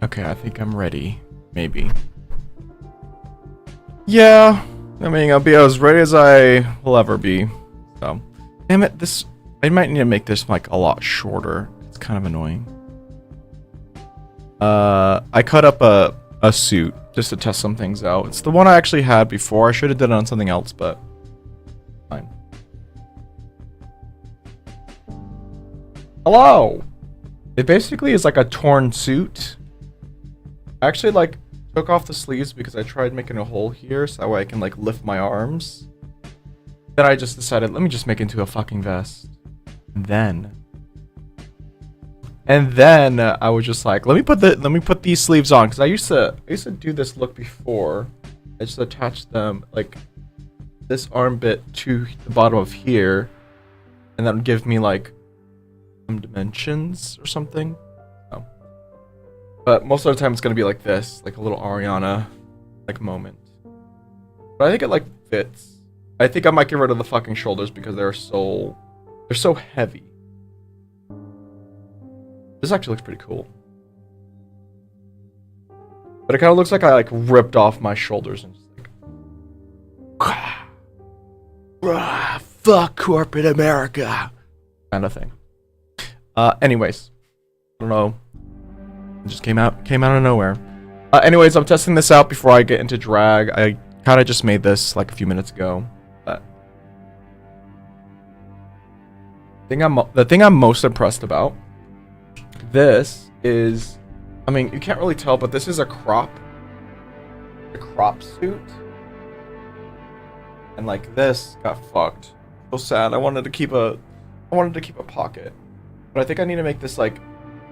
Okay, I think I'm ready. Maybe. Yeah, I mean, I'll be as ready as I will ever be. So, damn it, this... I might need to make this, like, a lot shorter. It's kind of annoying. I cut up a suit just to test some things out. It's the one I actually had before. I should have done it on something else, but... fine. Hello! It basically is like a torn suit. I actually, like, took off the sleeves because I tried making a hole here so that way I can, like, lift my arms. Then I just decided, let me just make it into a fucking vest. And then I was just like, let me put these sleeves on, because I used to do this look before. I just attached them, like, this arm bit to the bottom of here, and that would give me, like, some dimensions or something. But most of the time it's gonna be like this, like a little Ariana, like, moment. But I think it, like, fits. I think I might get rid of the fucking shoulders because they're so heavy. This actually looks pretty cool. But it kind of looks like I, like, ripped off my shoulders and just like, fuck corporate America, kind of thing. Anyways, I don't know. It just came out of nowhere. Anyways, I'm testing this out before I get into drag. I kind of just made this like a few minutes ago, but the thing I'm most impressed about this is, I mean, you can't really tell, but this is a crop suit, and like this got fucked. So sad. I wanted to keep a pocket, but I think I need to make this like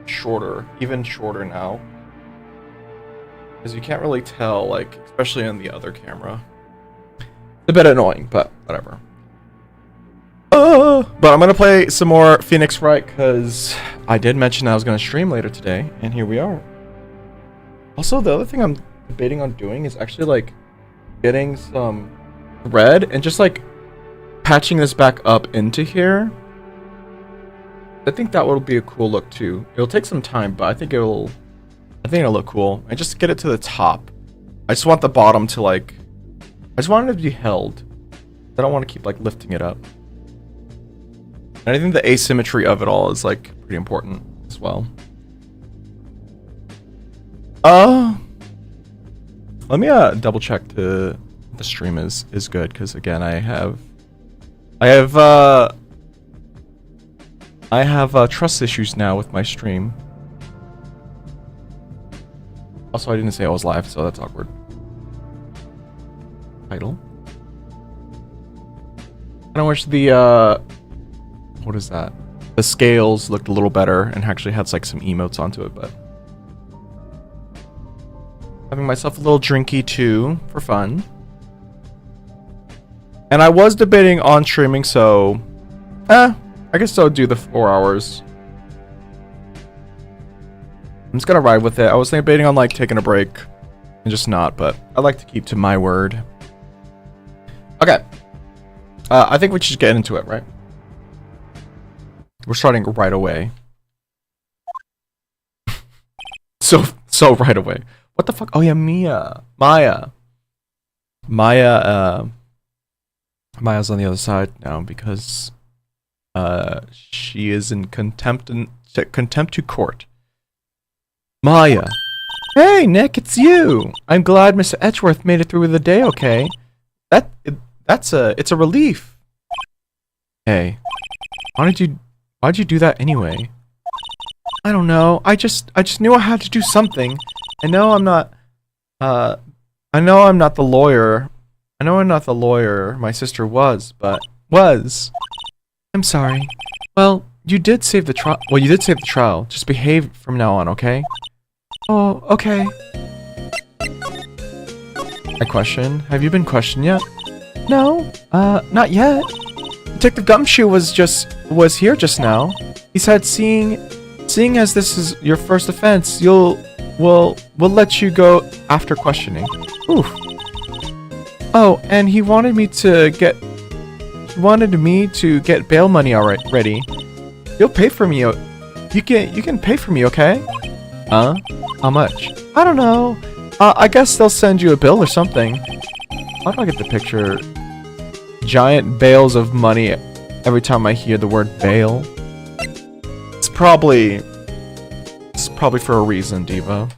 shorter, even shorter now, because you can't really tell, like, especially on the other camera. It's a bit annoying, but whatever. But I'm gonna play some more Phoenix Wright because I did mention I was gonna stream later today, and here we are. Also, the other thing I'm debating on doing is actually like getting some thread and just like patching this back up into here. I think that will be a cool look too. It'll take some time, but I think it'll look cool. And just get it to the top. I just want the bottom to, like, I just want it to be held. I don't want to keep, like, lifting it up. And I think the asymmetry of it all is, like, pretty important as well. Let me double check the stream is good, because again I have trust issues now with my stream. Also, I didn't say I was live, so that's awkward. Title. I wish the what is that? The scales looked a little better and actually had like some emotes onto it, but having myself a little drinky too for fun. And I was debating on streaming, so I guess I'll do the 4 hours. I'm just gonna ride with it. I was debating on like taking a break and just not, but I like to keep to my word. Okay. I think we should get into it, right? We're starting right away. so right away. What the fuck? Oh yeah, Maya. Maya's on the other side now because she is in contempt to court. Maya. Hey, Nick, it's you. I'm glad Mr. Edgeworth made it through the day okay. It's a relief. Hey, why'd you do that anyway? I don't know. I just knew I had to do something. I know I'm not the lawyer. I know I'm not the lawyer my sister was, but was. I'm sorry. Well, you did save the trial. Well, you did save the trial. Just behave from now on, okay? Oh, okay. I question. Have you been questioned yet? No, not yet. Detective Gumshoe was here just now. He said seeing as this is your first offense, we'll let you go after questioning. Oof. Oh, and he wanted me to get bail money already. You'll pay for me. You can pay for me, okay? How much? I don't know. I guess they'll send you a bill or something. How do I get the picture? Giant bales of money every time I hear the word bail. It's probably for a reason, Diva.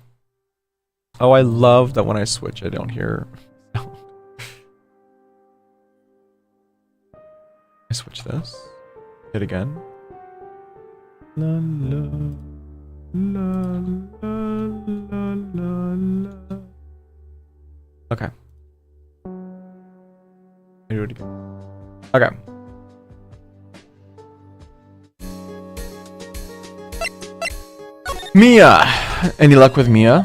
Oh, I love that when I switch I don't hear. I switch this. Hit again. La la la la la la la. Okay. Do it again. Okay. Mia! Any luck with Mia?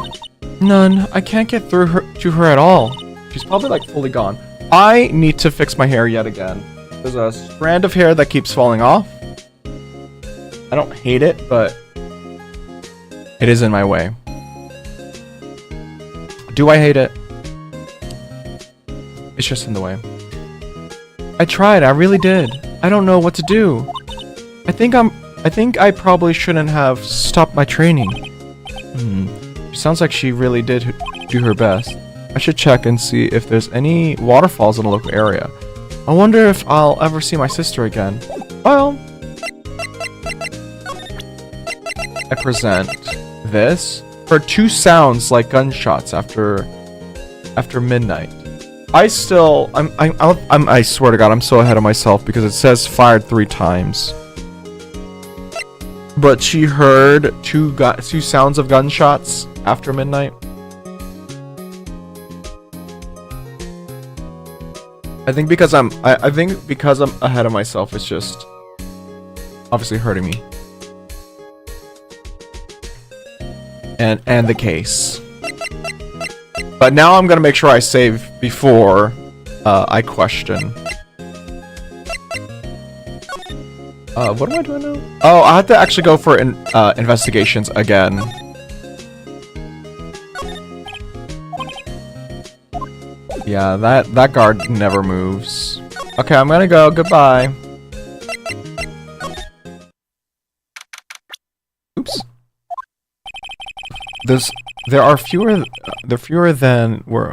None. I can't get through to her at all. She's probably like fully gone. I need to fix my hair yet again. There's a strand of hair that keeps falling off. I don't hate it, but it is in my way. Do I hate it? It's just in the way. I tried, I really did. I don't know what to do. I think I probably shouldn't have stopped my training. Sounds like she really did do her best. I should check and see if there's any waterfalls in the local area. I wonder if I'll ever see my sister again. Well, I present this. Heard 2 sounds like gunshots after midnight. I swear to God, I'm so ahead of myself because it says fired 3 times. But she heard 2 sounds of gunshots after midnight. I think because I'm ahead of myself, it's just obviously hurting me. And the case. But now I'm gonna make sure I save before I question. What am I doing now? Oh, I have to actually go for investigations again. Yeah, that guard never moves. Okay, I'm gonna go. Goodbye. Oops. There are fewer than. Oh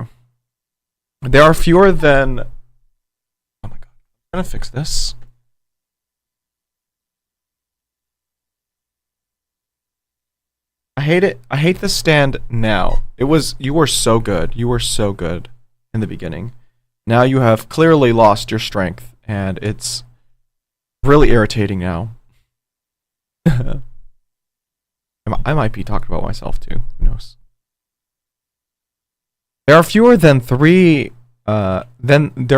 my God. I'm gonna fix this. I hate it. I hate the stand now. You were so good. You were so good in the beginning. Now you have clearly lost your strength, and it's really irritating now. I might be talking about myself too. Who knows? There are fewer than 3. There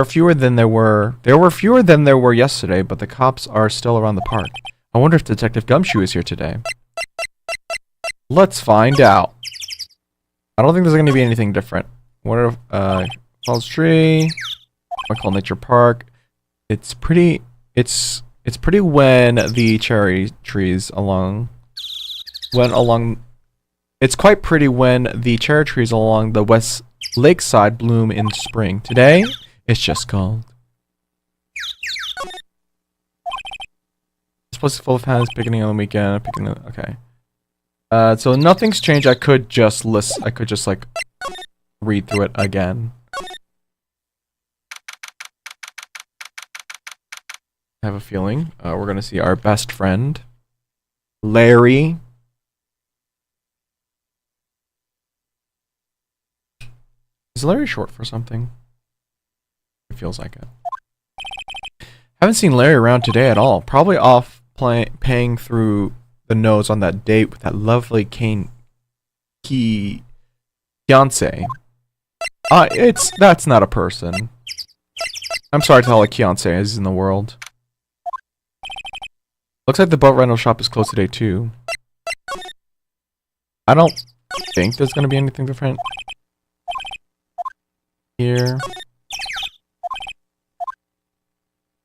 are fewer than there were. There were fewer than there were yesterday, but the cops are still around the park. I wonder if Detective Gumshoe is here today. Let's find out. I don't think there's going to be anything different. What if, Falls Tree, Michael Nature Park. It's pretty when the cherry trees it's quite pretty when the cherry trees along the west lakeside bloom in spring. Today, it's just cold. This place is full of fans picnicking on the weekend. Okay. So nothing's changed. I could just like read through it again. I have a feeling we're gonna see our best friend, Larry. Is Larry short for something? It feels like it. Haven't seen Larry around today at all. Probably off paying through the nose on that date with that lovely fiance. That's not a person. I'm sorry to all the fiancés in the world. Looks like the boat rental shop is closed today too. I don't think there's gonna be anything different here.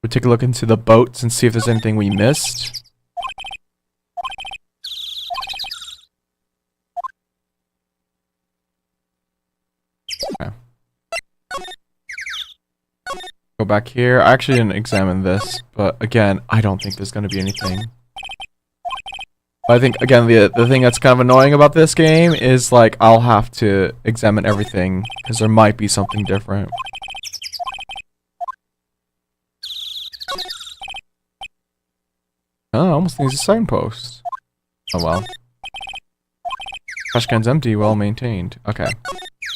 We'll take a look into the boats and see if there's anything we missed. Okay. Go back here. I actually didn't examine this, but again, I don't think there's going to be anything. But I think, again, the thing that's kind of annoying about this game is, like, I'll have to examine everything, because there might be something different. Oh, almost needs a signpost. Oh well. Trash can's empty, well maintained. Okay.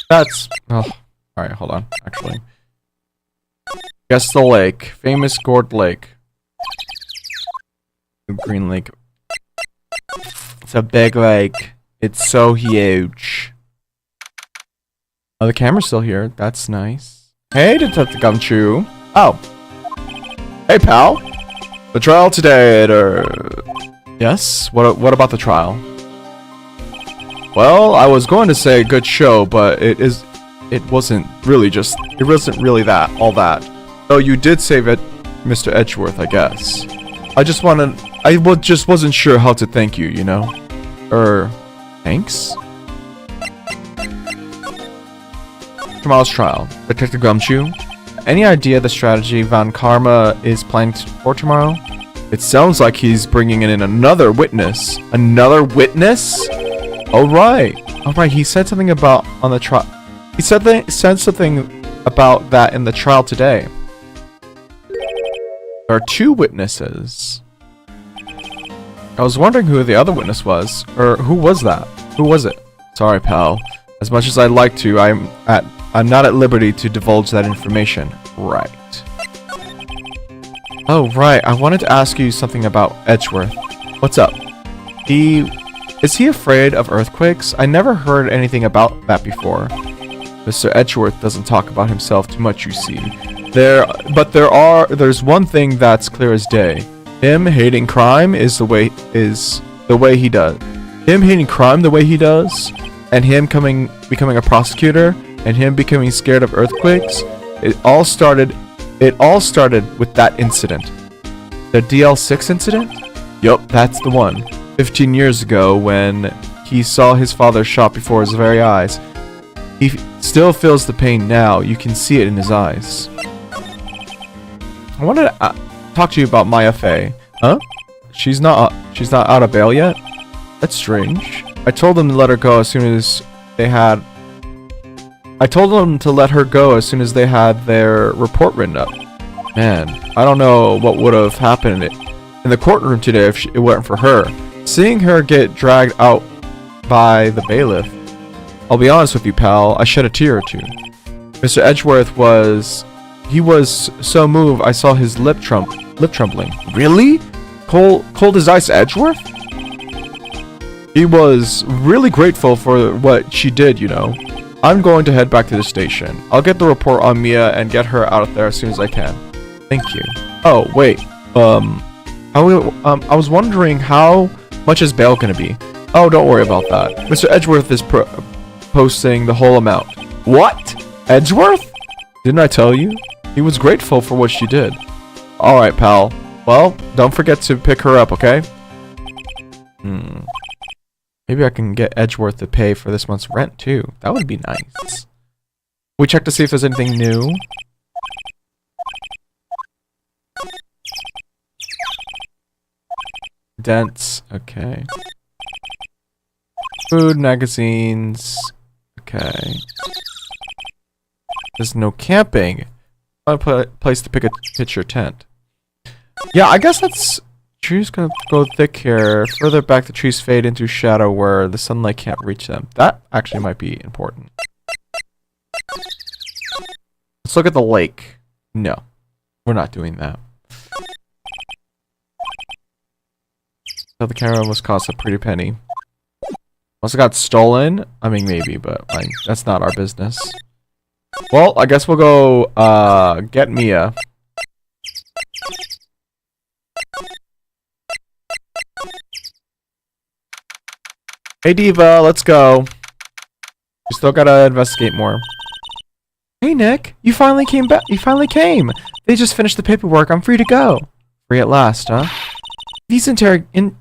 That's... oh. Alright, hold on, actually. Guess the lake. Famous gourd lake. Green lake. It's a big lake. It's so huge. Oh, the camera's still here. That's nice. Hey, Detective Gumshoe. Oh. Hey, pal. The trial today, yes? What about the trial? Well, I was going to say good show, but it wasn't really that, all that. Though you did save it, Mr. Edgeworth, I guess. I just wasn't sure how to thank you, you know? Thanks? Tomorrow's trial. Detective Gumshoe? Any idea the strategy Van Karma is planning for tomorrow? It sounds like he's bringing in another witness. Another witness? Alright. Alright, he said something about on the trial. He said something about that in the trial today. There are 2 witnesses. I was wondering who the other witness was. Or who was that? Who was it? Sorry, pal. As much as I'd like to, I'm not at liberty to divulge that information. Right. Oh, right. I wanted to ask you something about Edgeworth. What's up? Is he afraid of earthquakes? I never heard anything about that before. Mr. Edgeworth doesn't talk about himself too much, you see. There's one thing that's clear as day. Him hating crime is the way he does. Him hating crime the way he does, and him becoming a prosecutor, and him becoming scared of earthquakes, it all started with that incident. The DL6 incident? Yup, that's the one. 15 years ago when he saw his father shot before his very eyes. He still feels the pain now. You can see it in his eyes. I wanted to talk to you about Maya Fey. Huh? She's not out of bail yet? That's strange. I told them to let her go as soon as they had their report written up. Man, I don't know what would have happened in the courtroom today if it weren't for her. Seeing her get dragged out by the bailiff. I'll be honest with you, pal, I shed a tear or two. Mr. Edgeworth was so moved I saw his lip trembling. Really? Cold as ice Edgeworth? He was really grateful for what she did, you know. I'm going to head back to the station. I'll get the report on Mia and get her out of there as soon as I can. Thank you. Oh, wait. I was wondering how much is bail gonna be? Oh, don't worry about that. Mr. Edgeworth is posting the whole amount. What? Edgeworth? Didn't I tell you? He was grateful for what she did. Alright, pal. Well, don't forget to pick her up, okay? Maybe I can get Edgeworth to pay for this month's rent, too. That would be nice. We check to see if there's anything new. Dents. Okay. Food, magazines. Okay. There's no camping. Place to pitch your tent. Yeah, I guess that's... Trees gonna go thick here. Further back, the trees fade into shadow where the sunlight can't reach them. That actually might be important. Let's look at the lake. No. We're not doing that. So the camera almost cost a pretty penny. Also got stolen. I mean, maybe, but like, that's not our business. Well, I guess we'll go, get Mia. Hey, Diva, let's go. We still gotta investigate more. Hey Nick, you finally came back. You finally came. They just finished the paperwork. I'm free to go. Free at last, huh? These interrogators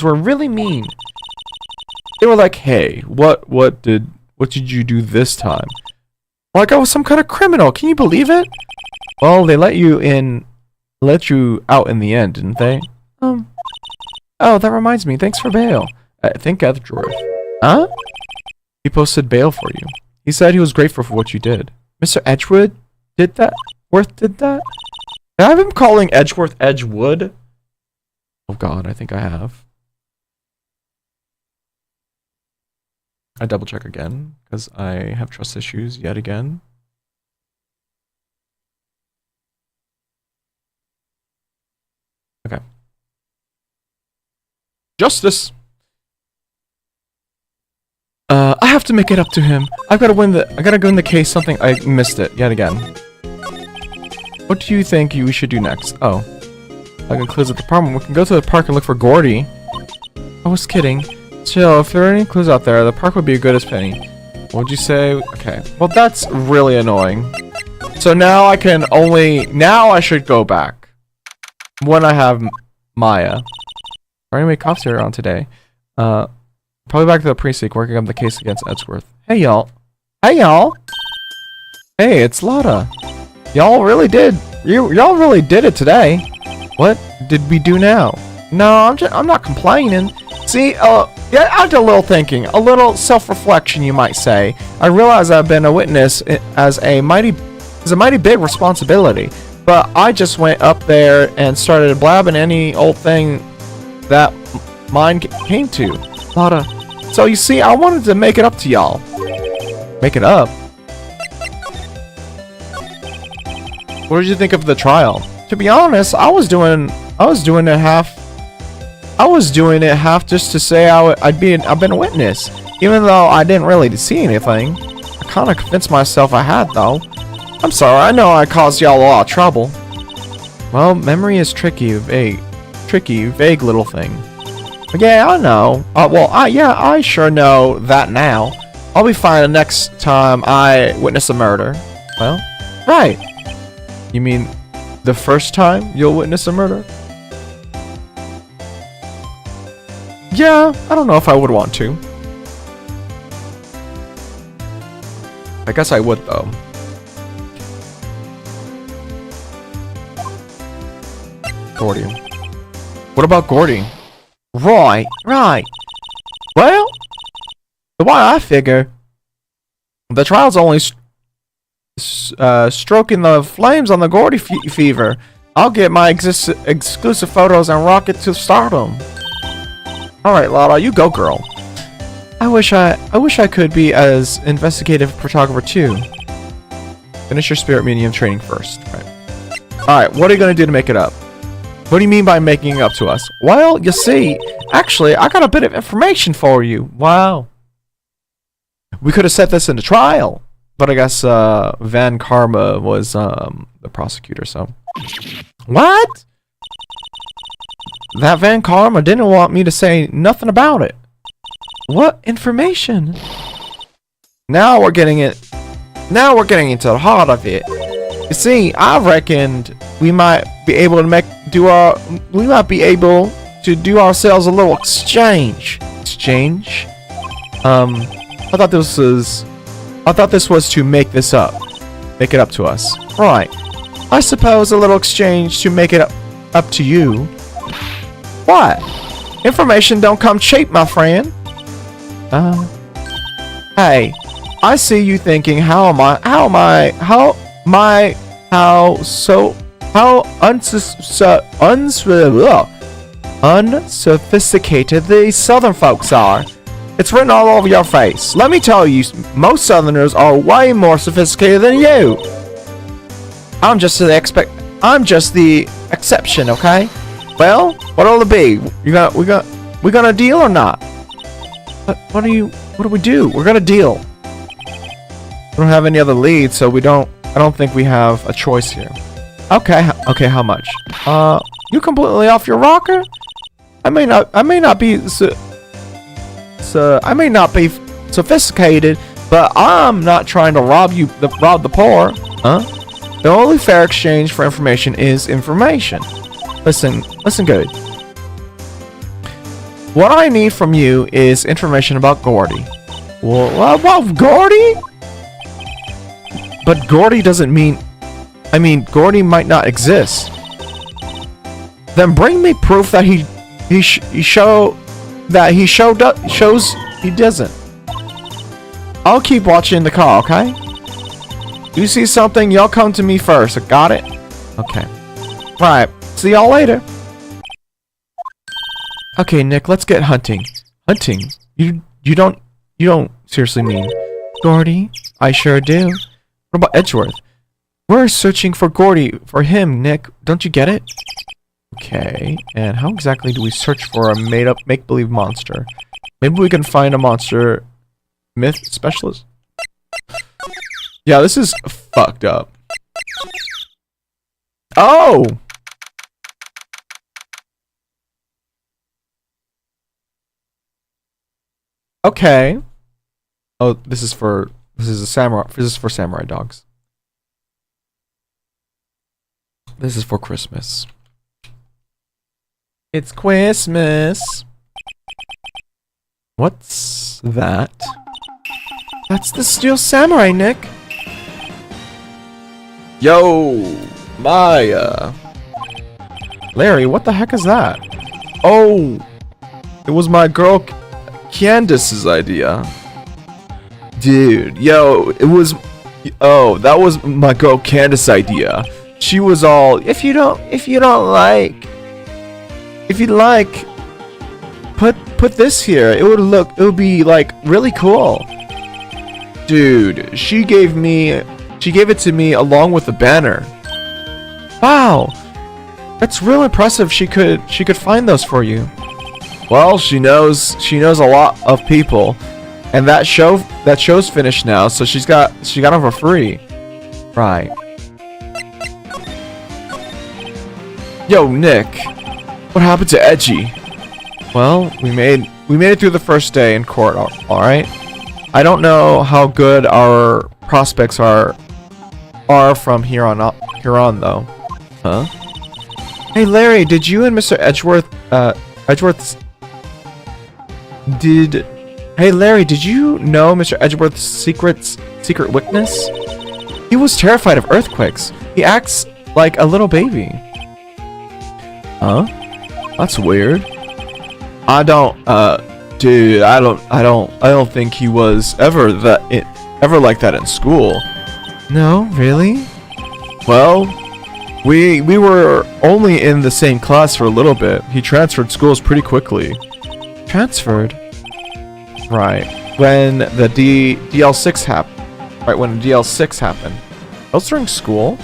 were really mean. They were like, "Hey, what did you do this time?" Like I was some kind of criminal. Can you believe it? Well, they let you out in the end, didn't they? Oh, that reminds me. Thanks for bail. I think Edgeworth. Huh? He posted bail for you. He said he was grateful for what you did. Mr. Edgewood did that? Worth did that? Have I been calling Edgeworth Edgewood? Oh god, I think I have. I double check again, because I have trust issues yet again. Okay. Justice! I have to make it up to him. I gotta go in the case something. I missed it yet again. What do you think we should do next? Oh. That concludes the department. We can go to the park and look for Gordy. I was kidding. Chill, if there are any clues out there, the park would be as good as penny. What'd you say? Okay. Well, that's really annoying. So now I can only... Now I should go back. When I have Maya. We're gonna make cops here on today. Probably back to the precinct, working on the case against Edgeworth. Hey, y'all. Hey, y'all. Hey, it's Lotta. Y'all really did. Y'all really did it today. What did we do now? No, I'm not complaining. See, yeah, I did a little thinking, a little self-reflection, you might say. I realize I've been a witness as a mighty big responsibility, but I just went up there and started blabbing any old thing that mine came to. Lotta. So you see, I wanted to make it up to y'all. Make it up? What did you think of the trial? To be honest, I was doing it half just to say I've been a witness, even though I didn't really see anything. I kind of convinced myself I had, though. I'm sorry, I know I caused y'all a lot of trouble. Well, memory is tricky, vague little thing. Yeah, I know. I sure know that now. I'll be fine the next time I witness a murder. Well, right. You mean the first time you'll witness a murder? Yeah, I don't know if I would want to. I guess I would, though. Gordy. What about Gordy? Right. Well, the way I figure, the trial's only stroking the flames on the Gordy fever. I'll get my exclusive photos and rocket to stardom. Alright, Lotta, you go, girl. I wish I could be as investigative photographer too. Finish your spirit medium training first. Alright, what are you gonna do to make it up? What do you mean by making it up to us? Well, you see, actually, I got a bit of information for you. Wow. We could have set this into trial. But I guess Van Karma was the prosecutor, so... What? That Van Karma didn't want me to say nothing about it. What information? Now we're getting into the heart of it. You see, I reckoned we might be able to do ourselves a little exchange. Exchange? I thought this was to make this up. Make it up to us. Right. I suppose a little exchange to make it up to you. What? Information don't come cheap, my friend. Hey, I see you thinking, how unsophisticated these southern folks are. It's written all over your face. Let me tell you, most southerners are way more sophisticated than you. I'm just the exception, okay? Well, what'll it be? We gonna deal or not? What do we do? We're gonna deal. We don't have any other leads, so I don't think we have a choice here. Okay, how much? You completely off your rocker? I may not be I may not be sophisticated, but I'm not trying to rob the poor. Huh? The only fair exchange for information is information. Listen good. What I need from you is information about Gordy. Well, about Gordy? But Gordy doesn't mean... I mean, Gordy might not exist. Then bring me proof that shows he doesn't. I'll keep watching the call, okay? You see something, y'all come to me first. Got it? Okay. Right. See y'all later. Okay, Nick, let's get hunting. Hunting? You don't seriously mean Gordy? I sure do. What about Edgeworth? We're searching for Gordy, for him, Nick. Don't you get it? Okay, and how exactly do we search for a made-up, make-believe monster? Maybe we can find a monster myth specialist? Yeah, this is fucked up. Oh! Okay. Oh, this is for samurai dogs. This is for Christmas. It's Christmas. What's that? That's the Steel Samurai, Nick. Yo, Maya. Larry, what the heck is that? Oh, it was my girl Candace's idea. Dude, yo, it was... Oh, that was my girl Candace's idea. She was all, if you'd like, put this here. It would be like really cool. Dude, she gave it to me along with the banner. Wow, that's real impressive. She could find those for you. Well, she knows a lot of people, and that show's finished now, so she got them for free. Right. Yo, Nick, what happened to Edgy? Well, we made it through the first day in court. All right. I don't know how good our prospects are from here on though. Huh? Hey, Larry, did you and Mr. Hey, Larry, did you know Mr. Edgeworth's secret weakness? He was terrified of earthquakes. He acts like a little baby. Huh? That's weird. Dude, I don't think he was ever like that in school. No, really? Well, we were only in the same class for a little bit. He transferred schools pretty quickly. Transferred? Right. When the DL6 happened. Right, when the DL6 happened. That was during school?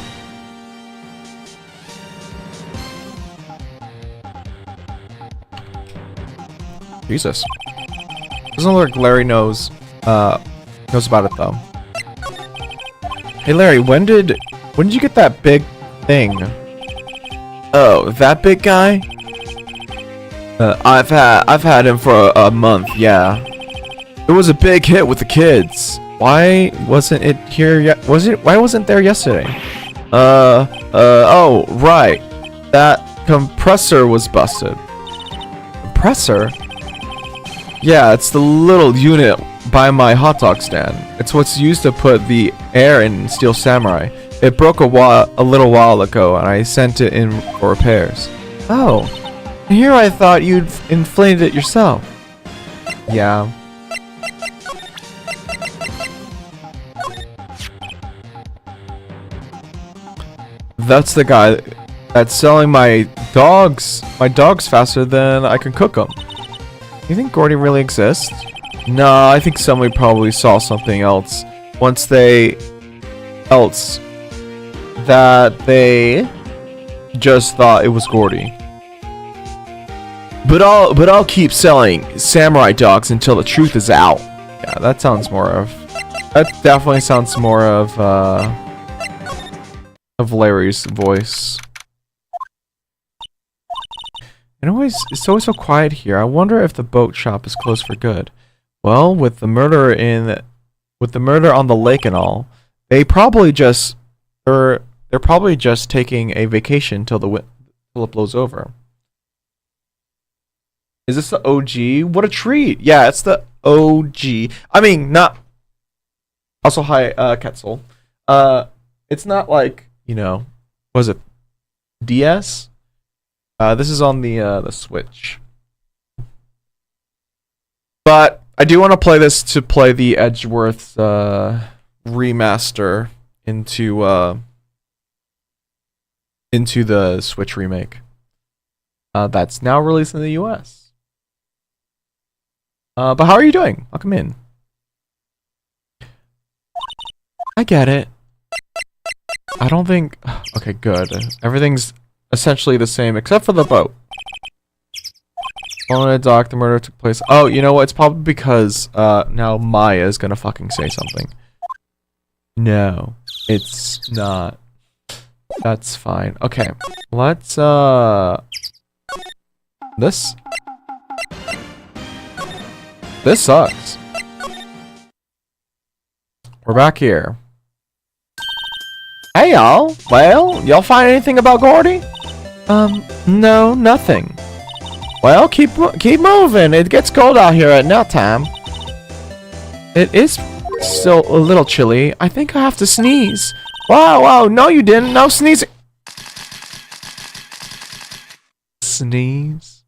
Jesus. Doesn't look like Larry knows about it though. Hey Larry, when did you get that big thing? Oh, that big guy? I've had him for a month, yeah. It was a big hit with the kids. Why wasn't it here yet? Why wasn't there yesterday? Oh, right. That compressor was busted. Compressor? Yeah, it's the little unit by my hot dog stand. It's what's used to put the air in Steel Samurai. It broke a little while ago, and I sent it in for repairs. Oh, and here I thought you'd inflated it yourself. Yeah. That's the guy that's selling my dogs faster than I can cook them. You think Gordy really exists? No, I think somebody probably saw something else that they just thought it was Gordy. But I'll keep selling samurai dogs until the truth is out. Yeah, that definitely sounds more of Larry's voice. It's always so quiet here. I wonder if the boat shop is closed for good. Well, with the murder on the lake and all, they're probably just taking a vacation till it blows over. Is this the OG? What a treat! Yeah, it's the OG. I mean, not. Also, hi, Ketzel. It's not like, was it DS? This is on the Switch. But I do want to play this to play the Edgeworth remaster into the Switch remake. That's now released in the US. But how are you doing? Welcome in. I get it. I don't think... Okay, good. Everything's essentially the same except for the boat. On a dock, the murder took place. Oh, you know what? It's probably because now Maya is gonna fucking say something. No, it's not. That's fine. Okay, let's This sucks. We're back here. Hey y'all. Well, y'all find anything about Gordy? No, nothing. Well, keep moving. It gets cold out here at nighttime. It is still a little chilly. I think I have to sneeze. Whoa, no you didn't. No sneezing. Sneeze.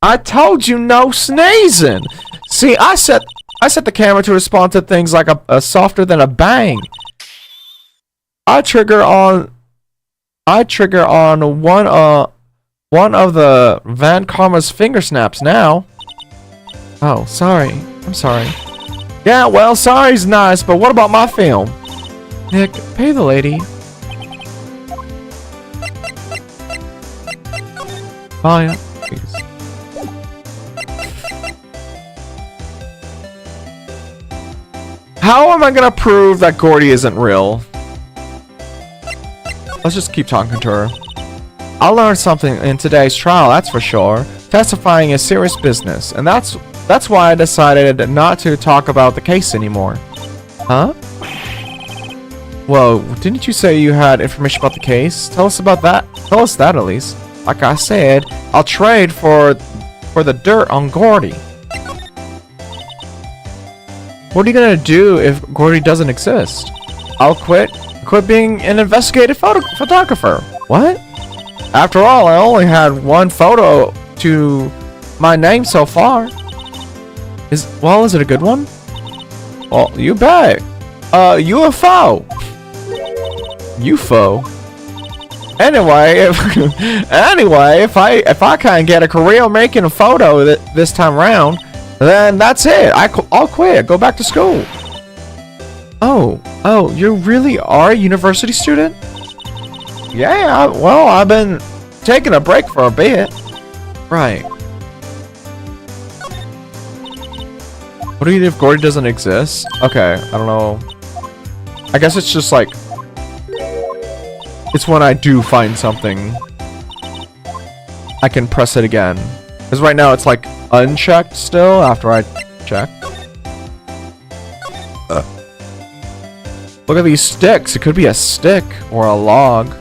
I told you no sneezing. See, I set the camera to respond to things like a softer than a bang. I trigger on one of the Van Karma's finger snaps now. Oh, sorry. I'm sorry. Yeah, well, sorry's nice, but what about my film? Nick, pay the lady. Fine, please. How am I gonna prove that Gordy isn't real? Let's just keep talking to her. I learned something in today's trial, that's for sure. Testifying is serious business, and that's why I decided not to talk about the case anymore. Huh? Whoa, didn't you say you had information about the case? Tell us about that. Tell us that at least. Like I said, I'll trade for the dirt on Gordy. What are you gonna do if Gordy doesn't exist? I'll quit being an investigative photographer. What? After all, I only had one photo to my name so far. Is it a good one? Well, you bet. UFO. UFO. Anyway, if I can't get a career making a photo this time around, then that's it. I'll quit. Go back to school. Oh, you really are a university student? Yeah, well, I've been taking a break for a bit. Right. What do you do if Gordy doesn't exist? Okay, I don't know. I guess it's just like... It's when I do find something, I can press it again. Because right now it's like unchecked still after I check. Look at these sticks. It could be a stick or a log.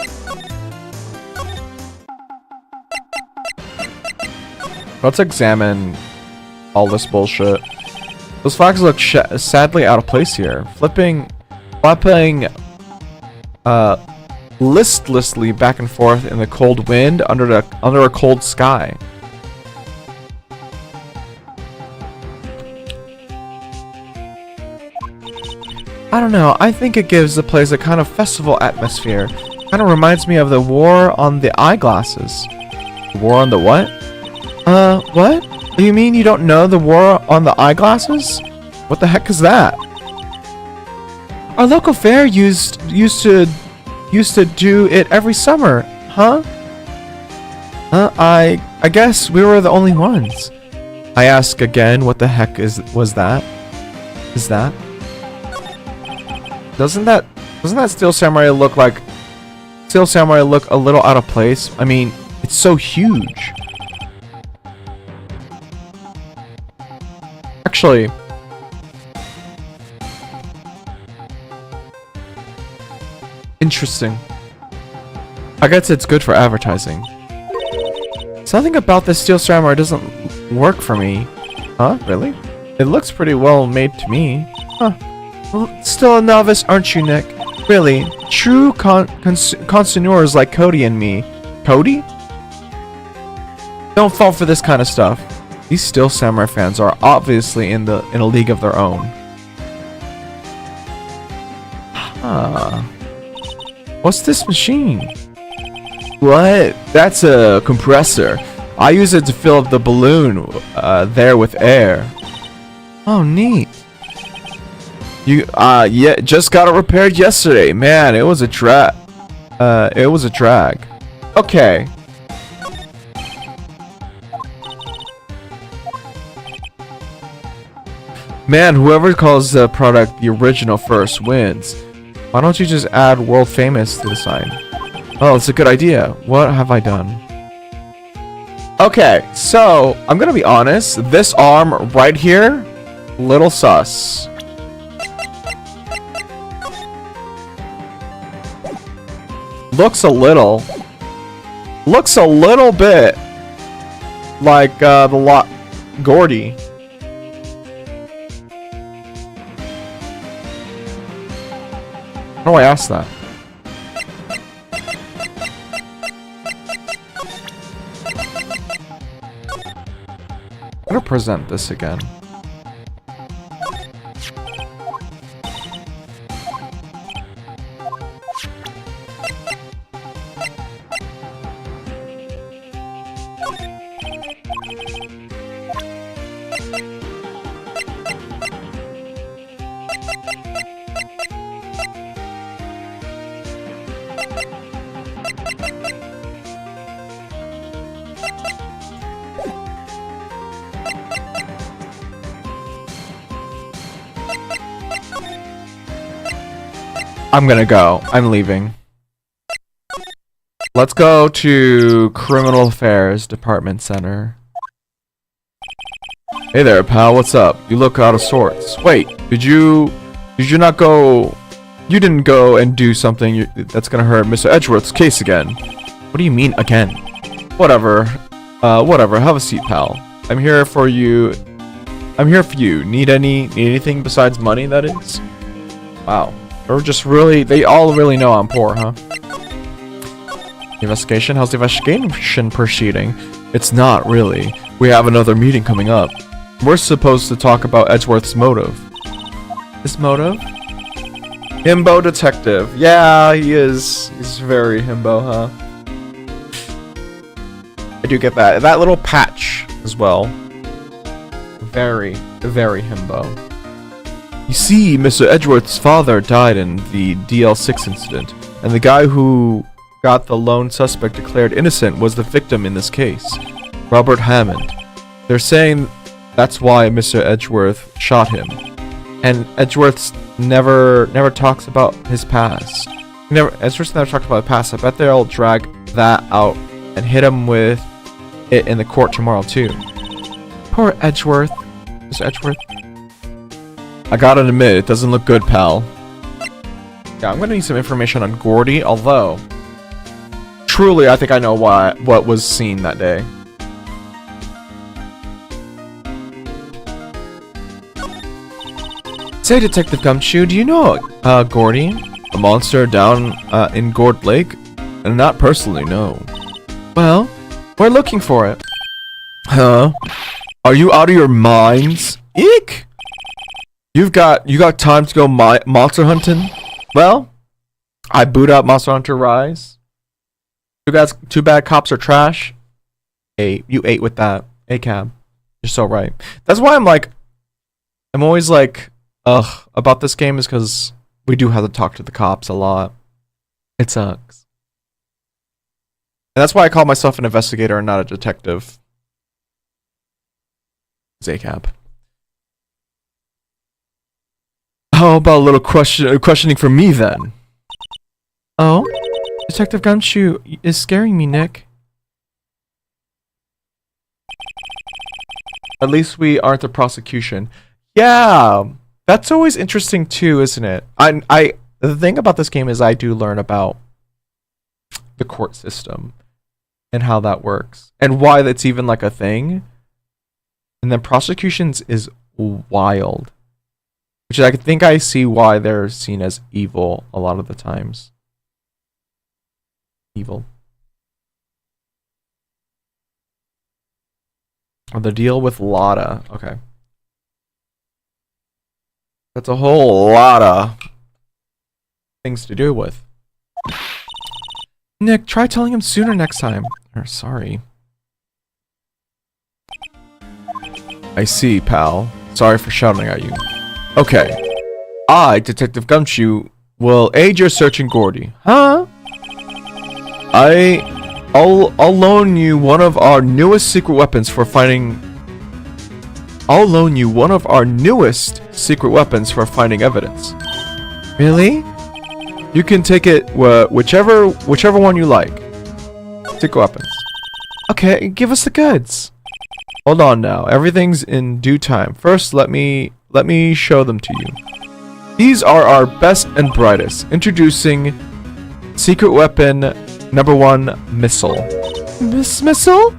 Let's examine all this bullshit. Those flags look sadly out of place here. Flapping listlessly back and forth in the cold wind under a cold sky. I don't know, I think it gives the place a kind of festival atmosphere. Kind of reminds me of the war on the eyeglasses. War on the what? What? You mean you don't know the war on the eyeglasses? What the heck is that? Our local fair used to do it every summer, huh? I guess we were the only ones. I ask again, what the heck was that? Is that? Doesn't that Steel Samurai look a little out of place? I mean, it's so huge. Actually, interesting. I guess it's good for advertising. Something about this steel samurai doesn't work for me. Huh? Really? It looks pretty well made to me. Huh. Well, still a novice, aren't you, Nick? Really? True connoisseurs like Cody and me. Cody? Don't fall for this kind of stuff. These Steel Samurai fans are obviously in a league of their own. Huh. What's this machine? What? That's a compressor. I use it to fill up the balloon there with air. Oh, neat. Yeah, just got it repaired yesterday. Man, it was a drag. Okay. Man, whoever calls the product the original first wins. Why don't you just add world famous to the sign? Oh, it's a good idea. What have I done? Okay, so I'm gonna be honest. This arm right here, little sus. Looks a little bit like the Gordy. How do I ask that? I'm gonna present this again. I'm gonna go. I'm leaving. Let's go to Criminal Affairs Department Center. Hey there, pal. What's up? You look out of sorts. Wait, did you not go? You didn't go and do something that's gonna hurt Mr. Edgeworth's case again. What do you mean again? Whatever. Whatever. Have a seat, pal. I'm here for you. Need anything besides money? That is. Wow. They all really know I'm poor, huh? Investigation? How's the investigation proceeding? It's not really. We have another meeting coming up. We're supposed to talk about Edgeworth's motive. His motive? Himbo detective. Yeah, he is. He's very himbo, huh? I do get that. That little patch as well. Very, very himbo. You see, Mr. Edgeworth's father died in the DL6 incident, and the guy who got the lone suspect declared innocent was the victim in this case, Robert Hammond. They're saying that's why Mr. Edgeworth shot him, and Edgeworth never talks about his past. Edgeworth never talked about the past. I bet they'll drag that out and hit him with it in the court tomorrow too. Poor Edgeworth, Mr. Edgeworth. I gotta admit, it doesn't look good, pal. Yeah, I'm gonna need some information on Gordy, although truly I think I know what was seen that day. Say, Detective Gumshoe, do you know Gordy? A monster down in Gord Lake? Not personally, no. Well, we're looking for it. Huh? Are you out of your minds? Eek! You got time to go monster hunting? Well, I boot up Monster Hunter Rise. Too bad cops are trash. Hey, you ate with that. Hey, Cab. You're so right. That's why I'm always like, ugh, about this game is because we do have to talk to the cops a lot. It sucks. And that's why I call myself an investigator and not a detective. Zacab. How about a little questioning from me then? Oh? Detective Gumshoe is scaring me, Nick. At least we aren't the prosecution. Yeah, that's always interesting too, isn't it? The thing about this game is I do learn about the court system and how that works and why that's even like a thing. And then prosecutions is wild, which I think I see why they're seen as evil a lot of the times. Evil. Or the deal with Lotta. Okay. That's a whole lot of things to do with. Nick, try telling him sooner next time. Or sorry. I see, pal. Sorry for shouting at you. Okay. I, Detective Gumshoe, will aid your search in Gordy. Huh? I'll loan you one of our newest secret weapons for finding... I'll loan you one of our newest secret weapons for finding evidence. Really? You can take it whichever one you like. Secret weapons. Okay, give us the goods. Hold on now. Everything's in due time. First, let me show them to you. These are our best and brightest. Introducing secret weapon number 1, Missile. Missile?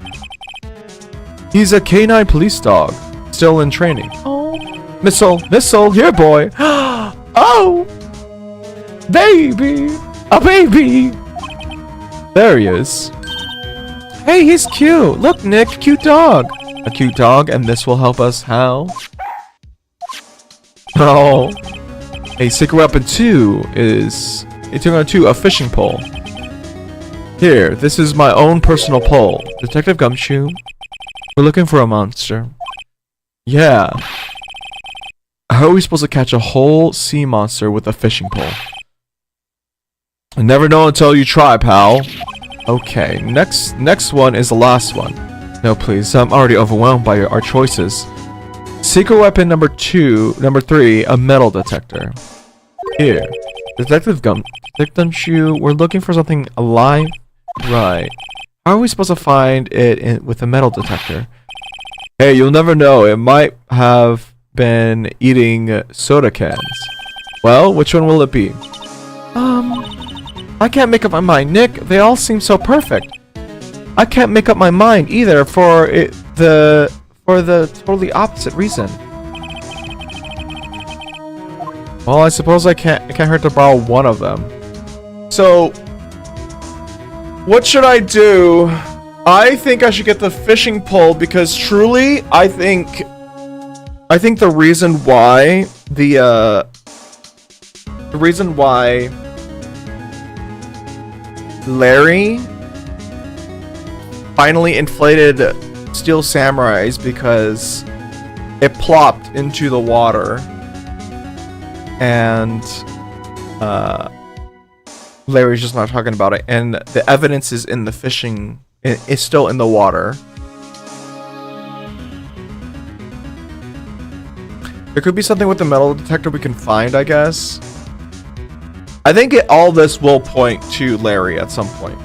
He's a canine police dog, still in training. Oh. Missile, here boy. Oh, baby, a baby. There he is. Hey, he's cute. Look, Nick, cute dog. A cute dog, and this will help us how? Oh. Hey, secret weapon 2 is... a fishing pole. Here, this is my own personal pole. Detective Gumshoe, we're looking for a monster. Yeah. How are we supposed to catch a whole sea monster with a fishing pole? I never know until you try, pal. Okay, next one is the last one. No, please, I'm already overwhelmed by our choices. Secret weapon number 3, a metal detector. Here, Detective Gumshoe, we're looking for something alive. Right. How are we supposed to find it with a metal detector? Hey, you'll never know. It might have been eating soda cans. Well, which one will it be? I can't make up my mind, Nick. They all seem so perfect. I can't make up my mind either for the totally opposite reason. Well, I suppose it can't hurt to borrow one of them. So, what should I do? I think I should get the fishing pole because truly, I think the reason why Larry finally inflated Steel Samurai is because it plopped into the water and Larry's just not talking about it, and the evidence is in the fishing. It's still in the water. There could be something with the metal detector we can find, I guess. I think all this will point to Larry at some point.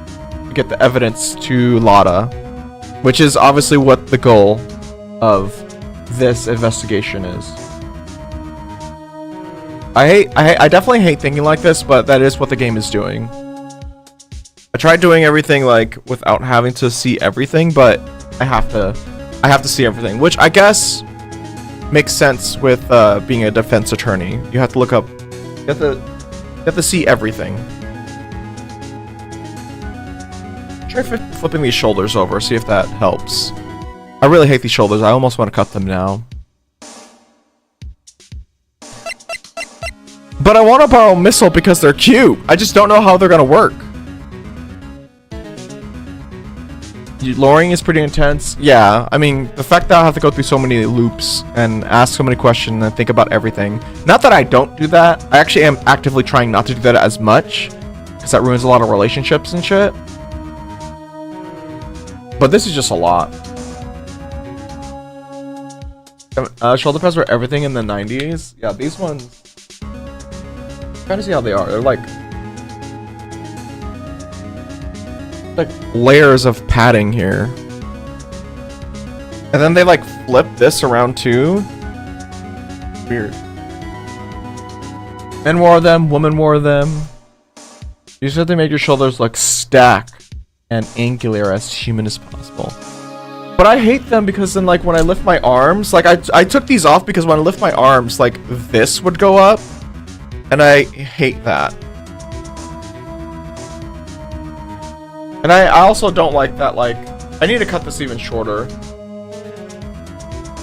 We get the evidence to Lotta, which is obviously what the goal of this investigation is. I definitely hate thinking like this, but that is what the game is doing. I tried doing everything like without having to see everything, but I have to see everything, which I guess makes sense with being a defense attorney. You have to look up, you have to see everything. Try flipping these shoulders over, see if that helps. I really hate these shoulders. I almost want to cut them now. But I want to borrow Missile because they're cute. I just don't know how they're gonna work. Lowering is pretty intense. Yeah, I mean, the fact that I have to go through so many loops and ask so many questions and think about everything. Not that I don't do that. I actually am actively trying not to do that as much, because that ruins a lot of relationships and shit. But this is just a lot. Shoulder pads were everything in the 90s. Yeah, these ones... Trying to see how they are. They're like layers of padding here, and then they like flip this around too. Weird. Men wore them, women wore them. You said they made your shoulders look stacked and angular as human as possible. But I hate them because then, like, when I lift my arms, like, I took these off because when I lift my arms, like, this would go up. And I hate that. And I also don't like that, like, I need to cut this even shorter.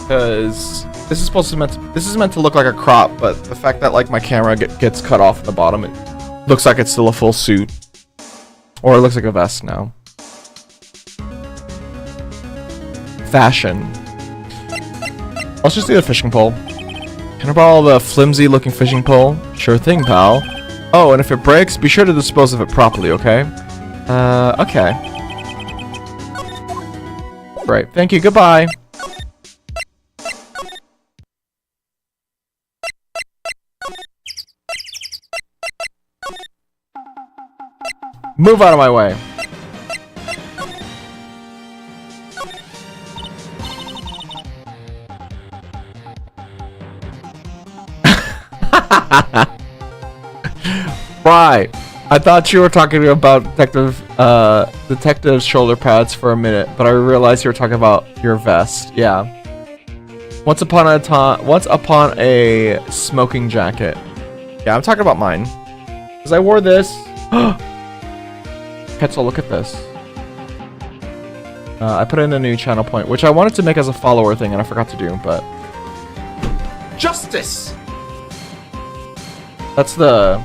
Because this is meant to look like a crop, but the fact that, like, my camera gets cut off at the bottom, it looks like it's still a full suit. Or it looks like a vest now. Fashion. Let's just do the fishing pole. Can I borrow the flimsy looking fishing pole? Sure thing, pal. Oh, and if it breaks, be sure to dispose of it properly, okay? Okay. Great. Thank you. Goodbye. Move out of my way. Right. I thought you were talking about detective's shoulder pads for a minute, but I realized you were talking about your vest. Yeah. Once upon a smoking jacket. Yeah, I'm talking about mine. Because I wore this. Ketzel, look at this. I put in a new channel point, which I wanted to make as a follower thing, and I forgot to do, but... Justice! That's the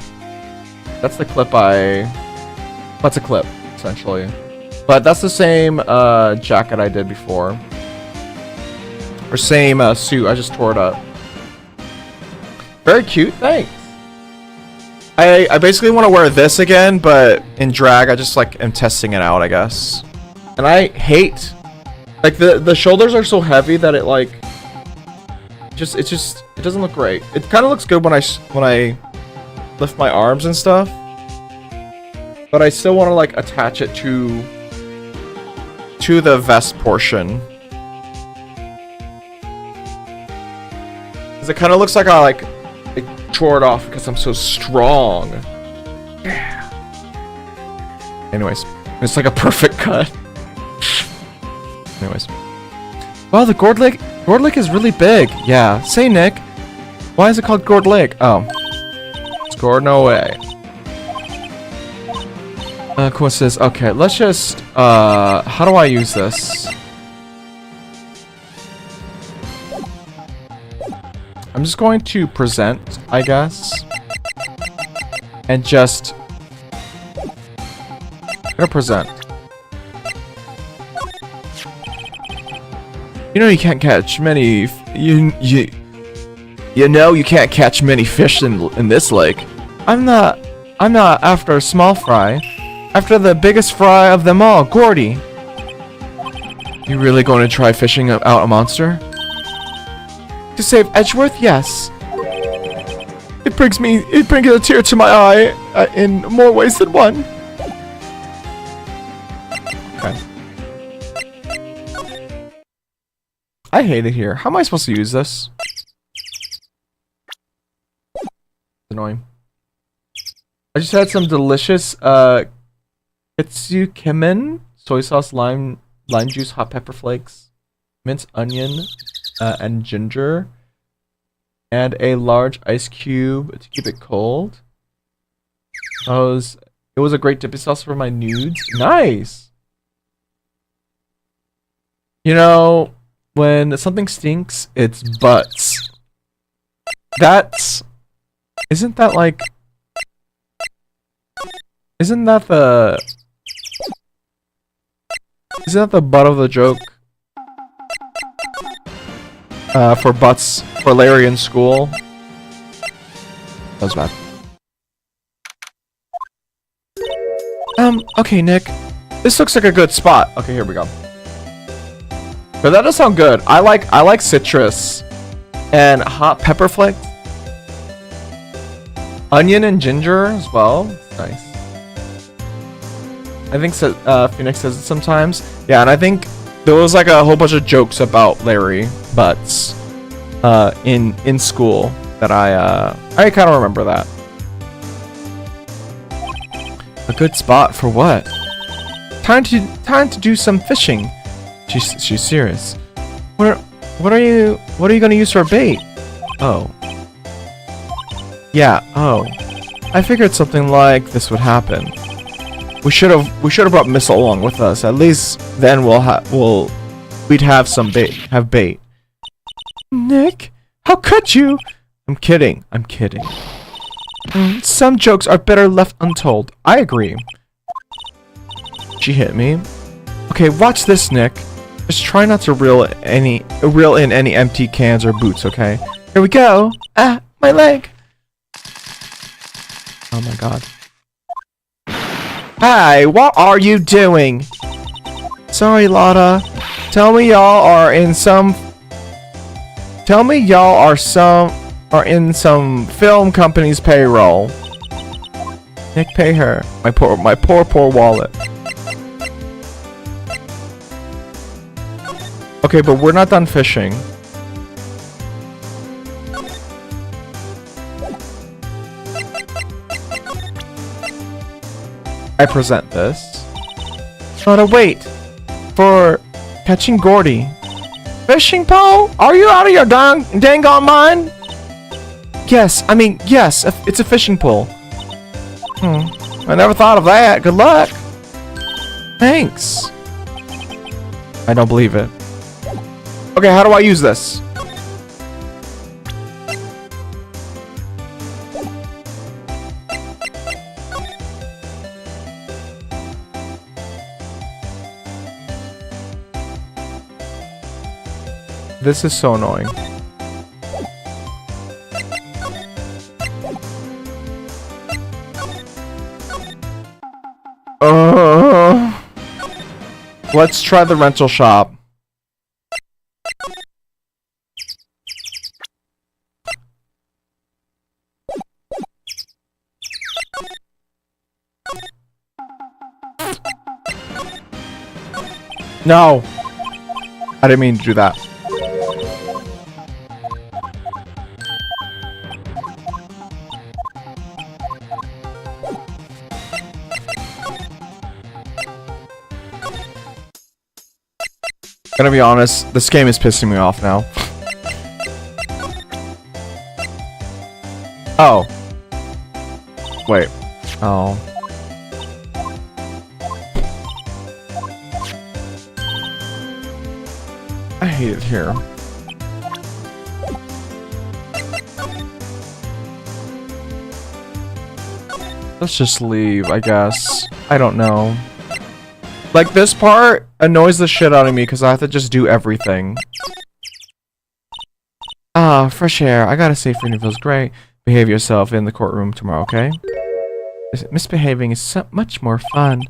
clip That's a clip, essentially. But that's the same jacket I did before. Or same suit, I just tore it up. Very cute, thanks. I basically want to wear this again, but in drag, I just like am testing it out, I guess. And I hate, like the shoulders are so heavy that it like, it doesn't look great. It kind of looks good when I lift my arms and stuff, but I still want to like attach it to the vest portion. Cause it kind of looks like I tore it off because I'm so strong. Yeah. Anyways, it's like a perfect cut. Anyways. Wow, the gourd lake is really big. Yeah. Say, Nick, why is it called Gourd Lake? Oh. It's gourd no way. Cool says, okay, let's just, how do I use this? I'm just going to present, I guess. And just... I'm gonna present. You know you can't catch many... You know you can't catch many fish in this lake. I'm not after a small fry. After the biggest fry of them all, Gordy. You really going to try fishing out a monster? To save Edgeworth, yes. It brings a tear to my eye in more ways than one. Okay. I hate it here. How am I supposed to use this? It's annoying. I just had some delicious Kitsukemen, soy sauce, lime juice, hot pepper flakes, minced onion, and ginger, and a large ice cube to keep it cold. It was a great dipping sauce for my nudes. Nice. You know, when something stinks, it's butts. Isn't that the butt of the joke? For butts, for Larry in school. That was bad. Okay, Nick. This looks like a good spot. Okay, here we go. But that does sound good. I like citrus and hot pepper flakes. Onion and ginger as well. Nice. I think Phoenix says it sometimes. Yeah, and I think there was like a whole bunch of jokes about Larry Butts in school that I kind of remember that. A good spot for what? Time to do some fishing. She's serious. What are you gonna use for bait? Oh. Yeah, oh. I figured something like this would happen. We should have brought Missile along with us. At least then we'd have some bait. Have bait. Nick, how could you? I'm kidding. Some jokes are better left untold. I agree. She hit me. Okay, watch this, Nick. Just try not to reel in any empty cans or boots, okay? Here we go. Ah, my leg. Oh my god. Hey, what are you doing? Sorry, Lotta. Tell me y'all are in some film company's payroll. Nick, pay her. My poor wallet. Okay, but we're not done fishing. I present this. Gotta wait for catching Gordy. Fishing pole? Are you out of your dang on mind? Yes, it's a fishing pole. I never thought of that. Good luck. Thanks. I don't believe it. Okay, how do I use this? This is so annoying. Let's try the rental shop. No! I didn't mean to do that. Gonna be honest, this game is pissing me off now. Oh. Wait. Oh. I hate it here. Let's just leave, I guess. I don't know. Like, this part annoys the shit out of me because I have to just do everything. Ah, fresh air. I gotta say, Freedom feels great. Behave yourself in the courtroom tomorrow, okay? Misbehaving is so much more fun.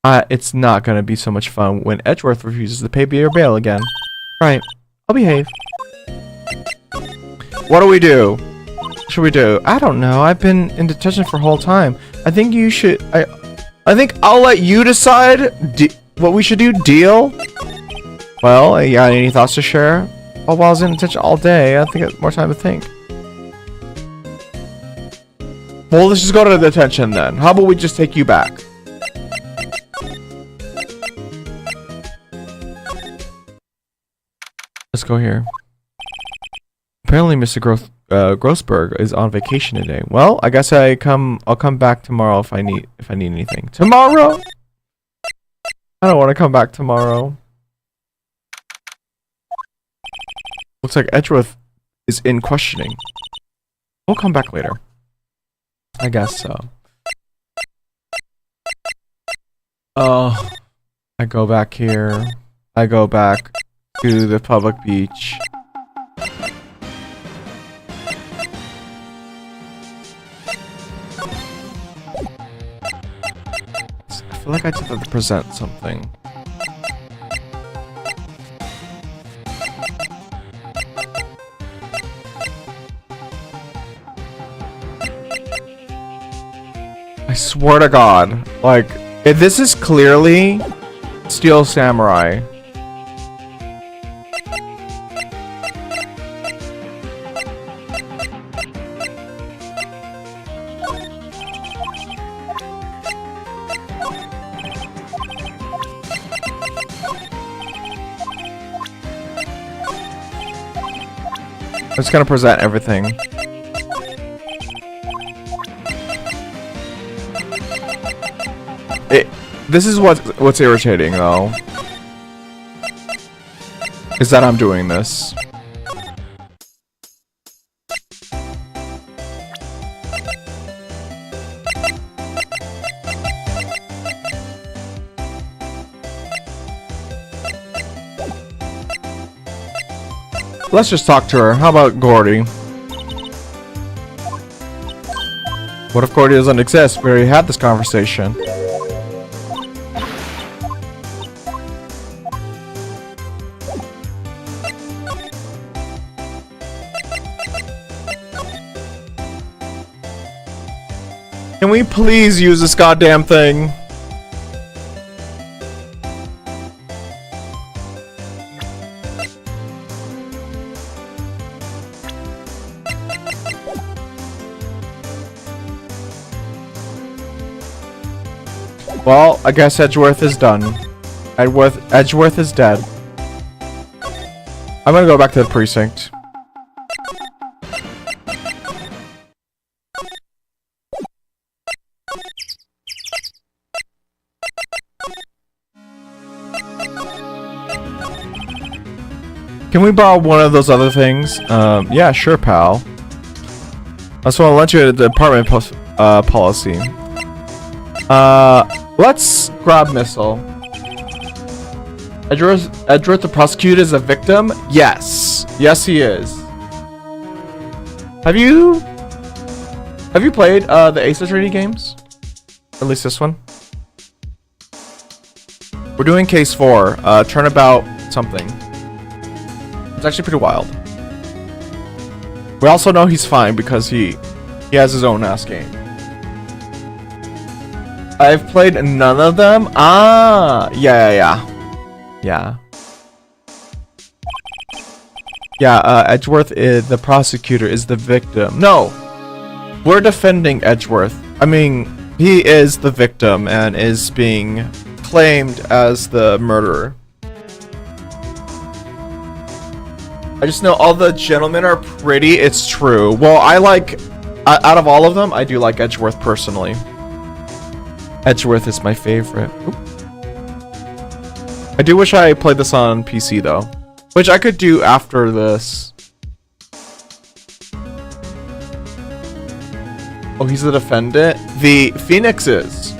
It's not gonna be so much fun when Edgeworth refuses to pay your bail again. Right. I'll behave. What do we do? What should we do? I don't know. I've been in detention for a whole time. I think you should... I think I'll let you decide what we should do. Deal? Well, you got any thoughts to share? Oh, while I was in detention all day, I think I have more time to think. Well, let's just go to the detention then. How about we just take you back? Let's go here. Apparently, Mr. Grossberg is on vacation today. Well, I guess I'll come back tomorrow if I need anything. Tomorrow? I don't want to come back tomorrow. Looks like Edgeworth is in questioning. We'll come back later. I guess so. Oh, I go back here. I go back to the public beach. I feel like I just have to present something. I swear to God, like, if this is clearly Steel Samurai. I'm just gonna present everything. This is what's irritating though. Is that I'm doing this. Let's just talk to her. How about Gordy? What if Gordy doesn't exist? We already had this conversation. Can we please use this goddamn thing? Well, I guess Edgeworth is done. Edgeworth is dead. I'm gonna go back to the precinct. Can we borrow one of those other things? Yeah, sure, pal. That's what I want you at the department policy. Let's grab Missile. Edgeworth the prosecutor is a victim? Yes. Yes, he is. Have you played the Ace Attorney games? At least this one. We're doing case 4. Turnabout something. It's actually pretty wild. We also know he's fine because he has his own ass game. I've played none of them. Ah, yeah. Edgeworth is the prosecutor, is the victim. No, we're defending Edgeworth. I mean, he is the victim and is being claimed as the murderer. I just know all the gentlemen are pretty. It's true. Well, I like, out of all of them, I do like Edgeworth personally. Edgeworth is my favorite. Oop. I do wish I played this on PC though, which I could do after this. Oh, he's the defendant? The Phoenix is.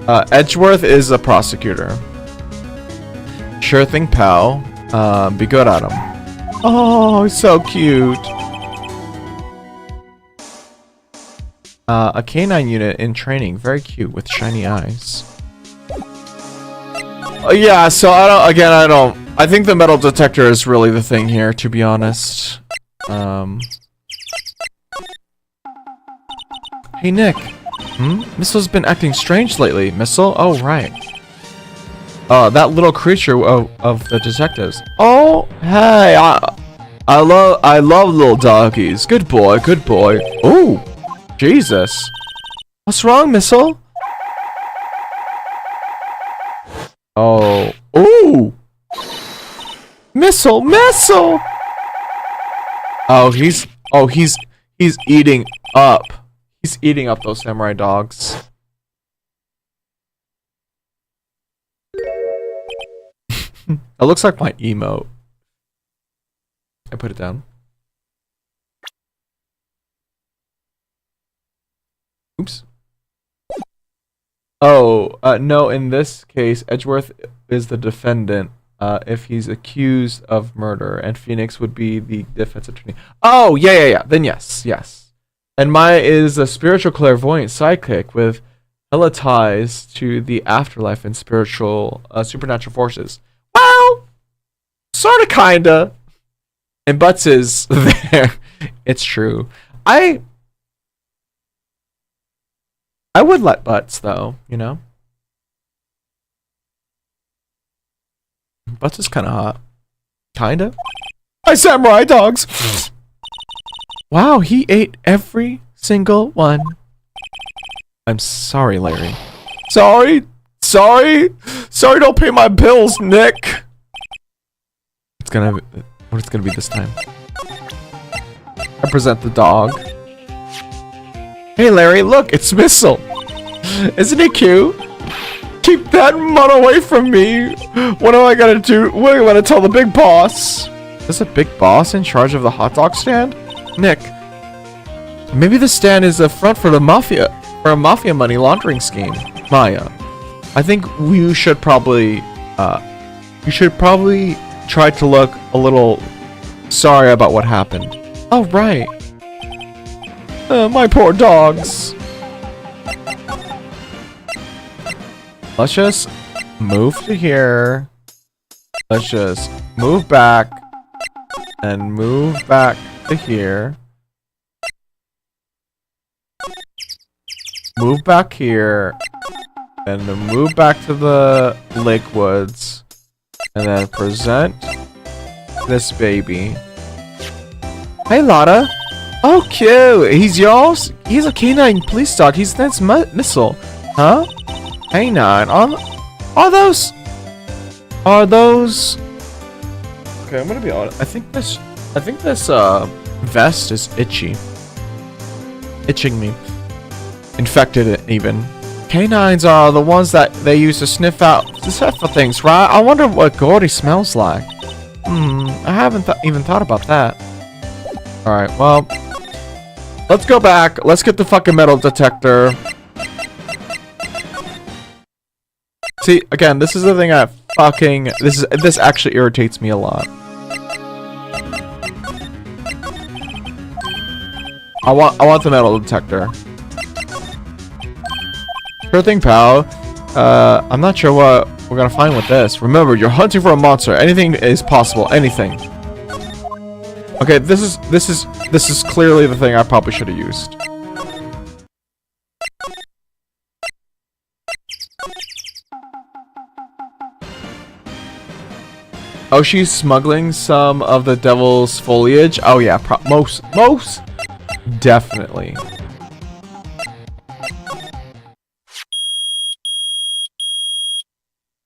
Edgeworth is a prosecutor. Sure thing, pal. Be good at him. Oh, he's so cute. A canine unit in training, very cute with shiny eyes. Yeah, so I think the metal detector is really the thing here, to be honest. Hey Nick. Missile's been acting strange lately. Missile? Oh right. That little creature of the detectives. Oh, hey, I love little doggies. Good boy, good boy. Oh. Jesus. What's wrong, Missile? Oh. Ooh. Missile. Oh, he's eating up. He's eating up those samurai dogs. It looks like my emote. I put it down. Oops. Oh, no, in this case, Edgeworth is the defendant if he's accused of murder, and Phoenix would be the defense attorney. Oh, yeah. Then yes. And Maya is a spiritual clairvoyant sidekick with hella ties to the afterlife and supernatural forces. Well, sorta, kinda. And Butts is there. It's true. I would let Butts, though, you know? Butts is kind of hot. Kinda? My samurai dogs! Wow, he ate every single one. I'm sorry, Larry. Sorry, don't pay my bills, Nick. It's gonna, what it's gonna be this time? I present the dog. Hey, Larry, look, it's Missile. Isn't he cute? Keep that mutt away from me. What am I gonna do? What am I gonna tell the big boss? Is this a big boss in charge of the hot dog stand? Nick, maybe the stand is a front for the mafia, for a mafia money laundering scheme. Maya, I think we should probably, try to look a little sorry about what happened. Oh, right. My poor dogs. Let's just move to here. Let's just move back and move back to here. Move back here and then move back to the lake woods and then present this baby. Hey, Lotta. Oh, cute. He's yours? He's a canine police dog. He's Ned's Missile. Huh? Canine. Are those? Okay, I'm gonna be honest. I think this vest is itching me. Infected it even. Canines are the ones that they use to sniff for things, right? I wonder what Gordy smells like. I haven't even thought about that. Alright, well, let's go back. Let's get the fucking metal detector. See, again, this is the thing I fucking... This actually irritates me a lot. I want the metal detector. Sure thing, pal. I'm not sure what we're gonna find with this. Remember, you're hunting for a monster. Anything is possible. Anything. Okay, this is clearly the thing I probably should have used. Oh, she's smuggling some of the devil's foliage. Oh yeah, most definitely.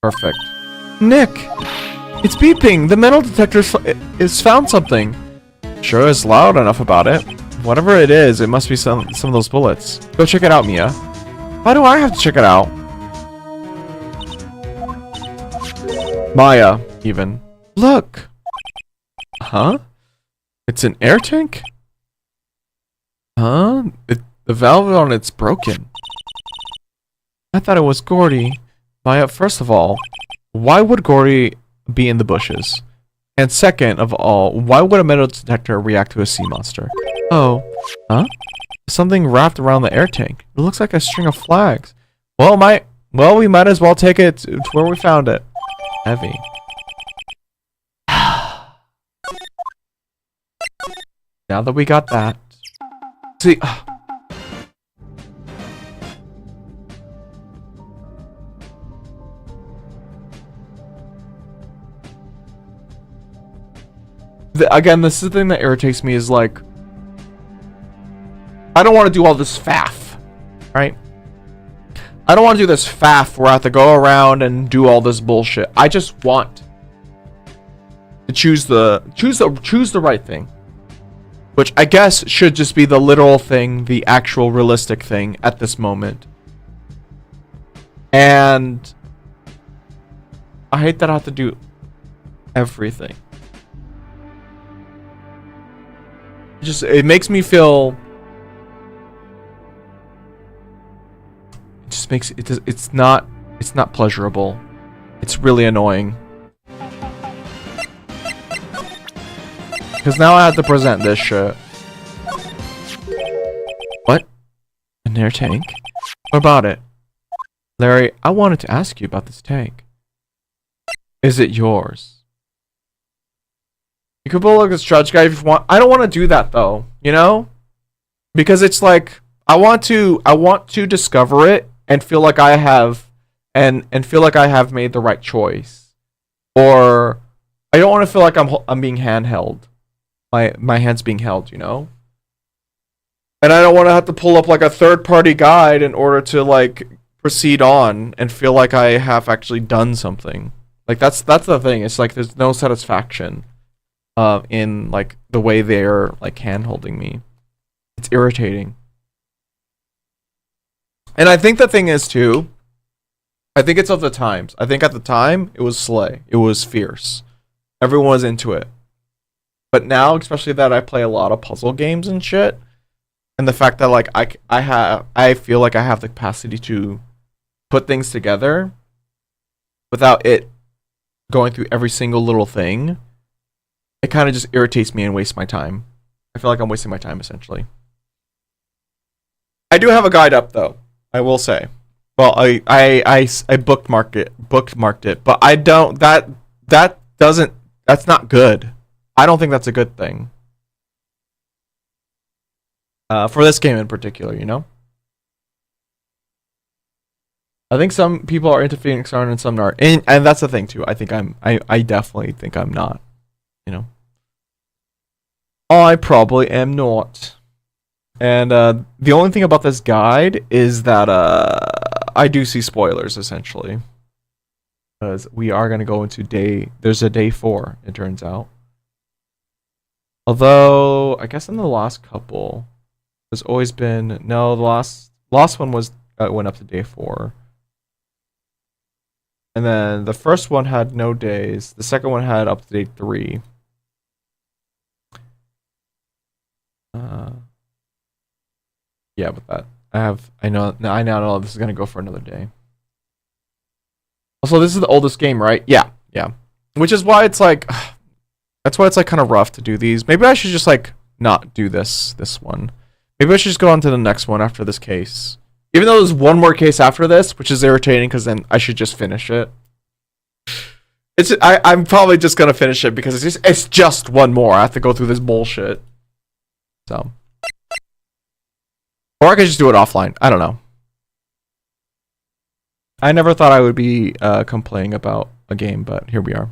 Perfect. Nick, it's beeping. The metal detector is found something. Sure is loud enough about it. Whatever it is, it must be some of those bullets. Go check it out, Mia. Why do I have to check it out? Maya, even. Look. Huh? It's an air tank? Huh? The valve on it's broken. I thought it was Gordy. Maya, first of all, why would Gordy be in the bushes? And second of all, why would a metal detector react to a sea monster? Oh. Huh? Something wrapped around the air tank. It looks like a string of flags. Well, we might as well take it to where we found it. Heavy. Now that we got that. See. Again, this is the thing that irritates me is like, I don't want to do all this faff, right? I don't want to do this faff where I have to go around and do all this bullshit. I just want to choose the right thing, which I guess should just be the literal thing, the actual realistic thing at this moment. And I hate that I have to do everything. It makes me feel. It just makes it. It's not pleasurable. It's really annoying. Because now I have to present this shit. What? An air tank? What about it? Larry, I wanted to ask you about this tank. Is it yours? You could pull like a stretch guy if you want. I don't want to do that though, you know? Because it's like I want to discover it and feel like I have and feel like I have made the right choice. Or I don't want to feel like I'm being handheld. My hand's being held, you know? And I don't want to have to pull up like a third-party guide in order to like proceed on and feel like I have actually done something. Like that's the thing. It's like there's no satisfaction in like the way they're like hand-holding me. It's irritating. And I think the thing is too, I think it's of the times. I think at the time it was slay. It was fierce. Everyone was into it. But now, especially that I play a lot of puzzle games and shit, and the fact that like I feel like I have the capacity to put things together without it going through every single little thing, it kind of just irritates me and wastes my time. I feel like I'm wasting my time essentially. I do have a guide up though, I will say. Well, I bookmarked it, but I don't that's not good. I don't think that's a good thing. For this game in particular, you know? I think some people are into Phoenix Wright and some aren't. And that's the thing too. I think I definitely think I'm not. You know? I probably am not. And the only thing about this guide is that I do see spoilers essentially. Because we are gonna go into there's a day 4, it turns out. Although I guess in the last couple there's always been the last one was went up to day 4. And then the first one had no days. The second one had up to day 3. Yeah, but that I now know this is gonna go for another day. Also, this is the oldest game, right? Yeah. Which is why it's like, that's why it's like kind of rough to do these. Maybe I should just like not do this one. Maybe I should just go on to the next one after this case. Even though there's one more case after this, which is irritating because then I should just finish it. I'm probably just gonna finish it because it's just one more. I have to go through this bullshit. So, or I could just do it offline. I don't know. I never thought I would be complaining about a game, but here we are.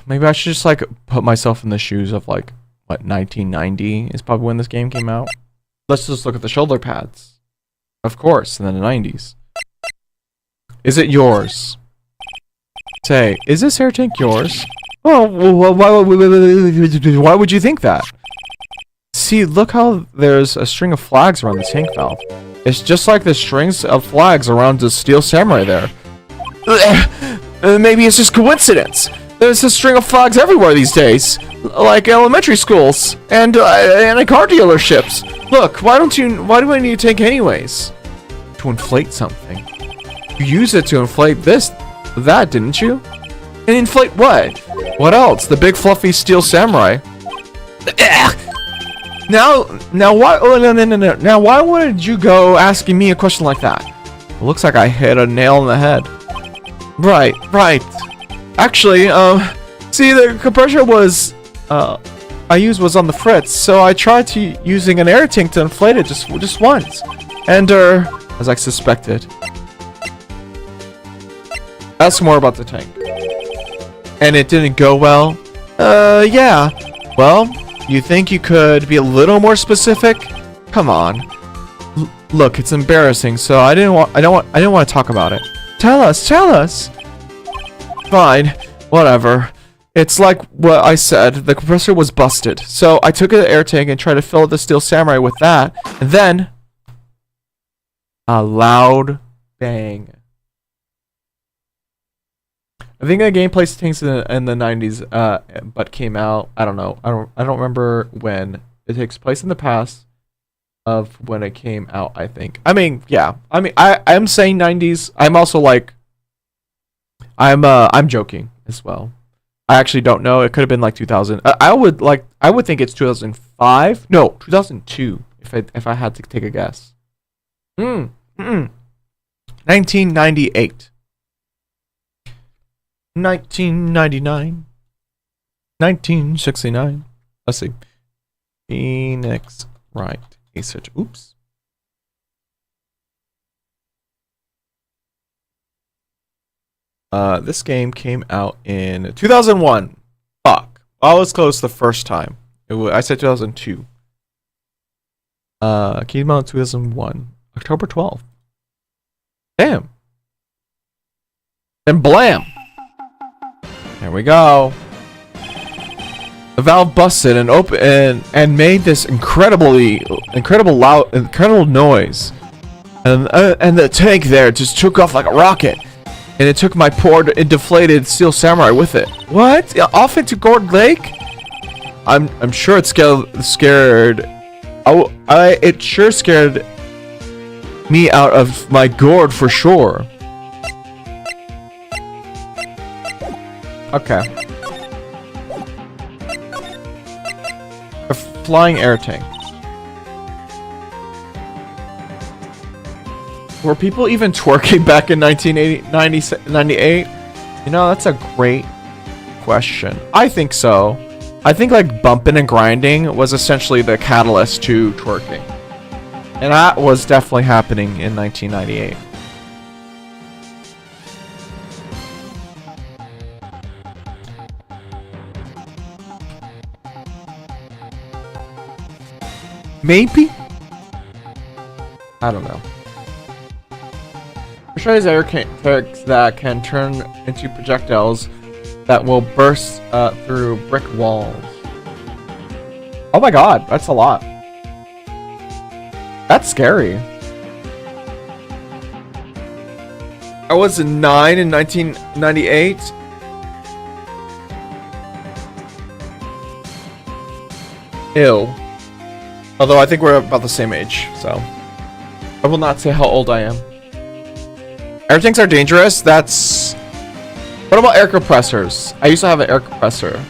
Maybe I should just like put myself in the shoes of like what 1990 is probably when this game came out. Let's just look at the shoulder pads. Of course, in the 90s. Is it yours? Say, is this air tank yours? Oh, why would you think that? See, look how there's a string of flags around the tank valve. It's just like the strings of flags around the steel samurai there. Maybe it's just coincidence. There's a string of flags everywhere these days, like elementary schools and car dealerships. Look, why do I need a tank anyways? To inflate something. You used it to inflate that, didn't you? And inflate what? What else? The big fluffy steel samurai. Now why? Oh, no. Now why would you go asking me a question like that? It looks like I hit a nail on the head. Right. Actually, see, the compressor I used was on the fritz, so I tried using an air tank to inflate it just once, and as I suspected. Ask more about the tank. And it didn't go well. Yeah. Well, you think you could be a little more specific? Come on. Look, it's embarrassing, so I didn't want to talk about it. Tell us. Fine, whatever. It's like what I said, the compressor was busted. So I took an air tank and tried to fill the steel samurai with that, and then a loud bang. I think the game takes place in the 90s, but came out, I don't know. I don't remember when. It takes place in the past of when it came out, I think. I mean, yeah. I mean, I'm saying 90s. I'm also like I'm joking as well. I actually don't know. It could have been like 2000. I would think it's 2005. No, 2002 if I had to take a guess. 1998. 1999. 1969. Let's see. Phoenix Wright. Research. Oops. This game came out in 2001. Fuck. I was close the first time. I said 2002. Came out 2001. October 12th. Damn. And blam! There we go. The valve busted and opened and made this incredible noise. And the tank there just took off like a rocket. And it took my poor deflated steel samurai with it. What? Off into Gourd Lake? I'm sure it scared. It sure scared me out of my gourd for sure. Okay. A flying air tank. Were people even twerking back in 1998? You know, that's a great question. I think so. I think like bumping and grinding was essentially the catalyst to twerking. And that was definitely happening in 1998. Maybe? I don't know. There's air tanks that can turn into projectiles that will burst through brick walls. Oh my god, that's a lot. That's scary. I was 9 in 1998. Ew. Although I think we're about the same age, so I will not say how old I am. Air tanks are dangerous. That's... What about air compressors? I used to have an air compressor.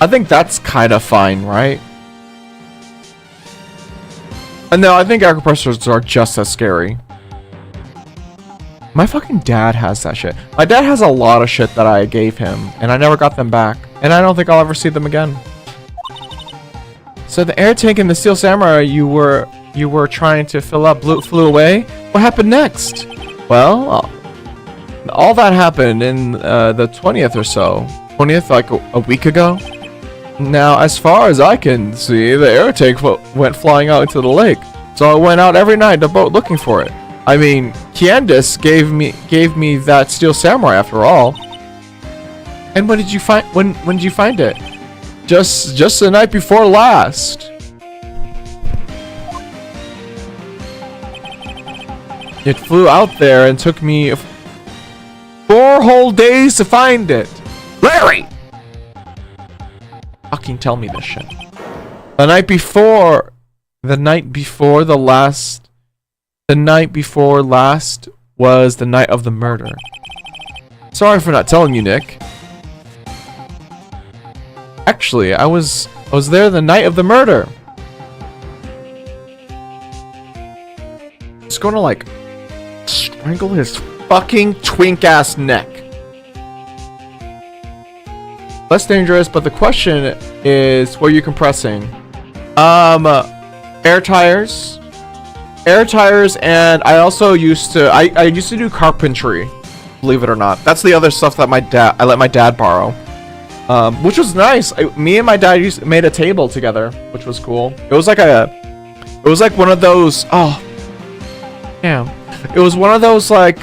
I think that's kind of fine, right? No, I think air compressors are just as scary. My fucking dad has that shit. My dad has a lot of shit that I gave him, and I never got them back. And I don't think I'll ever see them again. So the air tank and the steel samurai you were trying to fill up flew away? What happened next? Well, all that happened in the 20th or so. 20th, like a week ago? Now, as far as I can see, the air tank went flying out into the lake. So I went out every night in the boat looking for it. I mean, Candace gave me that steel samurai after all. And when did you find it? Just the night before last. It flew out there and took me 4 whole days to find it. Larry! Fucking tell me this shit. The night before last was the night of the murder. Sorry for not telling you, Nick. Actually, I was there the night of the murder. Just gonna like strangle his fucking twink ass neck. Less dangerous, but the question is, what are you compressing? Air tires, and I also used to do carpentry, believe it or not. That's the other stuff that I let my dad borrow, which was nice. Me and my dad made a table together, which was cool. It was like one of those. Oh, damn! It was one of those like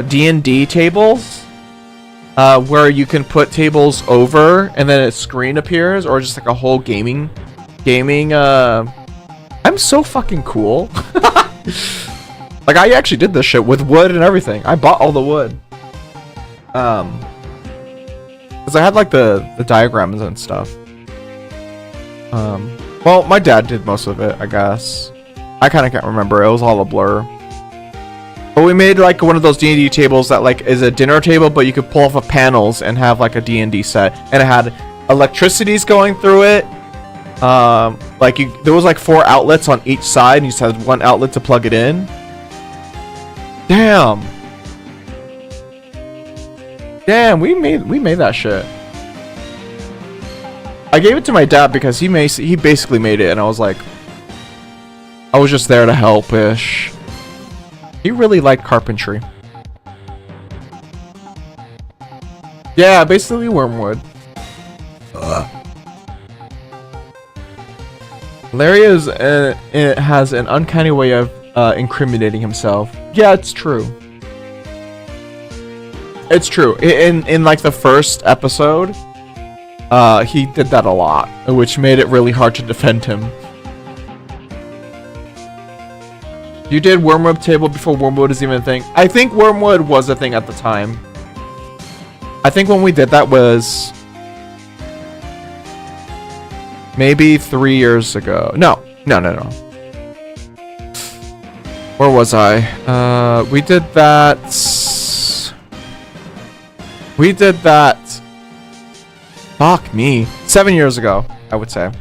D&D tables. Where you can put tables over and then a screen appears, or just like a whole gaming I'm so fucking cool. Like I actually did this shit with wood and everything. I bought all the wood. Cause I had like the diagrams and stuff. Well, my dad did most of it, I guess. I kind of can't remember. It was all a blur. But we made like one of those D&D tables that like is a dinner table, but you could pull off of panels and have like a D&D set, and it had electricities going through it. There was like 4 outlets on each side, and you just had one outlet to plug it in. Damn, we made that shit. I gave it to my dad because he basically made it, and I was just there to help ish. He really liked carpentry. Yeah, basically wormwood. Larry it has an uncanny way of incriminating himself. Yeah, it's true. It's true. In like the first episode, he did that a lot, which made it really hard to defend him. You did Wormwood table before Wormwood is even a thing. I think Wormwood was a thing at the time. I think when we did that was maybe 3 years ago. No. Where was I? We did that. Fuck me. 7 years ago, I would say.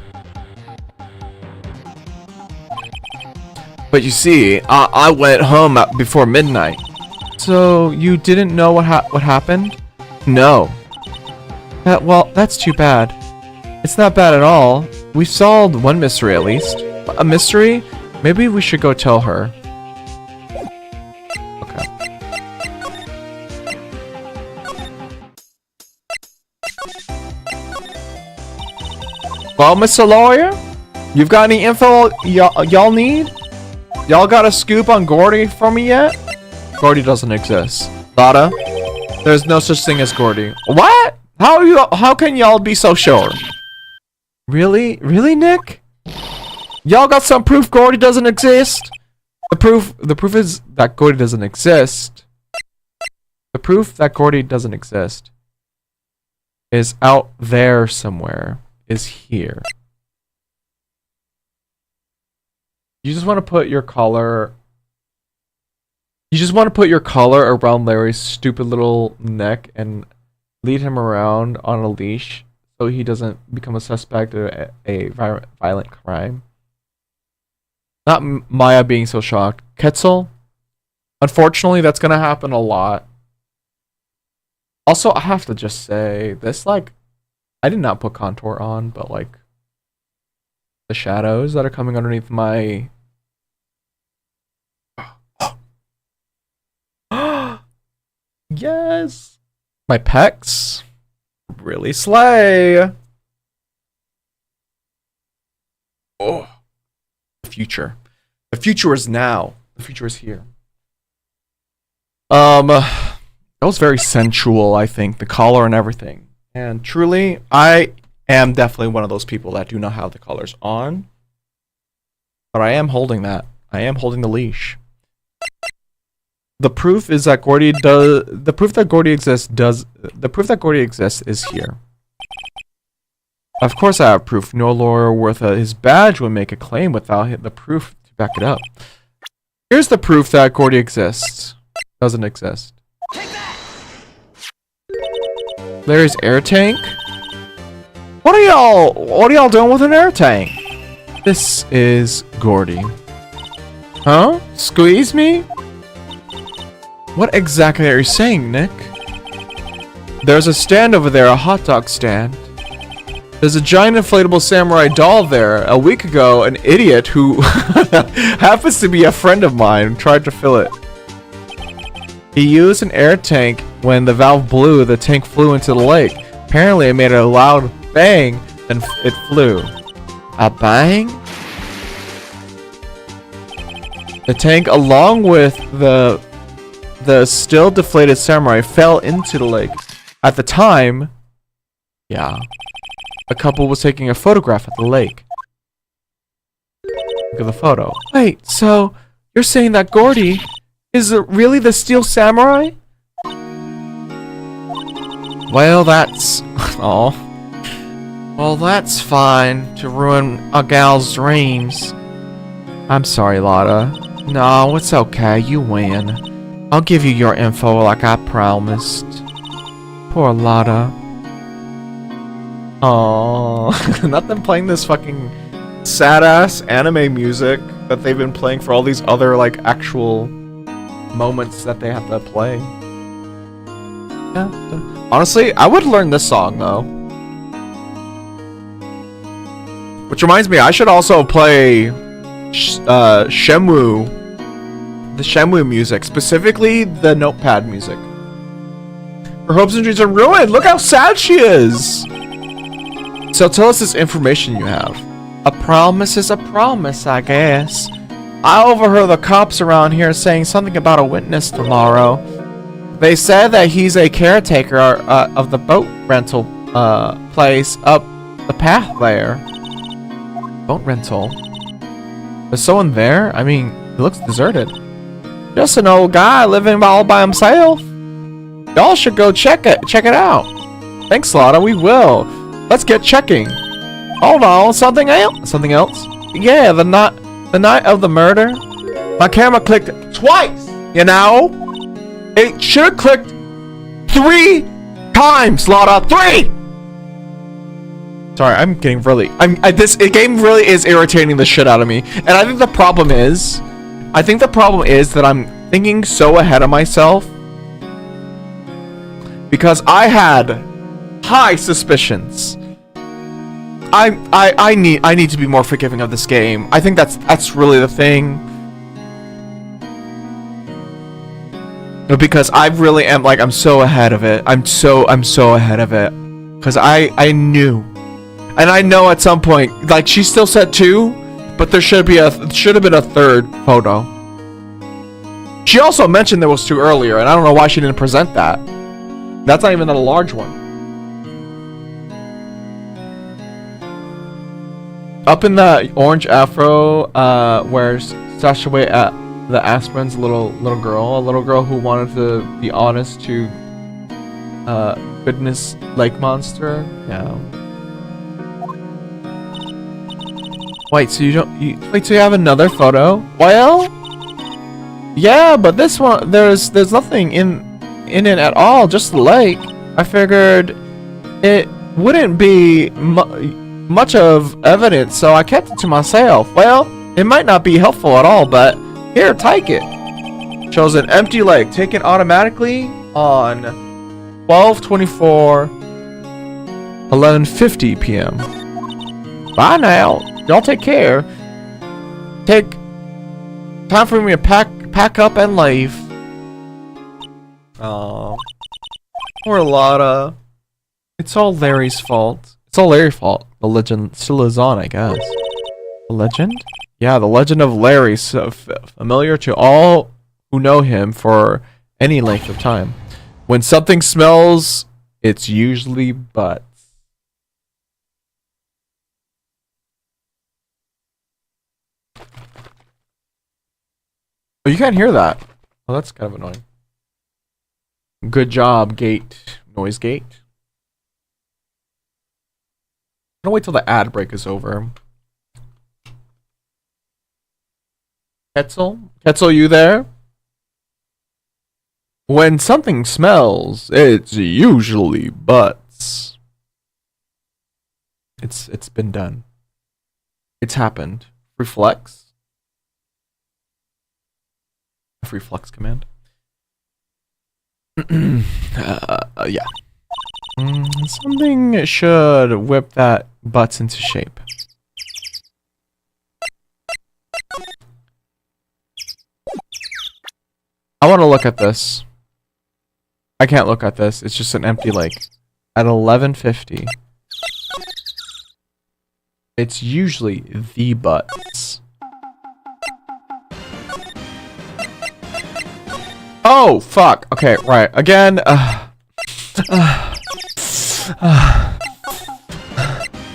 But you see, I went home before midnight. So you didn't know what happened? No. Well, that's too bad. It's not bad at all. We solved one mystery at least. A mystery? Maybe we should go tell her. Okay. Well, Mr. Lawyer, you've got any info y'all need? Y'all got a scoop on Gordy for me yet? Gordy doesn't exist. Lotta, there's no such thing as Gordy. What? How can y'all be so sure? Really, Nick? Y'all got some proof Gordy doesn't exist? The proof is that Gordy doesn't exist. The proof that Gordy doesn't exist is out there somewhere. Is here. You just want to put your collar. You just want to put your collar around Larry's stupid little neck and lead him around on a leash so he doesn't become a suspect of a violent crime. Not Maya being so shocked. Ketzel? Unfortunately, that's gonna happen a lot. Also, I have to just say, this, like, I did not put contour on, but, like, the shadows that are coming underneath my... Yes! My pecs really slay! Oh. The future. The future is now. The future is here. That was very sensual, I think. The collar and everything. And truly, I am definitely one of those people that do not have the collars on. But I am holding that. I am holding the leash. The proof is that Gordy does. The proof that Gordy exists does. The proof that Gordy exists is here. Of course, I have proof. No lawyer worth his badge would make a claim without the proof to back it up. Here's the proof that Gordy exists. Doesn't exist. Larry's air tank? What are y'all doing with an air tank? This is Gordy. Huh? Squeeze me? What exactly are you saying, Nick? There's a stand over there, a hot dog stand. There's a giant inflatable samurai doll there. A week ago, an idiot who happens to be a friend of mine tried to fill it. He used an air tank. When the valve blew, the tank flew into the lake. Apparently, it made a loud bang, and it flew. A bang? The tank, along with the still deflated samurai, fell into the lake. At the time, yeah, a couple was taking a photograph at the lake. Look at the photo. Wait, so you're saying that Gordy is really the steel samurai? Well, that's... Oh. Well, that's fine to ruin a gal's dreams. I'm sorry, Lotta. No, it's okay. You win. I'll give you your info like I promised. Poor Lotta. Aww. Not them playing this fucking sad-ass anime music that they've been playing for all these other, like, actual moments that they have to play. Yeah. Honestly, I would learn this song, though. Which reminds me, I should also play Shenmue. The Shenmue music. Specifically, the notepad music. Her hopes and dreams are ruined! Look how sad she is! So tell us this information you have. A promise is a promise, I guess. I overheard the cops around here saying something about a witness tomorrow. They said that he's a caretaker of the boat rental place up the path there. Boat rental? There's someone there? I mean, he looks deserted. Just an old guy living all by himself. Y'all should go check it out. Thanks, Lotta. We will. Let's get checking. Hold on. Something else? Something else? Yeah, the night of the murder. My camera clicked twice. You know, it should have clicked 3 times, Lotta. 3. Sorry, I'm getting really. This game really is irritating the shit out of me, and I think the problem is that I'm thinking so ahead of myself because I had high suspicions. I need to be more forgiving of this game. I think that's really the thing. Because I really am like I'm so ahead of it. I'm so ahead of it because I knew. And I know at some point, like she still said 2, but there should have been a 3rd photo. She also mentioned there was 2 earlier, and I don't know why she didn't present that. That's not even a large one. Up in the orange afro, where Sasha Way at the aspirin's a little girl who wanted to be honest to goodness lake monster. Yeah. Wait, so you have another photo? Well, yeah, but this one there's nothing in it at all, just the lake. I figured it wouldn't be much of evidence, so I kept it to myself. Well, it might not be helpful at all, but here, take it. Shows an empty lake taken automatically on 12/24, 11:50 p.m. Bye now. Y'all take care. Time for me to pack up and leave. Aw. Poor Lotta. It's all Larry's fault. It's all Larry's fault. The legend still is on, I guess. The legend? Yeah, the legend of Larry, so familiar to all who know him for any length of time. When something smells, it's usually butts. Oh, you can't hear that. Oh, that's kind of annoying. Good job, gate. Noise gate. I'm gonna wait till the ad break is over. Ketzel, you there? When something smells, it's usually butts. It's been done. It's happened. Reflex. Reflex command. Yeah. Something should whip that butts into shape. I want to look at this. I can't look at this. It's just an empty lake. At 11:50. It's usually the butts. Oh, fuck. Okay, right. Again.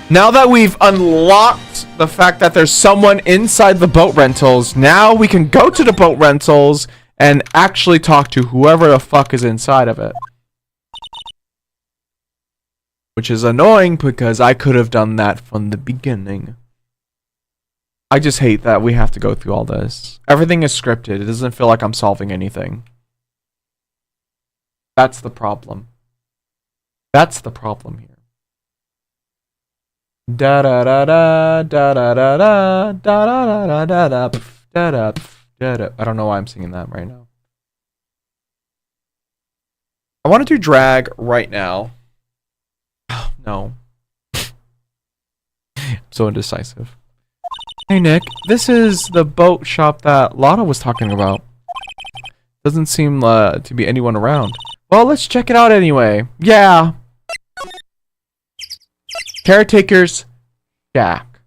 Now that we've unlocked the fact that there's someone inside the boat rentals, now we can go to the boat rentals and actually talk to whoever the fuck is inside of it. Which is annoying because I could have done that from the beginning. I just hate that we have to go through all this. Everything is scripted. It doesn't feel like I'm solving anything. That's the problem. That's the problem here. Da da da da da da da da da da da da da da da. I don't know why I'm singing that right now. I want to do drag right now. Oh, no. I'm so indecisive. Hey Nick, this is the boat shop that Lotta was talking about. Doesn't seem to be anyone around. Well, let's check it out anyway. Yeah. Caretaker's shack.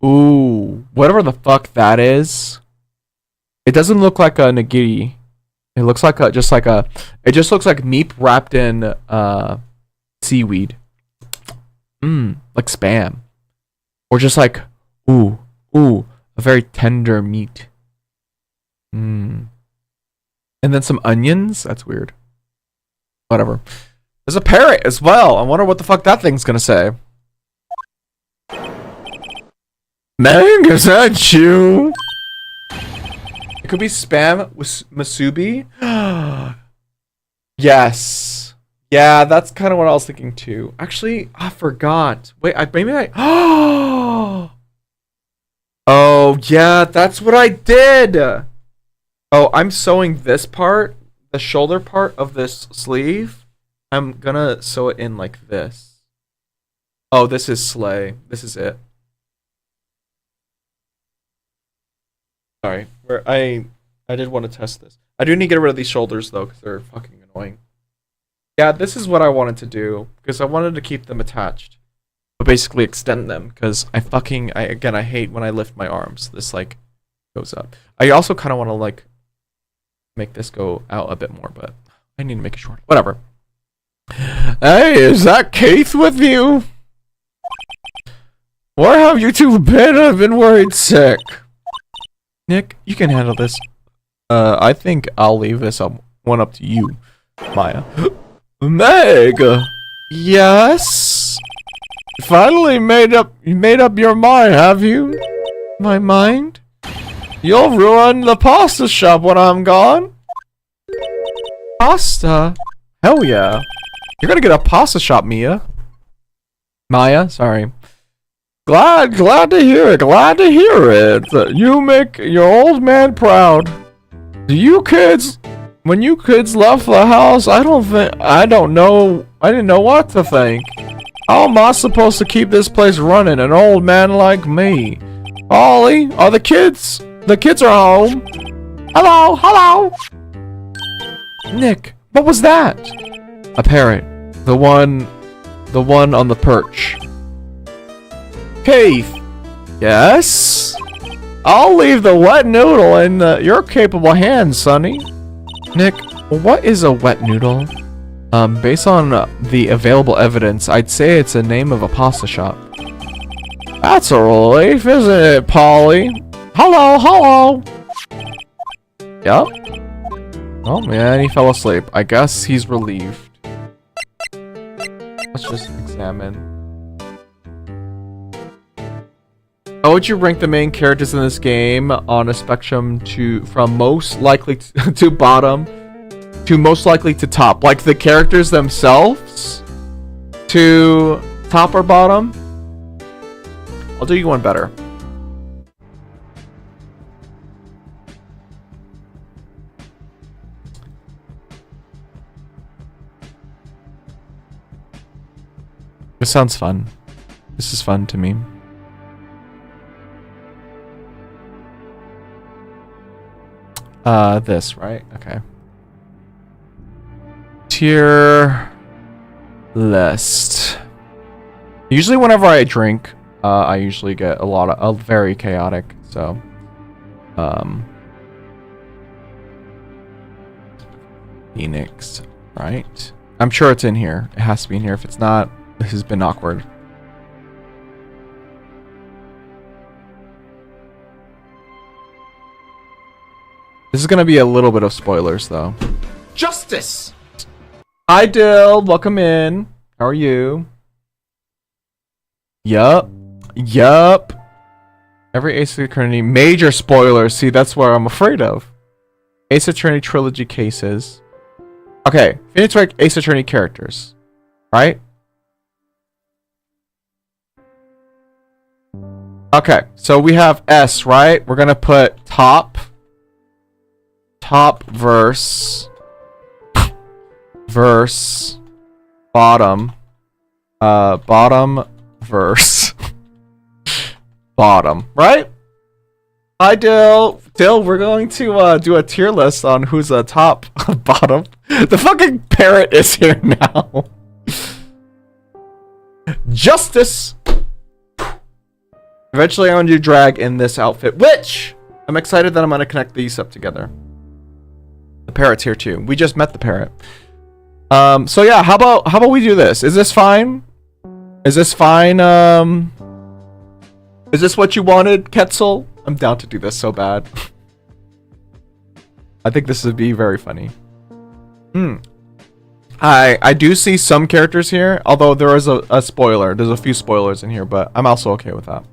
Ooh, whatever the fuck that is. It doesn't look like a nigiri. It looks like it just looks like meat wrapped in seaweed. Like Spam. Or just like, ooh, a very tender meat. And then some onions. That's weird. Whatever. There's a parrot as well. I wonder what the fuck that thing's gonna say. Meg, is that you? It could be Spam with Masubi. Yes. Yeah, that's kind of what I was thinking too. Actually, I forgot. Wait, maybe I. Oh, yeah, that's what I did. Oh, I'm sewing this part, the shoulder part of this sleeve. I'm gonna sew it in like this. Oh, this is Slay. This is it. Sorry, I did want to test this. I do need to get rid of these shoulders though, because they're fucking annoying. Yeah, this is what I wanted to do, because I wanted to keep them attached, but basically extend them, because I hate when I lift my arms. This like goes up. I also kind of want to like make this go out a bit more, but I need to make it short. Whatever. Hey, is that Keith with you? Where have you two been? I've been worried sick. Nick, you can handle this. I think I'll leave this one up to you, Maya. Meg! Yes? Finally made up your mind, have you? My mind? You'll ruin the pasta shop when I'm gone? Pasta? Hell yeah. You're gonna get a pasta shop, Maya, sorry. Glad to hear it. Glad to hear it. You make your old man proud. When you kids left the house, I didn't know what to think. How am I supposed to keep this place running? An old man like me. Ollie, are the kids? The kids are home. Hello. Nick, what was that? A parrot. The one on the perch. Keith. Yes? I'll leave the wet noodle in your capable hands, Sonny. Nick, what is a wet noodle? Based on the available evidence, I'd say it's a name of a pasta shop. That's a relief, isn't it, Polly? Hello. Yup. Oh man, he fell asleep. I guess he's relieved. Let's just examine. How would you rank the main characters in this game on a spectrum from most likely to bottom to most likely to top? Like the characters themselves to top or bottom? I'll do you one better. This sounds fun. This is fun to me. This, right? Okay. Tier list. Usually whenever I drink, I usually get a very chaotic, so Phoenix, right? I'm sure it's in here. It has to be in here. If it's not, this has been awkward. This is gonna be a little bit of spoilers, though. Justice! Hi, Dill. Welcome in. How are you? Yup. Every Ace Attorney major spoilers. See, that's what I'm afraid of. Ace Attorney trilogy cases. Okay, Phoenix Wright Ace Attorney characters, right? Okay, so we have S, right? We're gonna put top verse bottom verse bottom, right? Hi, Dill, we're going to do a tier list on who's a top bottom. The fucking parrot is here now. Justice. Eventually, I'm gonna do drag in this outfit, which I'm excited that I'm gonna connect these up together. The parrot's here too. We just met the parrot. So yeah, how about we do this? Is this fine? Is this fine? Is this what you wanted, Ketzel? I'm down to do this so bad. I think this would be very funny. I do see some characters here, although there is a spoiler. There's a few spoilers in here, but I'm also okay with that.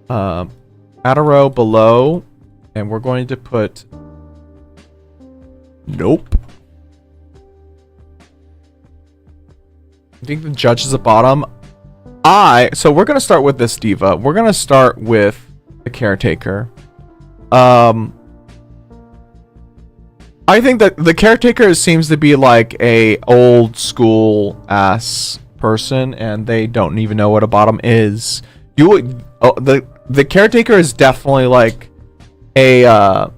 Add a row below, and we're going to put... Nope. I think the judge is the bottom. So we're going to start with this diva. We're going to start with the caretaker. I think that the caretaker seems to be like a old school ass person, and they don't even know what a bottom is. The caretaker is definitely like a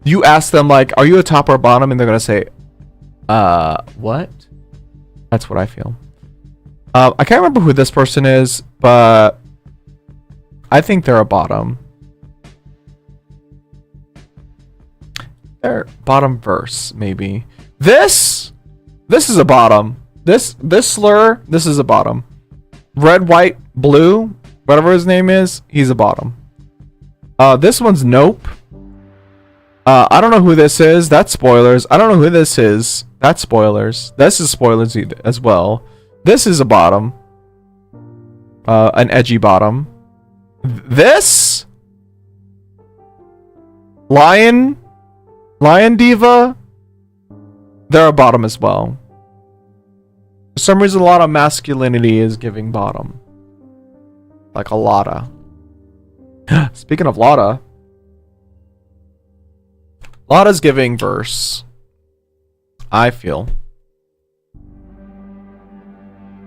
you ask them like, are you a top or a bottom, and they're gonna say, what? That's what I feel. I can't remember who this person is, but I think they're a bottom. They're bottom verse, maybe. This is a bottom. This slur, this is a bottom. Red, white, blue, whatever his name is, he's a bottom. This one's nope. I don't know who this is. That's spoilers. I don't know who this is. That's spoilers. This is spoilers as well. This is a bottom. An edgy bottom. This Lion Diva, they're a bottom as well. For some reason, a lot of masculinity is giving bottom. Like a lotta. Speaking of lotta, Lotta's giving verse. I feel.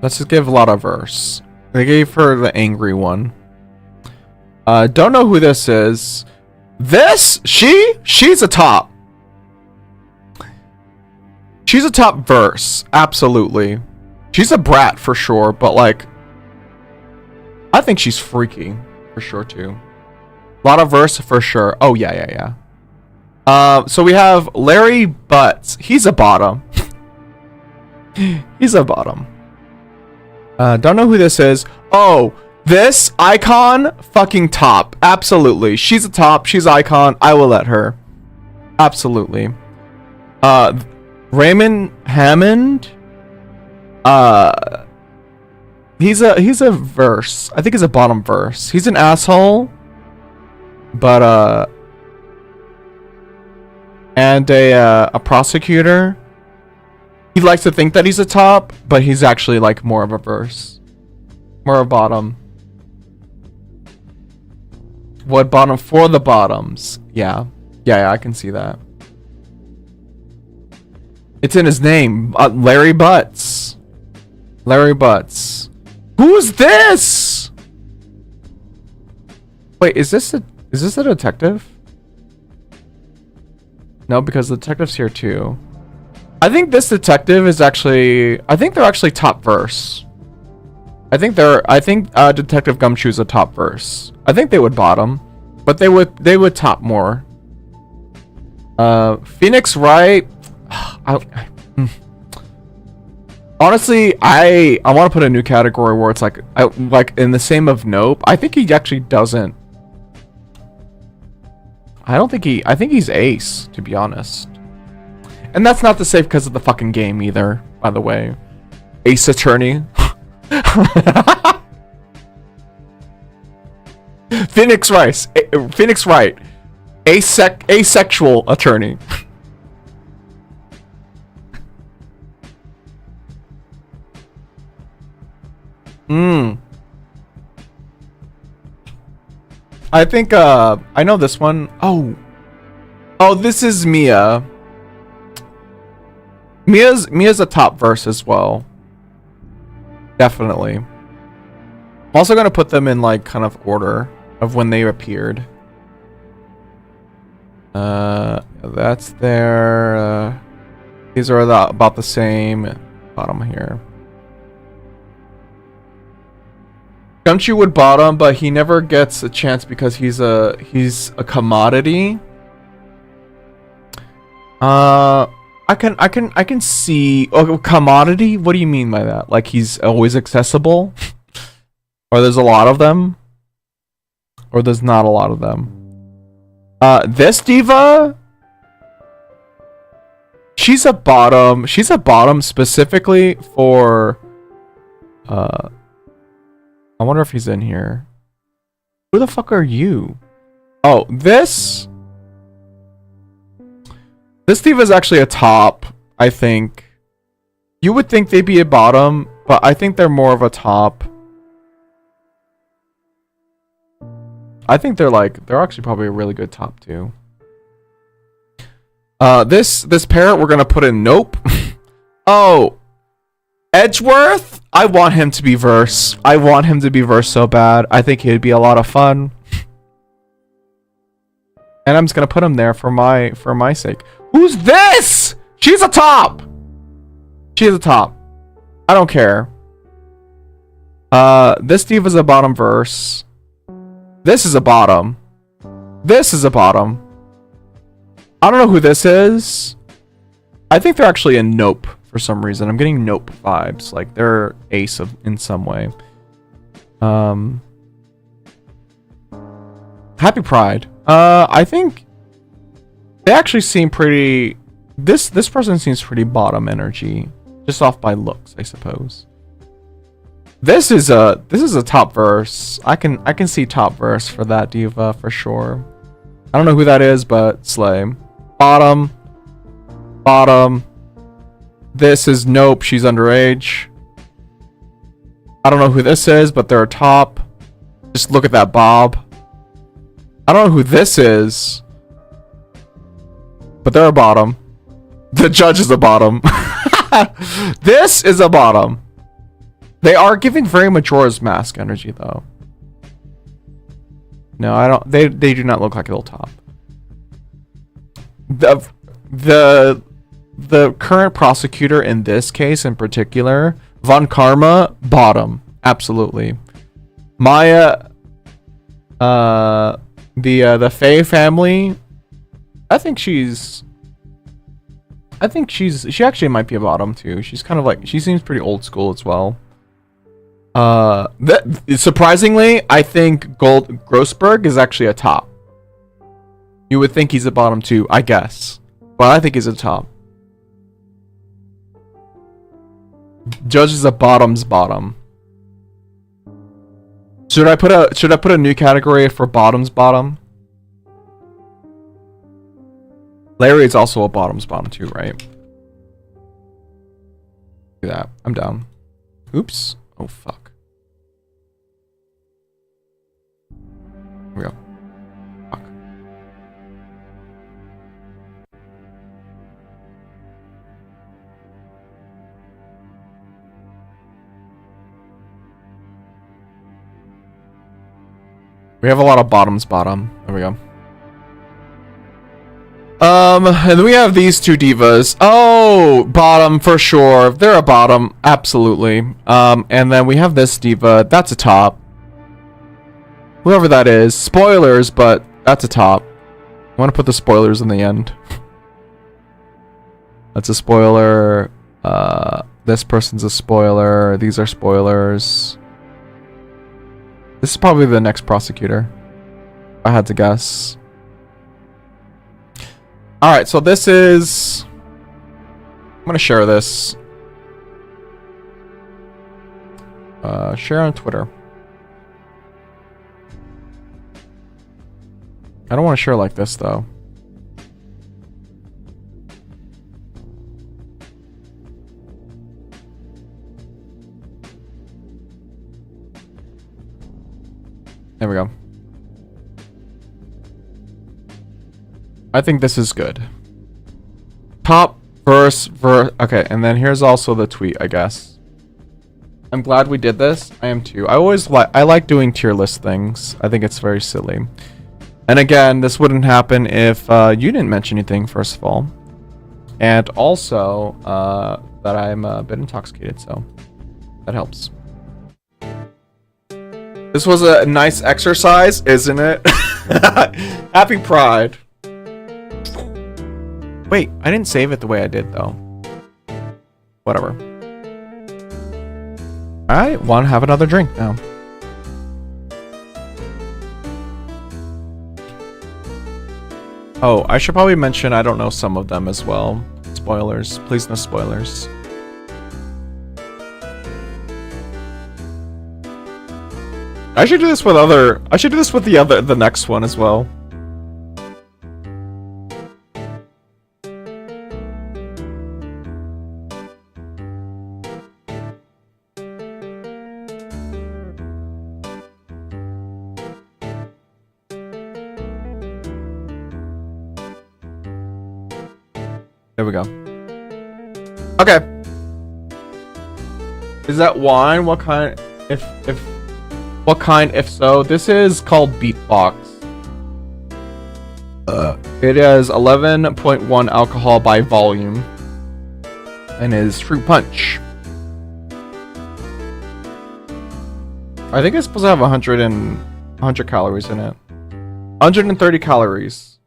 Let's just give Lotta verse. They gave her the angry one. Don't know who this is. She's a top. She's a top verse, absolutely. She's a brat for sure, but like, I think she's freaky for sure too. Lotta verse for sure. Oh yeah. So we have Larry Butts. He's a bottom. He's a bottom. Don't know who this is. Oh, this icon fucking top. Absolutely. She's a top. She's icon. I will let her. Absolutely. Raymond Hammond. He's a verse. I think he's a bottom verse. He's an asshole. But and a prosecutor. He likes to think that he's a top, but he's actually like more of a verse. More a bottom. What bottom for the bottoms? Yeah, I can see that. It's in his name. Larry Butts. Larry Butts. Who's this? Wait, is this a detective? No, because the detective's here too. I think this detective is actually. I think they're actually top verse. I think Detective Gumshoe's a top verse. I think they would bottom, but they would top more. Phoenix Wright. Honestly, I want to put a new category where it's like in the same of Nope. I think he actually doesn't. I think he's ace, to be honest. And that's not to say because of the fucking game either, by the way. Ace Attorney. Phoenix Wright. Asexual attorney. I think I know this one. Oh, this is Mia. Mia's a top verse as well. Definitely. I'm also gonna put them in like kind of order of when they appeared. That's there. These are about the same. Bottom here. Gumshoe would bottom, but he never gets a chance because he's a commodity. I can see. Oh, commodity? What do you mean by that? Like he's always accessible? Or there's a lot of them? Or there's not a lot of them? This diva? She's a bottom. She's a bottom specifically for... I wonder if he's in here. Who the fuck are you? Oh, this diva is actually a top, I think. You would think they'd be a bottom, but I think they're more of a top. I think they're actually probably a really good top too. This parrot we're gonna put in nope. Oh, Edgeworth? I want him to be verse. I want him to be verse so bad. I think he'd be a lot of fun. And I'm just gonna put him there for my sake. Who's this? She's a top. She's a top. I don't care. This diva's a bottom verse. This is a bottom. This is a bottom. I don't know who this is. I think they're actually a nope for some reason. I'm getting nope vibes. Like they're ace in some way. Happy Pride. I think they actually seem pretty... This person seems pretty bottom energy. Just off by looks, I suppose. This is a top verse. I can see top verse for that diva for sure. I don't know who that is, but slay. Bottom. Bottom. This is nope, she's underage. I don't know who this is, but they're a top. Just look at that bob. I don't know who this is, but they're a bottom. The judge is a bottom. This is a bottom. They are giving very Majora's Mask energy, though. No, I don't. They do not look like a little top. The current prosecutor in this case in particular, Von Karma, bottom, absolutely. Maya, the Faye family, she actually might be a bottom too. She's kind of like, she seems pretty old school as well. Surprisingly, I think Grossberg is actually a top. You would think he's a bottom too, I guess, but I think he's a top. Judge is a bottom's bottom. Should I put a new category for bottom's bottom? Larry is also a bottom's bottom too, right? Do that. I'm down. Oops. Oh fuck. Here we go. Fuck. We have a lot of bottoms bottom. There we go. And then we have these two divas. Oh, bottom for sure. They're a bottom, absolutely. And then we have this diva. That's a top. Whoever that is. Spoilers, but that's a top. I want to put the spoilers in the end. That's a spoiler. This person's a spoiler. These are spoilers. This is probably the next prosecutor, if I had to guess. Alright, so this is... I'm gonna share this. Share on Twitter. I don't want to share like this, though. There we go. I think this is good. Top verse. Okay, and then here's also the tweet, I guess. I'm glad we did this. I am too. I like doing tier list things. I think it's very silly. And again, this wouldn't happen if you didn't mention anything, first of all. And also that I'm a bit intoxicated, so that helps. This was a nice exercise, isn't it? Happy Pride. Wait, I didn't save it the way I did, though. Whatever. I want to have another drink now. Oh, I should probably mention I don't know some of them as well. Spoilers. Please no spoilers. I should do this with the next one as well. There we go. Okay. Is that wine? What kind? What kind? If so, this is called Beatbox. It has 11.1 alcohol by volume, and is fruit punch. I think it's supposed to have 100 calories in it. 130 calories.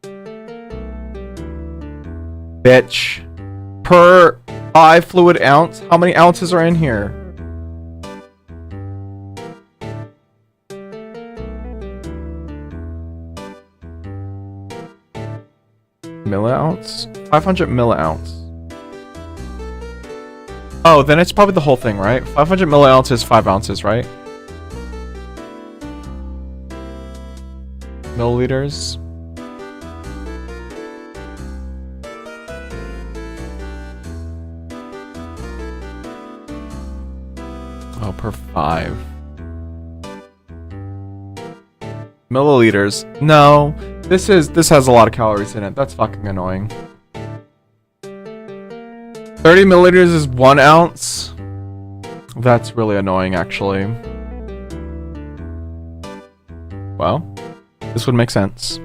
Bitch. Per 5 fluid ounce. How many ounces are in here? Milliounce? 500 milliounce. Oh, then it's probably the whole thing, right? 500 milliounce is 5 ounces, right? Milliliters. Oh, per 5 milliliters. No, this has a lot of calories in it. That's fucking annoying. 30 milliliters is 1 ounce. That's really annoying, actually. Well, this would make sense.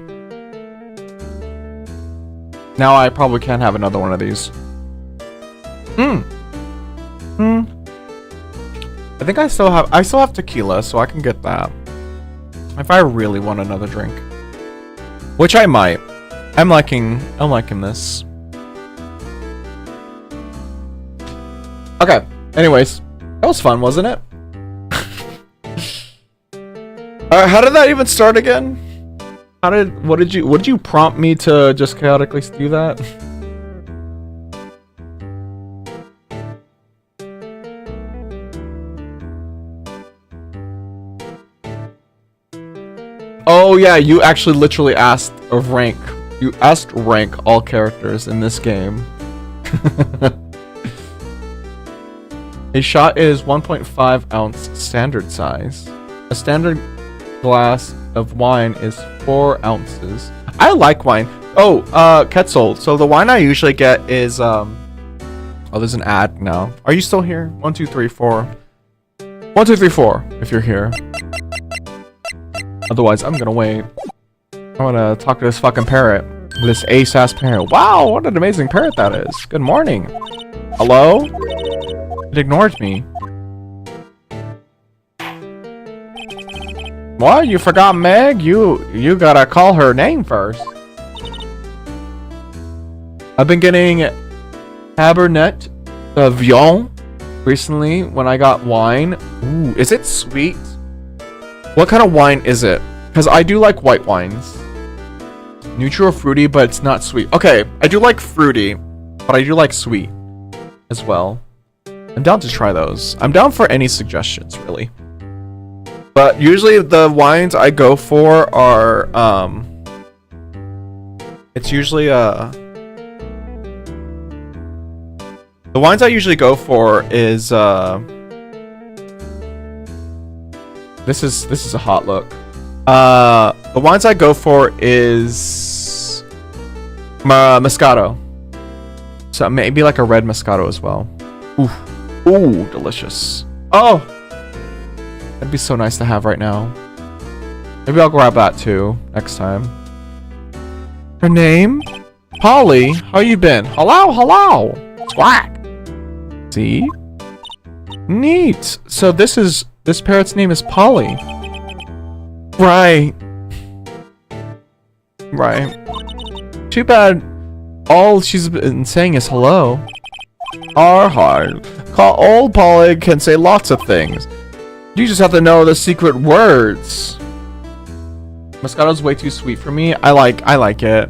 Now I probably can't have another one of these. I think I still have tequila, so I can get that. If I really want another drink. Which I might. I'm liking this. Okay. Anyways, that was fun, wasn't it? Alright, how did that even start again? What did you prompt me to just chaotically do that? Oh yeah, you actually literally asked rank. You asked rank all characters in this game. A shot is 1.5 ounce standard size. A standard glass of wine is 4 ounces. I like wine. Oh, Quetzal. So the wine I usually get is oh, there's an ad now. Are you still here? 1, 2, 3, 4. 1, 2, 3, 4. If you're here. Otherwise, I'm gonna wait. I wanna talk to this fucking parrot. This ace-ass parrot. Wow, what an amazing parrot that is. Good morning. Hello? It ignored me. What? You forgot Meg? You gotta call her name first. I've been getting Cabernet Sauvignon recently when I got wine. Ooh, is it sweet? What kind of wine is it? Because I do like white wines. Neutral fruity, but it's not sweet. Okay, I do like fruity, but I do like sweet as well. I'm down to try those. I'm down for any suggestions, really. But usually the wines I go for are, it's usually, the wines I usually go for is, this is a hot look. The wines I go for is Moscato. So maybe like a red Moscato as well. Ooh, delicious. Oh, that'd be so nice to have right now. Maybe I'll grab that too next time. Her name? Polly. How you been? Hello. Squawk. See? Neat. So this parrot's name is Polly. Right. Right. Too bad all she's been saying is hello. Are hard. Old Polly can say lots of things. You just have to know the secret words. Moscato's way too sweet for me. I like it.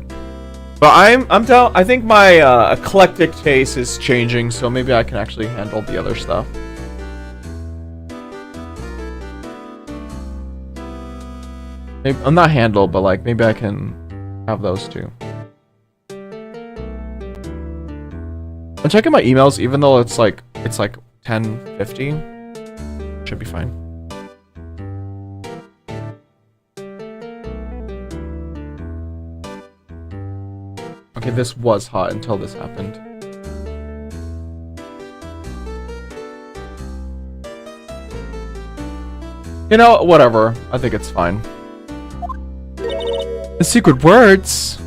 But I think my eclectic taste is changing, so maybe I can actually handle the other stuff. Maybe, I'm not handle, but like maybe I can have those two. I'm checking my emails, even though it's like 10:50. Should be fine. Okay, this was hot until this happened. You know, whatever. I think it's fine. The secret words?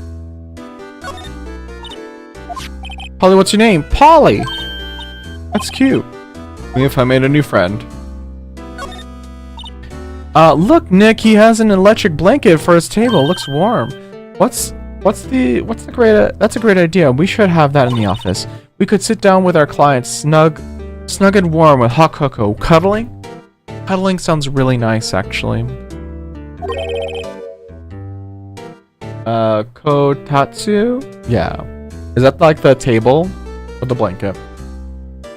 Polly, what's your name? Polly! That's cute. If I made a new friend. Look, Nick, he has an electric blanket for his table. Looks warm. That's a great idea. We should have that in the office. We could sit down with our clients, snug and warm with hot cocoa. Cuddling? Cuddling sounds really nice, actually. Kotatsu? Yeah. Is that like the table? Or the blanket?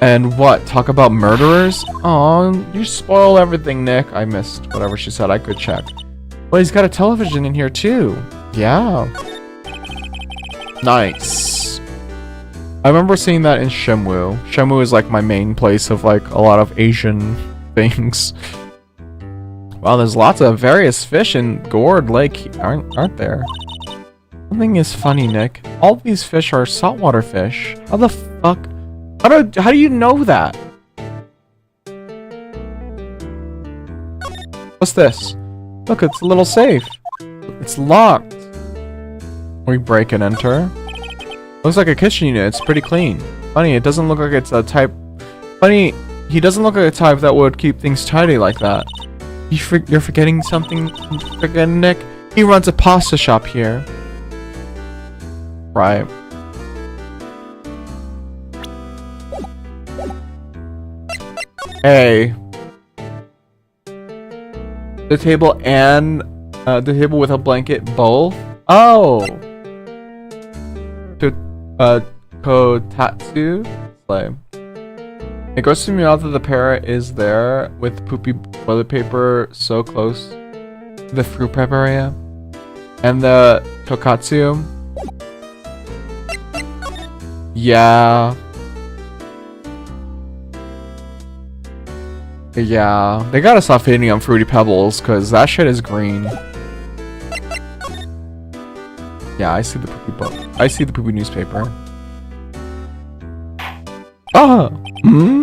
And what? Talk about murderers? Aw, you spoil everything, Nick. I missed whatever she said. I could check. Well, he's got a television in here, too. Yeah. Nice. I remember seeing that in Shenmue. Shenmue is like my main place of like a lot of Asian things. Wow, there's lots of various fish in Gourd Lake, aren't there? Something is funny, Nick. All these fish are saltwater fish. How the fuck? How do you know that? What's this? Look, it's a little safe. It's locked. We break and enter. Looks like a kitchen unit. It's pretty clean. Funny, it doesn't look like it's a type. Funny, he doesn't look like a type that would keep things tidy like that. You're forgetting something, friggin' Nick? He runs a pasta shop here. Right. Hey. The table and the table with a blanket, both? Oh. Kotatsu? Slay. It grows to me out that the parrot is there with poopy toilet paper so close to the fruit prep area. And the tokatsu. Yeah. Yeah. They gotta stop feeding on Fruity Pebbles, because that shit is green. Yeah, I see the poopy book. I see the poopy newspaper. Ah!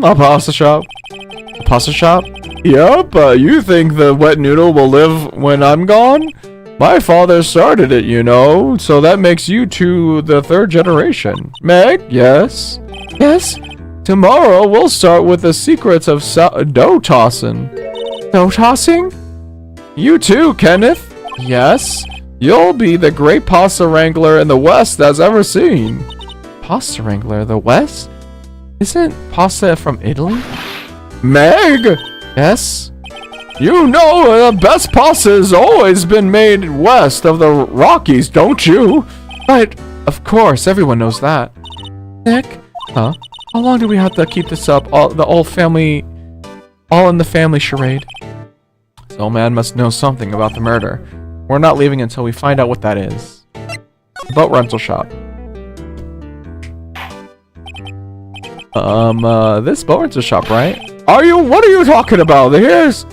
A pasta shop. A pasta shop? Yup, you think the wet noodle will live when I'm gone? My father started it, you know, so that makes you two the third generation. Meg, yes? Yes? Tomorrow we'll start with the secrets of dough tossing. Dough tossing? You too, Kenneth? Yes? You'll be the great pasta wrangler in the West that's ever seen. Pasta wrangler, the West? Isn't pasta from Italy? Meg! Yes? You know the best pasta has always been made west of the Rockies, don't you? Right, of course, everyone knows that. Nick? Huh? How long do we have to keep this up? All in the family charade. This old man must know something about the murder. We're not leaving until we find out what that is. Boat rental shop. This boat rental shop, right? What are you talking about? This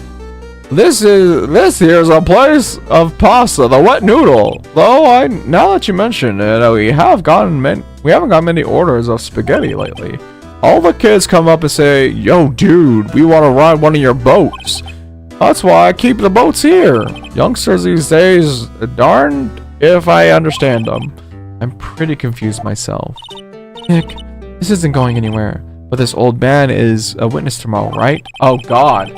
here's a place of pasta, the wet noodle. Though now that you mention it, we haven't gotten many orders of spaghetti lately. All the kids come up and say, "Yo, dude, we want to ride one of your boats." That's why I keep the boats here. Youngsters these days, darned if I understand them. I'm pretty confused myself. Nick, this isn't going anywhere. But this old man is a witness tomorrow, right? Oh God.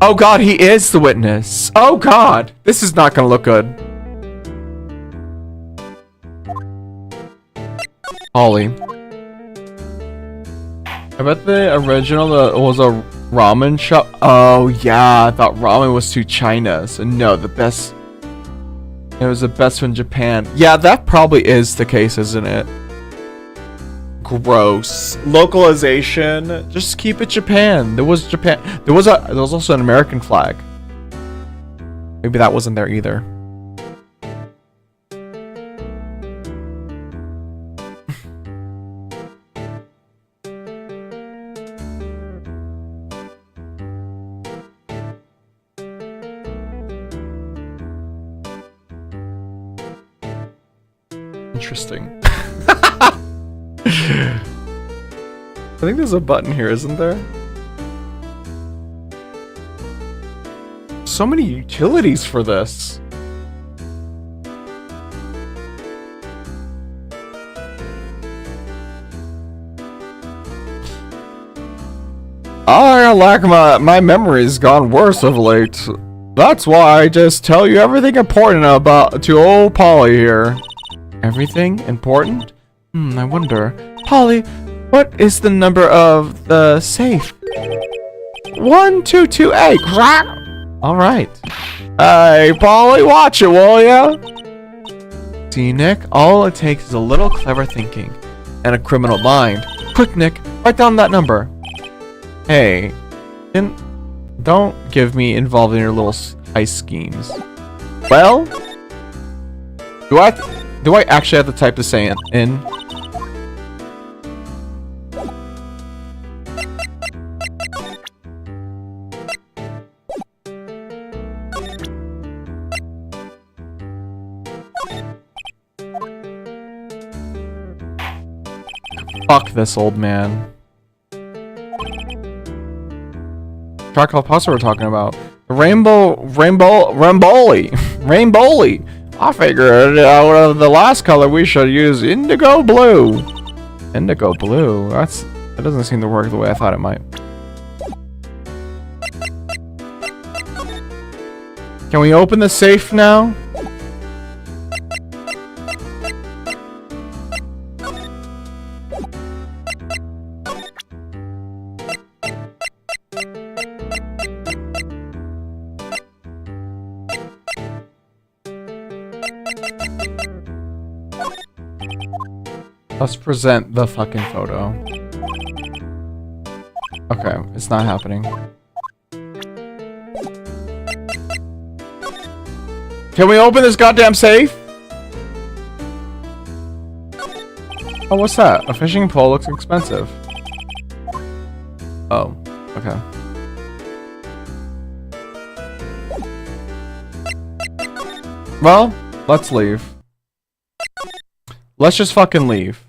Oh god, he is the witness. Oh god, this is not gonna look good. Holly. I bet the original was a ramen shop. Oh yeah, I thought ramen was to China. So no, the best. It was the best in Japan. Yeah, that probably is the case, isn't it? Gross. Localization. Just keep it Japan. There was Japan. There was also an American flag. Maybe that wasn't there either. Interesting. I think there's a button here, isn't there? So many utilities for this. My memory's gone worse of late. That's why I just tell you everything important about to old Polly here. Everything important? I wonder. Polly, what is the number of the safe? 1228. All right. Hey, Polly, watch it, will ya? See, Nick, all it takes is a little clever thinking and a criminal mind. Quick, Nick, write down that number. Hey, don't give me involved in your little heist schemes. Well, do I actually have to type this in? Fuck this old man. Chocolate pasta we're talking about. Rainbowly. I figured out of the last color we should use indigo blue. Indigo blue? That doesn't seem to work the way I thought it might. Can we open the safe now? Let's present the fucking photo. Okay, it's not happening. Can we open this goddamn safe? Oh, what's that? A fishing pole looks expensive. Oh, okay. Well, let's leave. Let's just fucking leave.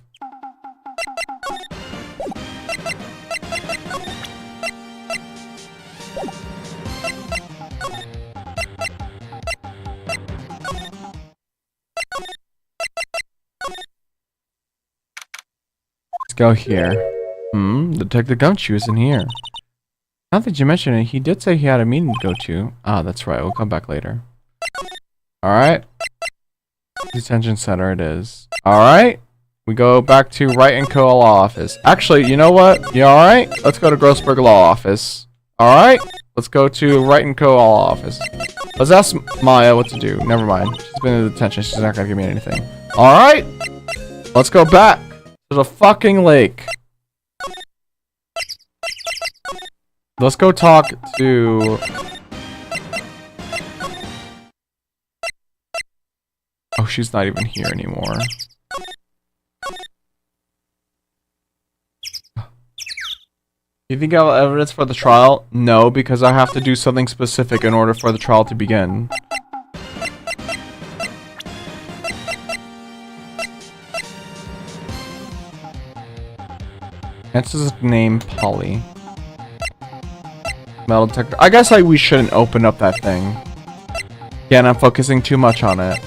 Let's go here. Detective Gumshoe is in here. Now that you mention it, he did say he had a meeting to go to. Ah, that's right. We'll come back later. Alright. Detention center it is. Alright. We go back to Wright and Co. Law Office. Actually, you know what? You alright? Let's go to Grossberg Law Office. Alright? Let's go to Wright and Co. Law Office. Let's ask Maya what to do. Never mind. She's been in detention. She's not gonna give me anything. Alright? Let's go back to the fucking lake. Let's go talk to... Oh, she's not even here anymore. You think I have evidence for the trial? No, because I have to do something specific in order for the trial to begin. Answers name Polly. Metal detector. I guess we shouldn't open up that thing. Again, I'm focusing too much on it.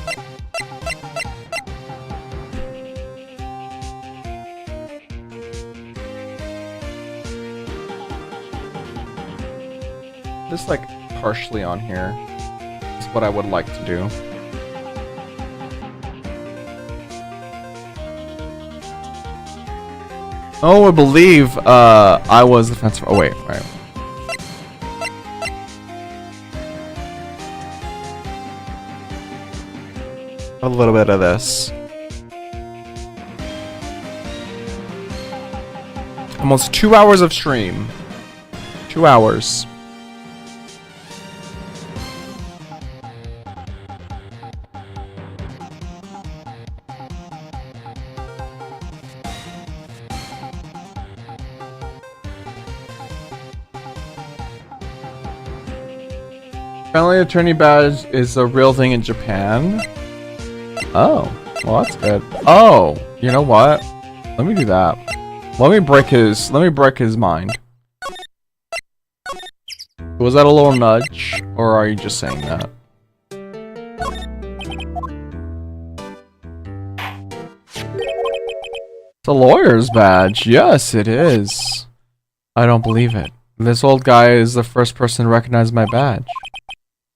this like partially on here. Is what I would like to do. Oh, I believe I was the fence. Oh wait, right. A little bit of this. Almost 2 hours of stream. 2 hours. Friendly attorney badge is a real thing in Japan. Oh, well that's good. Oh, you know what? Let me do that. Let me break his mind. Was that a little nudge, or are you just saying that? It's a lawyer's badge. Yes, it is. I don't believe it. This old guy is the first person to recognize my badge.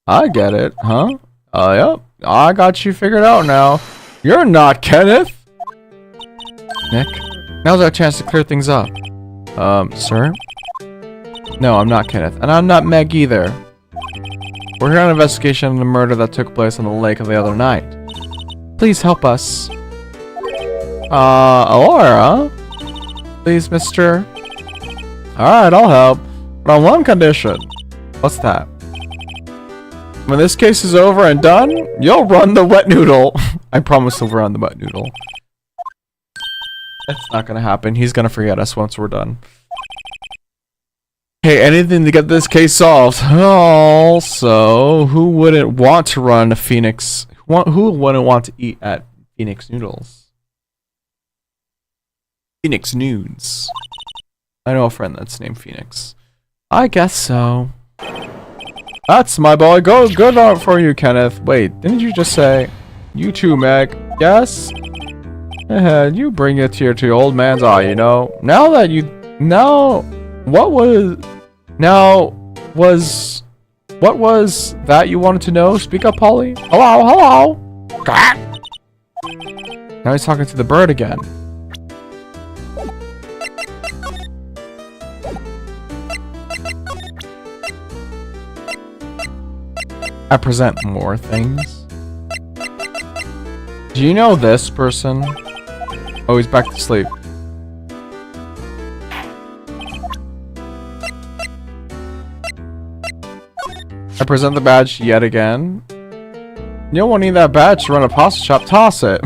I get it, huh? Yep. I got you figured out now. You're not Kenneth! Nick, now's our chance to clear things up. Sir? No, I'm not Kenneth. And I'm not Meg either. We're here on an investigation of the murder that took place on the lake the other night. Please help us. A lawyer, huh? Please, mister? Alright, I'll help. But on one condition. What's that? When this case is over and done, you'll run the wet noodle. I promise he'll run the wet noodle. That's not gonna happen. He's gonna forget us once we're done. Hey, anything to get this case solved. Also, who wouldn't want to run a Phoenix? Who wouldn't want to eat at Phoenix Noodles? Phoenix Nudes. I know a friend that's named Phoenix. I guess so. That's my boy. Good on for you, Kenneth. Wait, didn't you just say you too, Meg? Yes. You bring a tear to your old man's eye. You know. What was that you wanted to know? Speak up, Polly. Hello. Now he's talking to the bird again. I present more things. Do you know this person? Oh, he's back to sleep. I present the badge yet again. You won't need that badge to run a pasta shop. Toss it.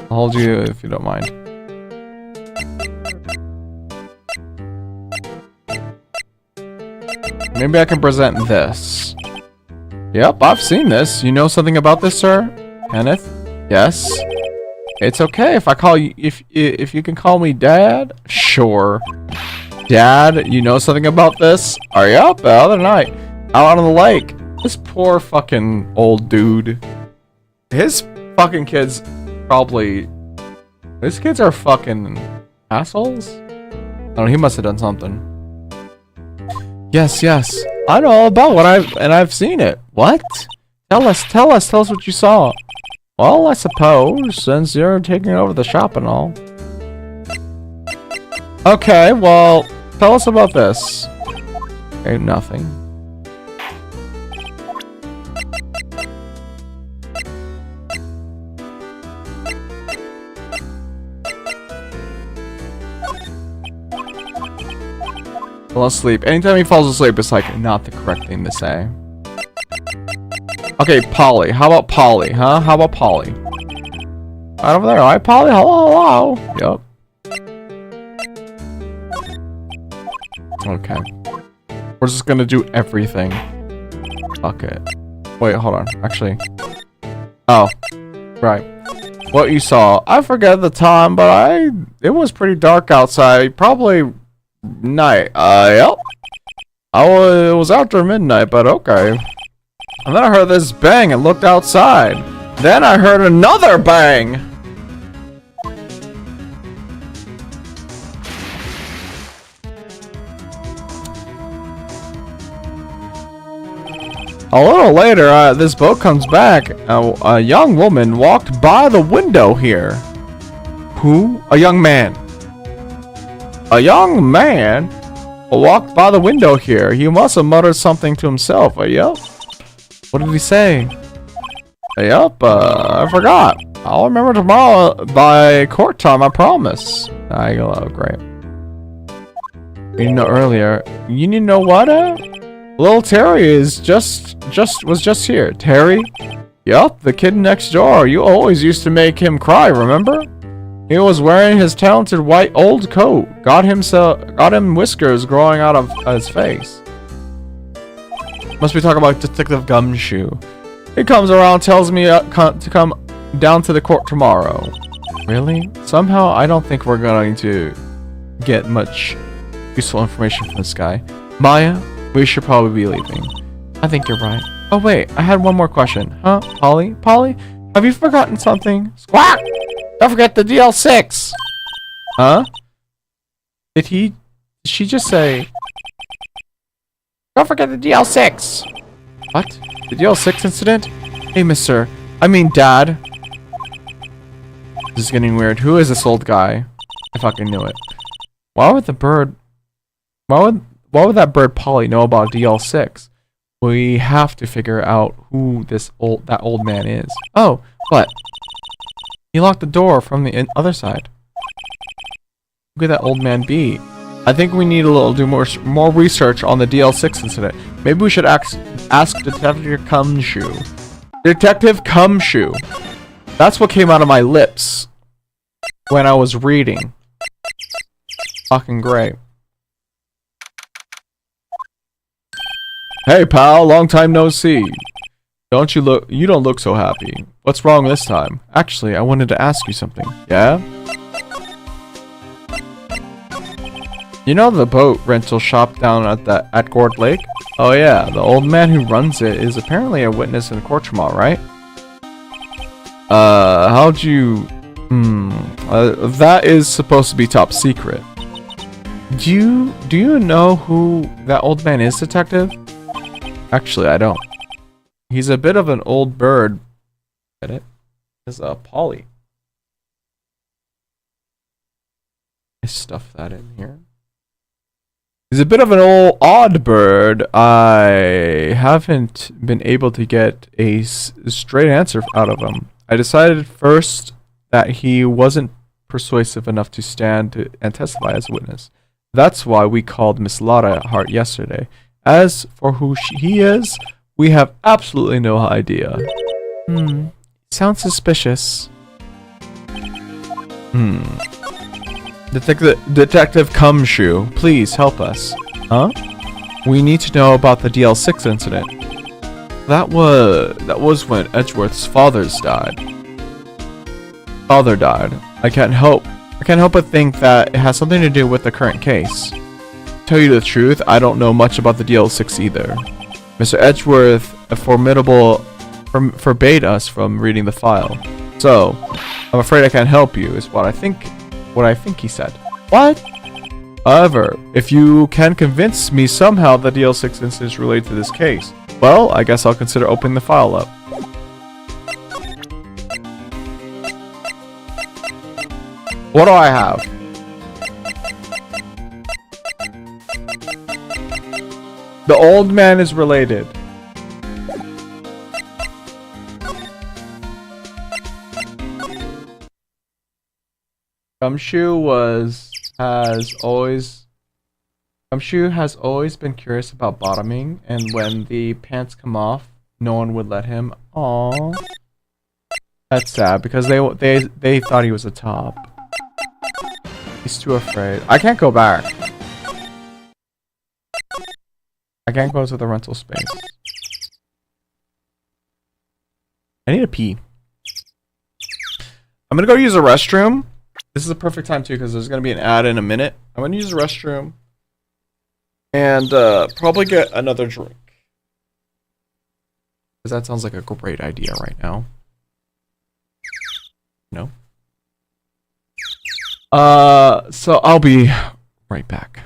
I'll hold you if you don't mind. Maybe I can present this. Yep, I've seen this. You know something about this, sir? Kenneth? Yes. It's okay if I call you if you can call me Dad? Sure. Dad, you know something about this? Are you up the other night? Out on the lake. This poor fucking old dude. His fucking kids probably... His kids are fucking assholes? I don't know, he must have done something. Yes. I know all about what I've seen it. What? Tell us what you saw. Well, I suppose, since you're taking over the shop and all. Okay, well, tell us about this. Ain't nothing. Fall asleep. Anytime he falls asleep, it's like not the correct thing to say. Okay, Polly. How about Polly, huh? How about Polly? Right over there, alright, Polly? Hello. Yup. Okay. We're just gonna do everything. Fuck it. Wait, hold on. Actually. Oh. Right. What you saw. I forget the time, but it was pretty dark outside. Probably night. Yep. It was after midnight, but okay. And then I heard this bang and looked outside. Then I heard another bang. A little later, this boat comes back. A young woman walked by the window here. Who? A young man. A young man walked by the window here. He must have muttered something to himself. Yup. What did he say? Yup, I forgot. I'll remember tomorrow by court time, I promise. I go, oh, great. You know earlier. You know what? Little Terry is was just here. Terry? Yup, the kid next door. You always used to make him cry, remember? He was wearing his talented white old coat. Got him whiskers growing out of his face. Must be talking about Detective Gumshoe. He comes around, tells me to come down to the court tomorrow. Really? Somehow I don't think we're going to get much useful information from this guy. Maya, we should probably be leaving. I think you're right. Oh wait, I had one more question. Huh? Polly? Polly? Have you forgotten something? Squawk! Don't forget the DL6! Huh? Did she just say... Don't forget the DL6! What? The DL6 incident? Hey, mister. I mean, dad. This is getting weird. Who is this old guy? I fucking knew it. Why would that bird Polly know about DL6? We have to figure out who that old man is. Oh, what? He locked the door from the other side. Who could that old man be? I think we need do more research on the DL6 incident. Maybe we should ask Detective Cumshoe. Detective Cumshoe. That's what came out of my lips when I was reading. Fucking great. Hey pal, long time no see. You don't look so happy. What's wrong this time? Actually, I wanted to ask you something. Yeah? You know the boat rental shop down at Gord Lake? Oh yeah, the old man who runs it is apparently a witness in court tomorrow, right? How'd you... that is supposed to be top secret. Do you know who that old man is, detective? Actually, I don't. He's a bit of an old bird. Get it? Is Polly. I stuffed that in here. He's a bit of an odd bird. I haven't been able to get a straight answer out of him. I decided first that he wasn't persuasive enough to stand and testify as a witness. That's why we called Miss Lara Hart yesterday. As for who he is, we have absolutely no idea. Sounds suspicious. Detective Cumshoe, please help us. Huh? We need to know about the DL6 incident. That was when Edgeworth's father died. I can't help but think that it has something to do with the current case. To tell you the truth, I don't know much about the DL6 either. Mr. Edgeworth forbade us from reading the file. So, I'm afraid I can't help you, is what I think he said. What? However, if you can convince me somehow that DL6 incident is related to this case, well, I guess I'll consider opening the file up. What do I have? The old man is related. Gumshoe has always been curious about bottoming, and when the pants come off, no one would let him. Aww. That's sad because they thought he was a top. He's too afraid. I can't go back. I can't go to the rental space. I need a pee. I'm gonna go use a restroom. This is a perfect time too because there's gonna be an ad in a minute. I'm gonna use the restroom and probably get another drink because that sounds like a great idea right now. No. So I'll be right back.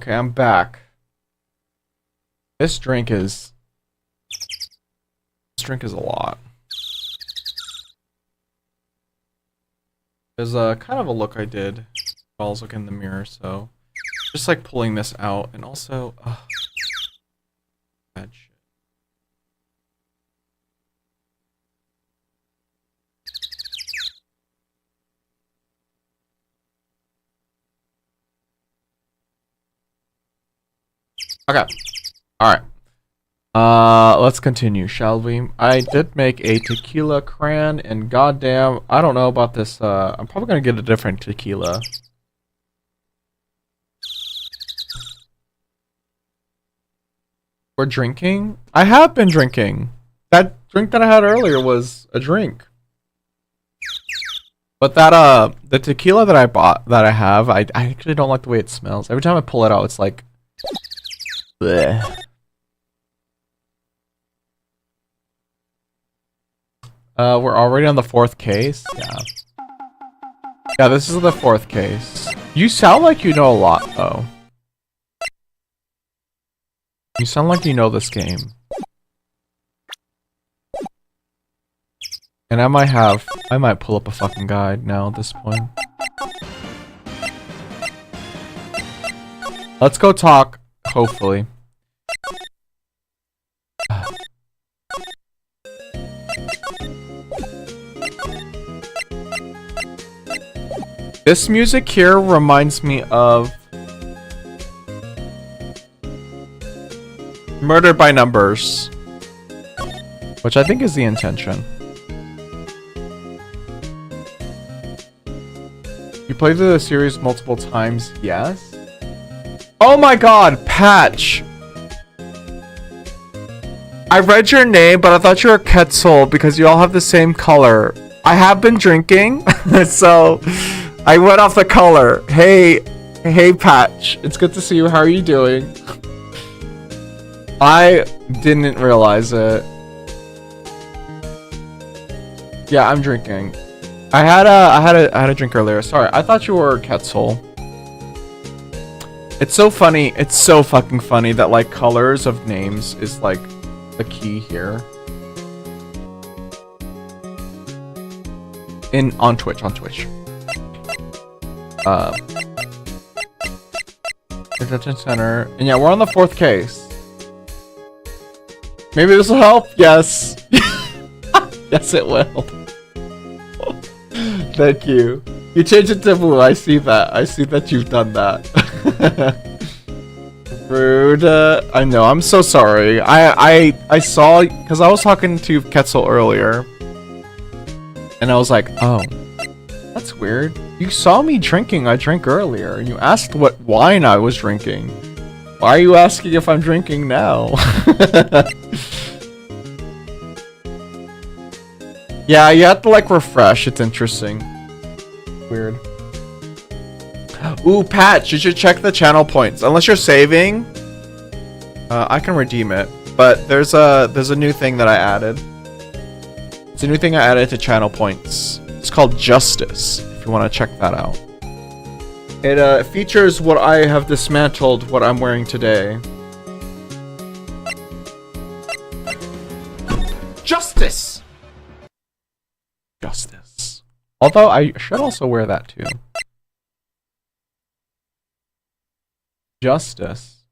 Okay, I'm back. This drink is a lot. There's a kind of a look I did while I was looking in the mirror, so just like pulling this out, and also bad shit. Okay. Alright. Let's continue, shall we? I did make a tequila cran, and goddamn, I don't know about this, I'm probably gonna get a different tequila. We're drinking? I have been drinking. That drink that I had earlier was a drink. But that, the tequila that I bought, that I have, I actually don't like the way it smells. Every time I pull it out, it's like... bleh. We're already on the 4th case? Yeah. Yeah, this is the 4th case. You sound like you know a lot, though. You sound like you know this game. And I might pull up a fucking guide now at this point. Let's go talk, hopefully. This music here reminds me of Murder by Numbers, which I think is the intention. You played through the series multiple times, yes? Oh my god, Patch! I read your name, but I thought you were Quetzal because you all have the same color. I have been drinking, so I went off the color. Hey Patch, it's good to see you. How are you doing? I didn't realize it. Yeah, I'm drinking. I had a drink earlier. Sorry, I thought you were Quetzal. It's so funny. It's so fucking funny that like colors of names is like the key here. On Twitch. Detention center. And yeah, we're on the 4th case. Maybe this will help? Yes. Yes, it will. Thank you. You changed it to blue. I see that. I see that you've done that. Rude. I know. I'm so sorry. I saw, because I was talking to Quetzal earlier. And I was like, oh, that's weird. You saw me drinking. I drank earlier. And you asked what wine I was drinking. Why are you asking if I'm drinking now? Yeah, you have to like refresh. It's interesting. Weird. Ooh, Patch, you should check the channel points. Unless you're saving, I can redeem it. But there's a new thing that I added. It's a new thing I added to channel points. It's called Justice. If you want to check that out. It features what I have dismantled, what I'm wearing today. Justice. Justice. Although I should also wear that too. Justice.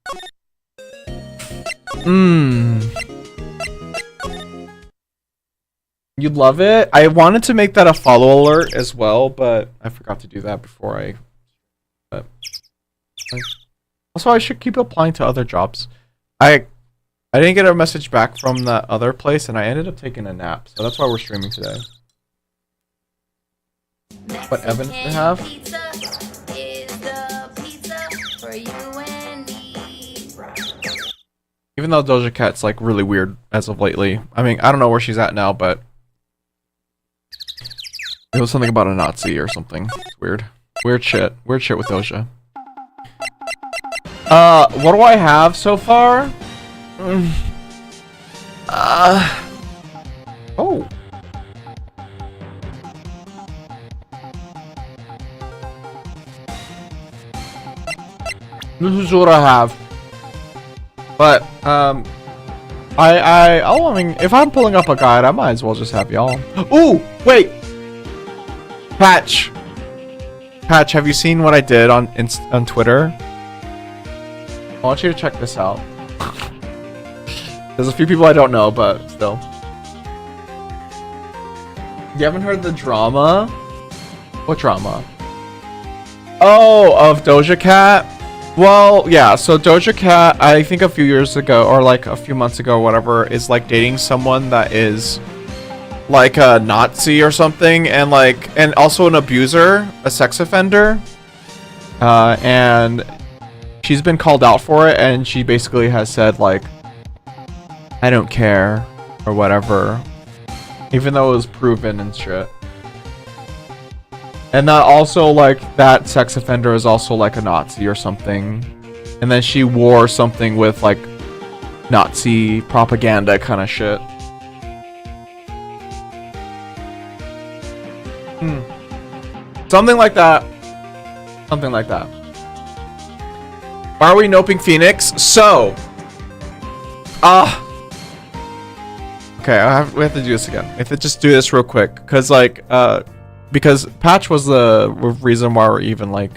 You'd love it? I wanted to make that a follow alert as well, but I forgot to do that before also, I should keep applying to other jobs. I didn't get a message back from that other place, and I ended up taking a nap, so that's why we're streaming today. What evidence do you have? Even though Doja Cat's like really weird as of lately. I mean, I don't know where she's at now, but it was something about a Nazi or something. It's weird. Weird shit. Weird shit with Doja. What do I have so far? Oh. This is what I have. But I mean, if I'm pulling up a guide, I might as well just have y'all. Ooh, wait. Patch, have you seen what I did on Twitter? I want you to check this out. There's a few people I don't know, but still. You haven't heard the drama? What drama? Oh, of Doja Cat? Well, yeah, so Doja Cat, I think a few years ago, or like a few months ago, or whatever, is like dating someone that is like a Nazi or something, and like, and also an abuser, a sex offender. And she's been called out for it, and she basically has said like, I don't care, or whatever, even though it was proven and shit. And that also, like, that sex offender is also like a Nazi or something. And then she wore something with like Nazi propaganda kind of shit. Something like that. Something like that. Why are we noping Phoenix? So, okay, we have to do this again. We have to just do this real quick, cause like, because Patch was the reason why we're even like,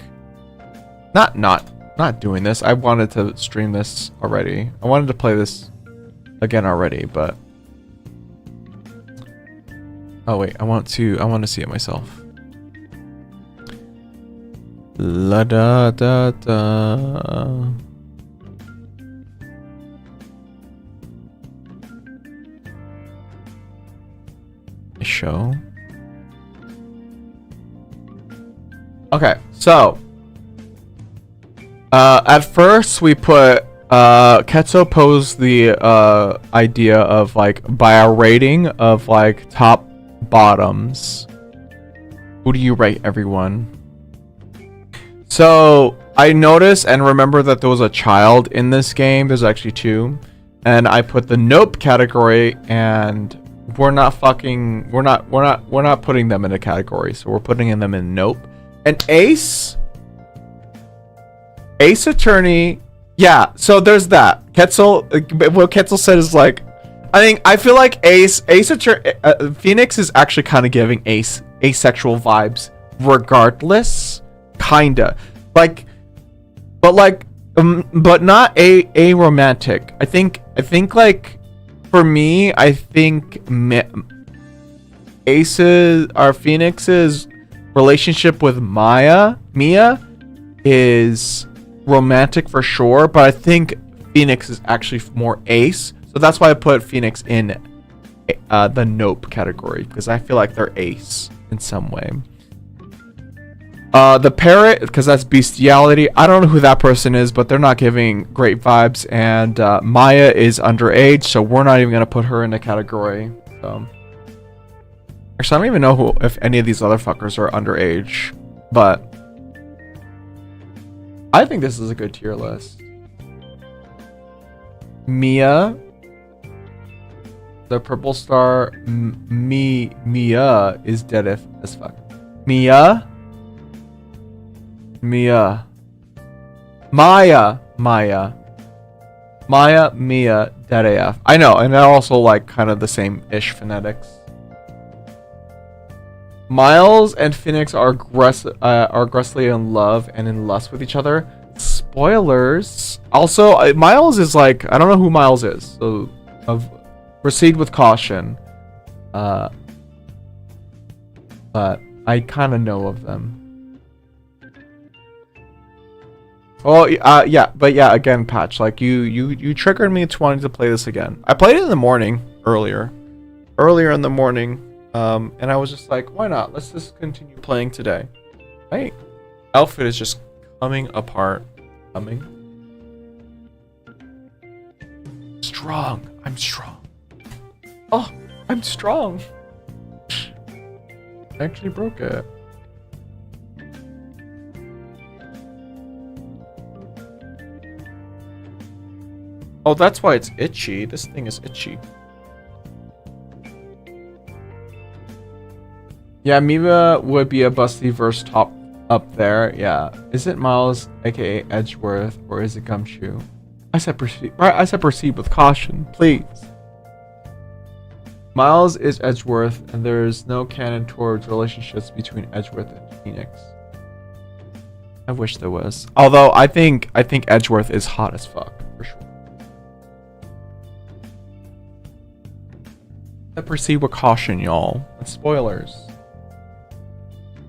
not doing this. I wanted to stream this already. I wanted to play this again already, but oh wait, I want to see it myself. La da da da. Show. Okay, so at first we put Ketso posed the idea of like by a rating of like top bottoms. Who do you rate everyone? So I noticed and remember that there was a child in this game. There's actually two, and I put the nope category, and we're not putting them in a category, so we're putting them in nope. And Ace Attorney, yeah, so there's that. Ketzel, what Ketzel said is like, I feel like Ace Attorney, Phoenix is actually kind of giving Ace asexual vibes regardless, kinda. Like, but not a romantic. I think like, for me, I think Phoenix's relationship with Mia is romantic for sure, but I think Phoenix is actually more Ace, so that's why I put Phoenix in the nope category, because I feel like they're Ace in some way. The parrot, because that's bestiality. I don't know who that person is, but they're not giving great vibes, and Maya is underage, so we're not even gonna put her in the category. So actually, I don't even know if any of these other fuckers are underage, but I think this is a good tier list. Mia, the purple star, Mia is dead as fuck. Maya, Mia, dead AF. I know, and they're also like kind of the same-ish phonetics. Miles and Phoenix are aggressively in love and in lust with each other. Spoilers. Also, Miles is like, I don't know who Miles is, so proceed with caution. But I kind of know of them. Oh, yeah, but yeah, again, Patch, like you triggered me to wanting to play this again. I played it in the morning earlier in the morning. And I was just like, why not? Let's just continue playing today. My outfit is just coming apart. Strong. I'm strong. Oh, I'm strong. I actually broke it. Oh, that's why it's itchy. This thing is itchy. Yeah, Mima would be a busty versus top up there. Yeah. Is it Miles, aka Edgeworth, or is it Gumshoe? I said proceed. Right. I said proceed with caution, please. Miles is Edgeworth, and there's no canon towards relationships between Edgeworth and Phoenix. I wish there was. Although I think Edgeworth is hot as fuck for sure. I proceed with caution, y'all. That's spoilers.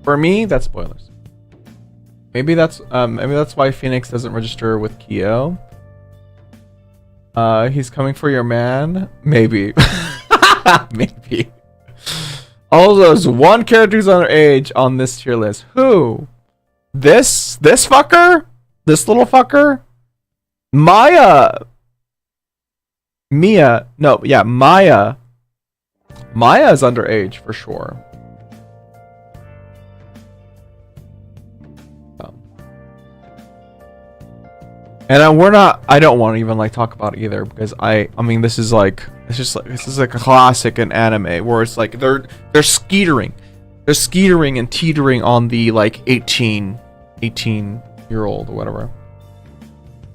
For me, that's spoilers. Maybe that's why Phoenix doesn't register with Kyo. He's coming for your man. Maybe. Maybe. Oh, there's one character who's underage on this tier list. Who? This fucker? This little fucker? Maya. Mia. No, yeah, Maya. Maya is underage for sure. And I don't want to even like talk about it either because I mean this is like a classic in anime where it's like they're skeetering and teetering on the like 18-year-old or whatever.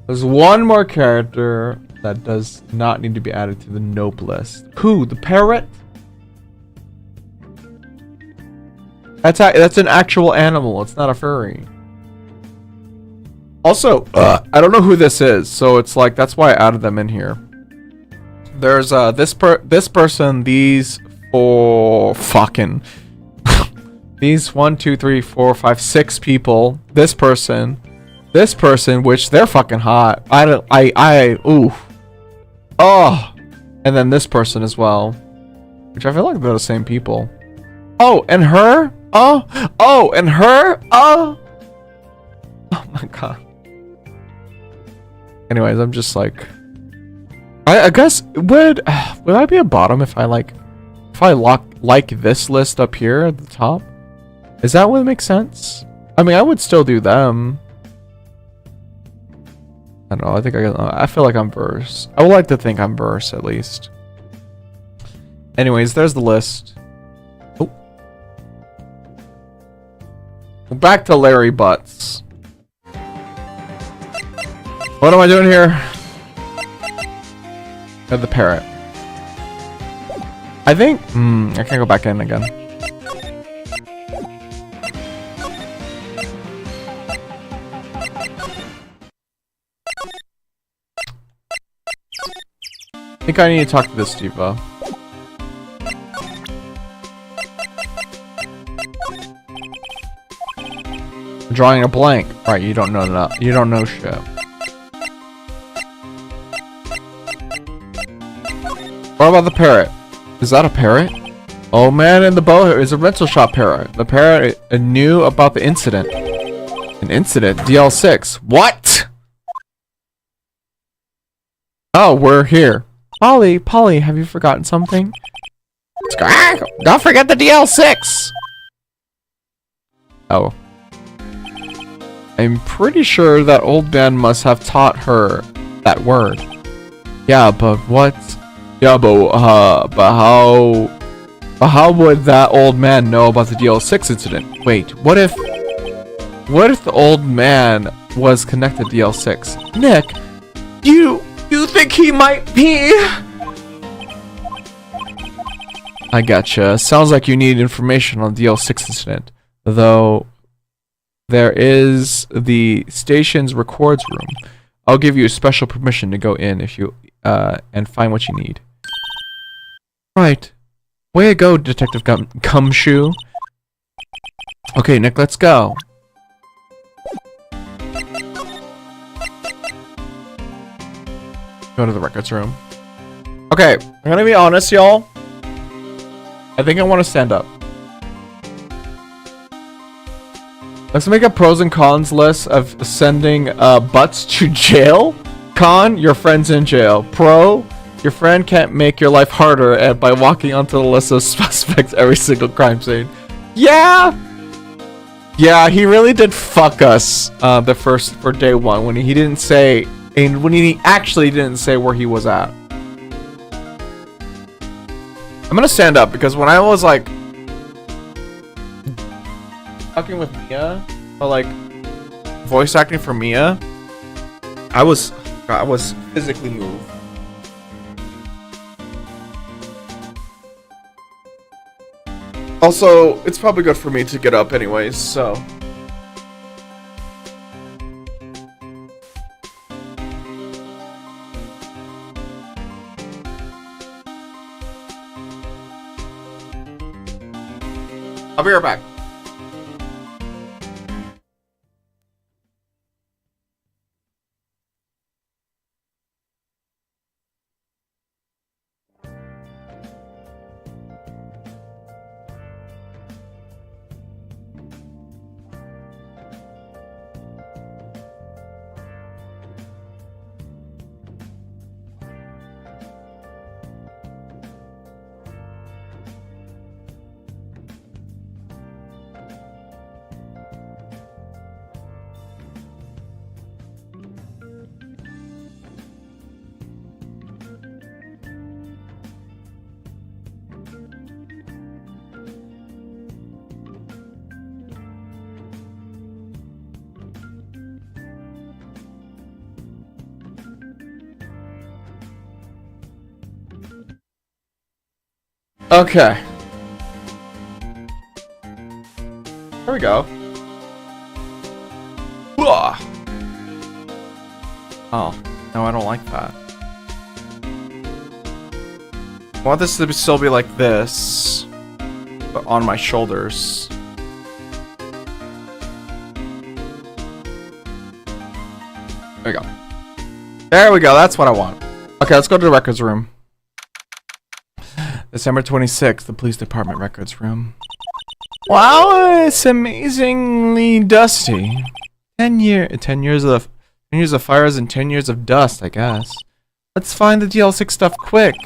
There's one more character that does not need to be added to the nope list. Who? The parrot? That's an actual animal. It's not a furry. Also, I don't know who this is, so it's like that's why I added them in here. There's this person, these four fucking these 1, 2, 3, 4, 5, 6 people. This person, which they're fucking hot. Ooh, oh, and then this person as well, which I feel like they're the same people. Oh, and her. Oh, and her. Oh my god. Anyways, I'm just like, I guess would I be a bottom if I like this list up here at the top? Is that what makes sense? I mean, I would still do them. I don't know. I feel like I'm verse. I would like to think I'm verse at least. Anyways, there's the list. Oh, back to Larry Butts. What am I doing here? The parrot. I think I can't go back in again. I think I need to talk to this diva. Drawing a blank. Right, you don't know that. You don't know shit. What about the parrot? Is that a parrot? Oh man, in the boat is a rental shop parrot. The parrot knew about the incident. An incident? DL6. What? Oh, we're here. Polly, have you forgotten something? Don't forget the DL6! Oh. I'm pretty sure that old man must have taught her that word. Yeah, but what? Yeah, but how would that old man know about the DL6 incident? Wait, what if the old man was connected to DL6? Nick, you think he might be? I gotcha. Sounds like you need information on the DL6 incident. Though there is the station's records room. I'll give you special permission to go in if you and find what you need. Right. Way to go, Detective Gumshoe. Okay, Nick, let's go. Go to the records room. Okay, I'm gonna be honest, y'all. I think I want to stand up. Let's make a pros and cons list of sending butts to jail. Con, your friend's in jail. Pro, your friend can't make your life harder by walking onto the list of suspects every single crime scene. Yeah! Yeah, he really did fuck us for day one when he didn't say, and when he actually didn't say where he was at. I'm gonna stand up because when I was like talking with Mia, But like voice acting for Mia, I was physically moved. Also, it's probably good for me to get up anyways, so. I'll be right back. Okay. There we go. Whoa. Oh, no, I don't like that. I want this to still be like this, but on my shoulders. There we go. There we go, that's what I want. Okay, let's go to the records room. December 26th, the police department records room. Wow, it's amazingly dusty. 10 years of fires and 10 years of dust, I guess. Let's find the DL6 stuff quick.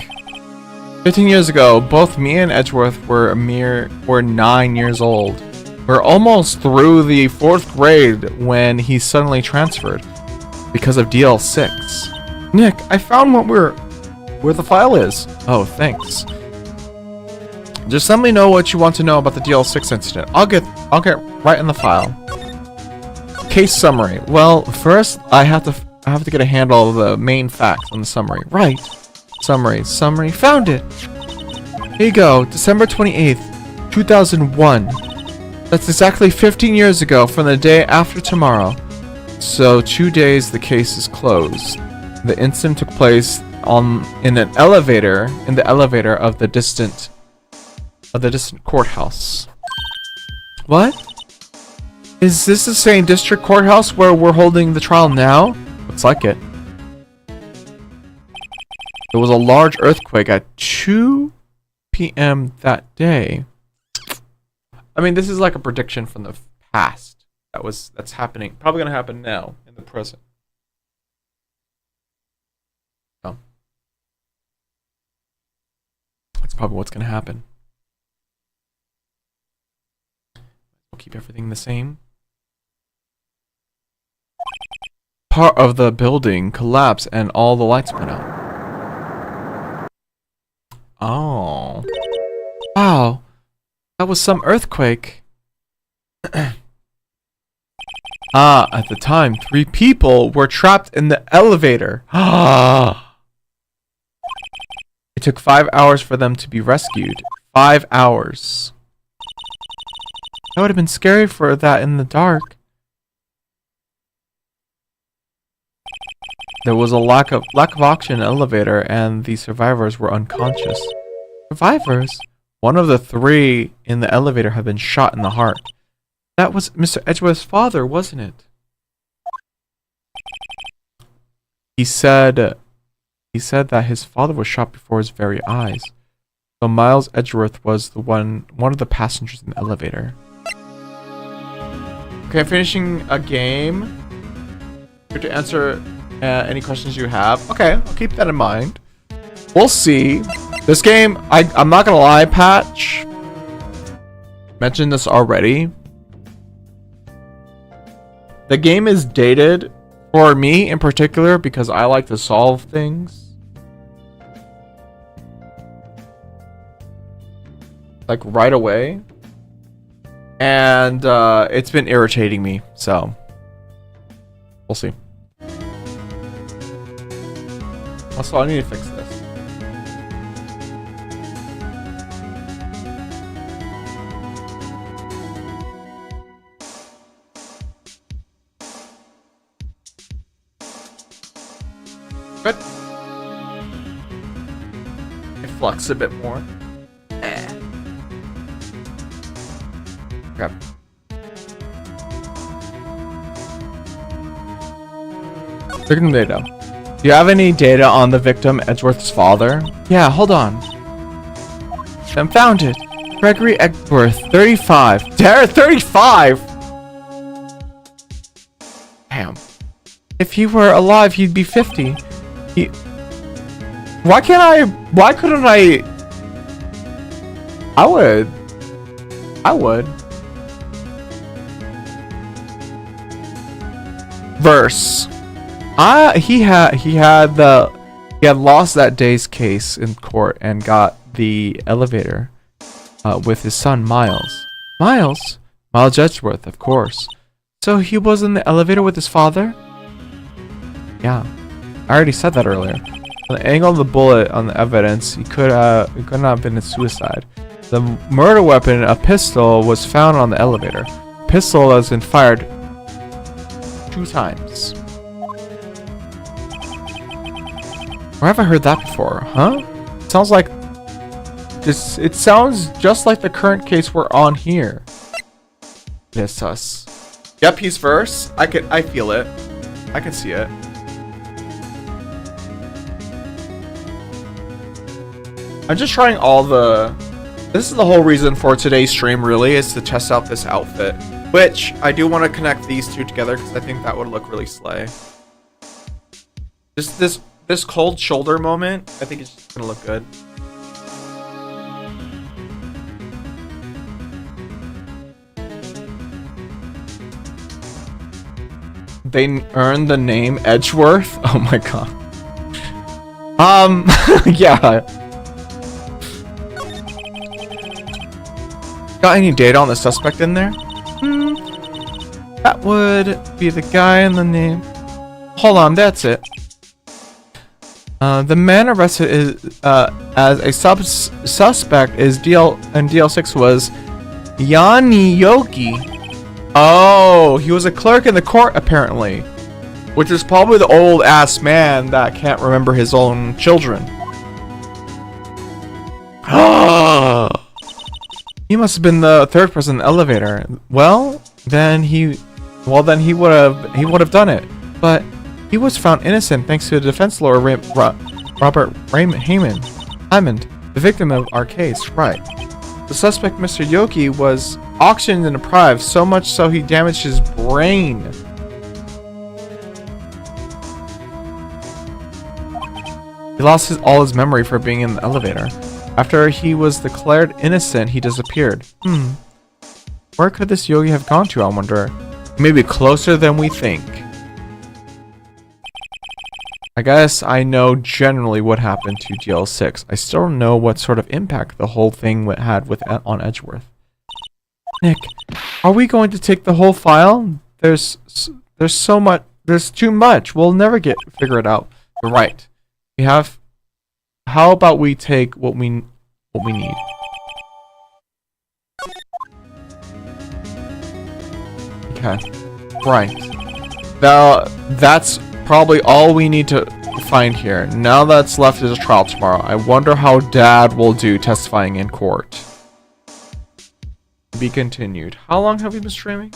15 years ago, both me and Edgeworth were 9 years old. We're almost through the 4th grade when he suddenly transferred because of DL6. Nick, I found where the file is. Oh, thanks. Just let me know what you want to know about the DL6 incident. I'll get right in the file. Case summary. Well, first I have to get a handle of the main facts on the summary. Right. Summary. Found it. Here you go. December 28th, 2001. That's exactly 15 years ago from the day after tomorrow. So 2 days the case is closed. The incident took place in the elevator of the distant courthouse. What? Is this the same district courthouse where we're holding the trial now? Looks like it. There was a large earthquake at 2 p.m. that day. I mean, this is like a prediction from the past. That's happening. Probably gonna happen now in the present. Oh. That's probably what's gonna happen. We'll keep everything the same. Part of the building collapsed and all the lights went out. Oh. Wow. That was some earthquake. At the time, 3 people were trapped in the elevator. It took 5 hours for them to be rescued. 5 hours. That would have been scary for that in the dark. There was a lack of oxygen in the elevator, and the survivors were unconscious. Survivors? One of the 3 in the elevator had been shot in the heart. That was Mr. Edgeworth's father, wasn't it? He said that his father was shot before his very eyes. So Miles Edgeworth was one of the passengers in the elevator. Okay, I'm finishing a game. Here to answer any questions you have. Okay, I'll keep that in mind. We'll see. This game, I'm not gonna lie, Patch mentioned this already. The game is dated for me in particular because I like to solve things like right away. and it's been irritating me. So we'll see. Also, I need to fix this. Good. It flux a bit more. Okay. Victim data. Do you have any data on the victim, Edgeworth's father? Yeah, hold on. I'm found it. Gregory Edgeworth, 35. Dare 35? Damn. If he were alive, he'd be 50. Why couldn't I? I would. Verse. He had lost that day's case in court and got the elevator with his son Miles. Miles Edgeworth, of course. So he was in the elevator with his father? Yeah, I already said that earlier. On the angle of the bullet on the evidence, it could not have been a suicide. The murder weapon, a pistol, was found on the elevator. The pistol has been fired 2 times. Where have I heard that before? Huh? Sounds like this. It sounds just like the current case we're on here. Yes, sus. Yep, he's verse. I feel it. I can see it. I'm just trying all the... This is the whole reason for today's stream, really, is to test out this outfit. Which, I do want to connect these two together, because I think that would look really slay. Just this cold shoulder moment, I think it's just going to look good. They earned the name Edgeworth? Oh my god. Yeah. Got any data on the suspect in there? That would be the guy in the name. Hold on, that's it. The man arrested is as a suspect is DL6 was Yanni Yogi. Oh, he was a clerk in the court apparently, which is probably the old ass man that can't remember his own children. He must have been the third person in the elevator. Well, then he would have done it. But he was found innocent thanks to the defense lawyer Robert Hammond, the victim of our case. Right. The suspect, Mr. Yogi, was auctioned and deprived, so much so he damaged his brain. He lost all his memory for being in the elevator. After he was declared innocent, he disappeared. Where could this Yogi have gone to, I wonder? Maybe closer than we think. I guess I know generally what happened to DL6. I still don't know what sort of impact the whole thing had on Edgeworth. Nick, are we going to take the whole file? There's so much. There's too much. We'll never figure it out. You're right. We have. How about we take what we need? Okay. Right. Now that's probably all we need to find here. Now that's left is a trial tomorrow. I wonder how Dad will do testifying in court. To be continued. How long have we been streaming?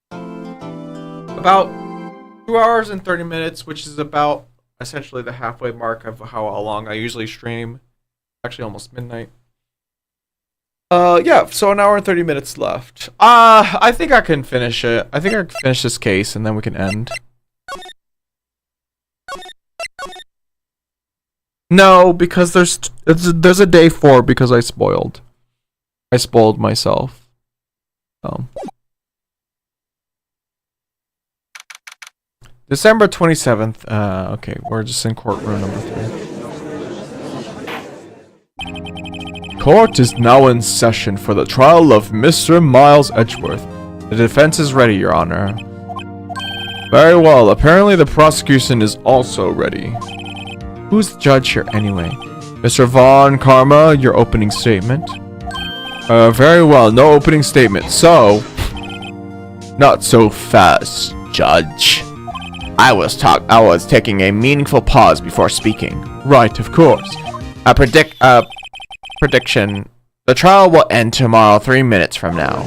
About 2 hours and 30 minutes, which is about essentially the halfway mark of how long I usually stream. Actually almost midnight. Yeah, so 1 hour and 30 minutes left. I think I can finish it. I think I can finish this case and then we can end. No, because there's a day 4 because I spoiled myself. December 27th. Okay, we're just in courtroom number 3. Court is now in session for the trial of Mr. Miles Edgeworth. The defense is ready, Your Honor. Very well. Apparently the prosecution is also ready. Who's the judge here anyway? Mr. Von Karma, your opening statement. Very well. No opening statement. So, not so fast, Judge. I was taking a meaningful pause before speaking. Right, of course. Prediction. The trial will end tomorrow, 3 minutes from now.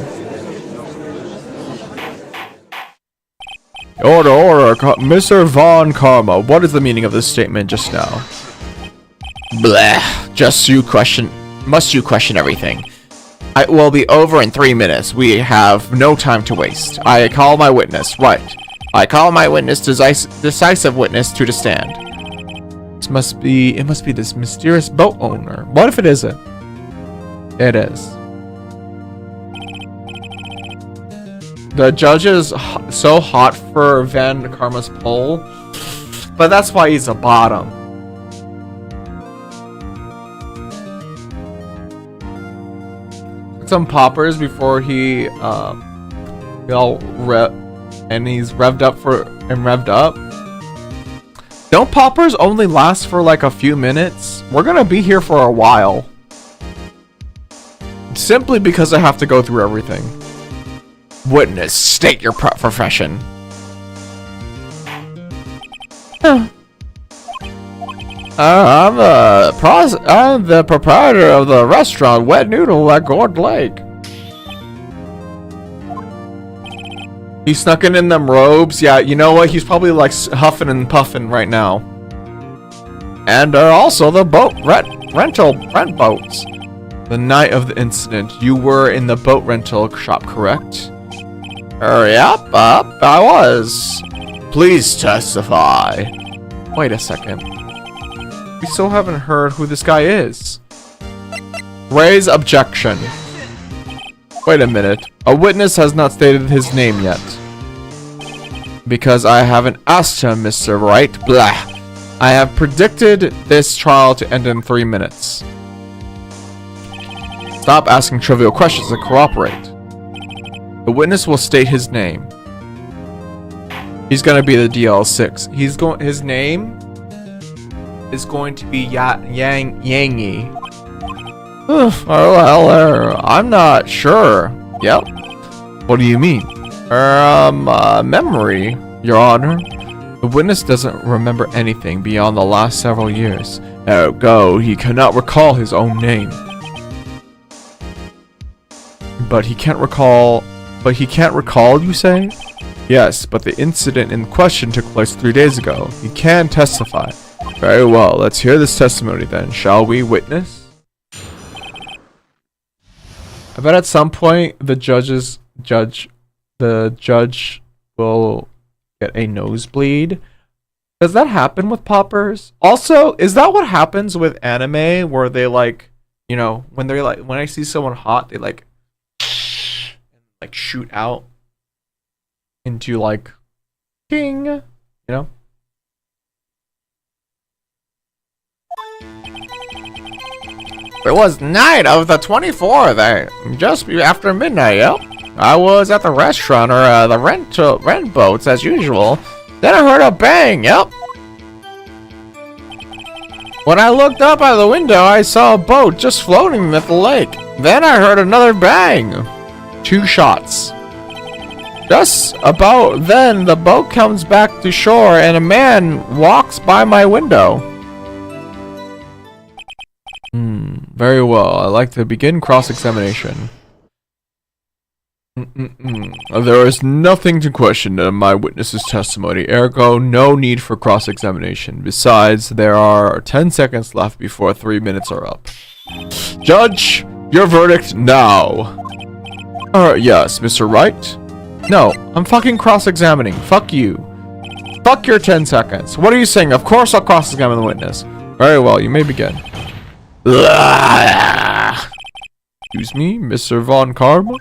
Order, Mr. Von Karma. What is the meaning of this statement just now? Bleh. Must you question everything? It will be over in 3 minutes. We have no time to waste. I call my witness. Right. I call my witness, decisive witness, to the stand. It must be this mysterious boat owner. What if it isn't? It is. The judge is so hot for Van Karma's poll, but that's why he's a bottom. Some poppers before he's revved up. Don't poppers only last for like a few minutes? We're gonna be here for a while. Simply because I have to go through everything. Witness, state your profession. I'm the proprietor of the restaurant Wet Noodle at Gourd Lake. He snuck in them robes. Yeah, you know what? He's probably like huffing and puffing right now. And also the rent boats. The night of the incident, you were in the boat rental shop, correct? Yep, I was. Please testify. Wait a second. We still haven't heard who this guy is. Raise objection. Wait a minute. A witness has not stated his name yet. Because I haven't asked him, Mr. Wright. Blah. I have predicted this trial to end in 3 minutes. Stop asking trivial questions and cooperate. The witness will state his name. He's gonna be the DL6. His name is going to be Yangi. Well, I'm not sure. Yep. What do you mean? Memory, Your Honor. The witness doesn't remember anything beyond the last several years. Ergo, he cannot recall his own name. But he can't recall, you say? Yes, but the incident in question took place 3 days ago. He can testify. Very well, let's hear this testimony then, shall we, witness? I bet at some point the judge will get a nosebleed. Does that happen with poppers? Also, is that what happens with anime where they like, you know, when I see someone hot, they like shoot out into like ding, you know? It was night of the 24th, just after midnight, yep. I was at the restaurant or the rent boats as usual. Then I heard a bang, yep. When I looked up out of the window, I saw a boat just floating at the lake. Then I heard another bang. 2 shots. Just about then, the boat comes back to shore and a man walks by my window. Very well. I'd like to begin cross-examination. There is nothing to question in my witness's testimony, ergo no need for cross-examination. Besides, there are 10 seconds left before 3 minutes are up. Judge, your verdict now. Yes, Mr. Wright? No, I'm fucking cross-examining. Fuck you. Fuck your 10 seconds. What are you saying? Of course I'll cross-examine the witness. Very well, you may begin. Excuse me, Mr. Von Karma?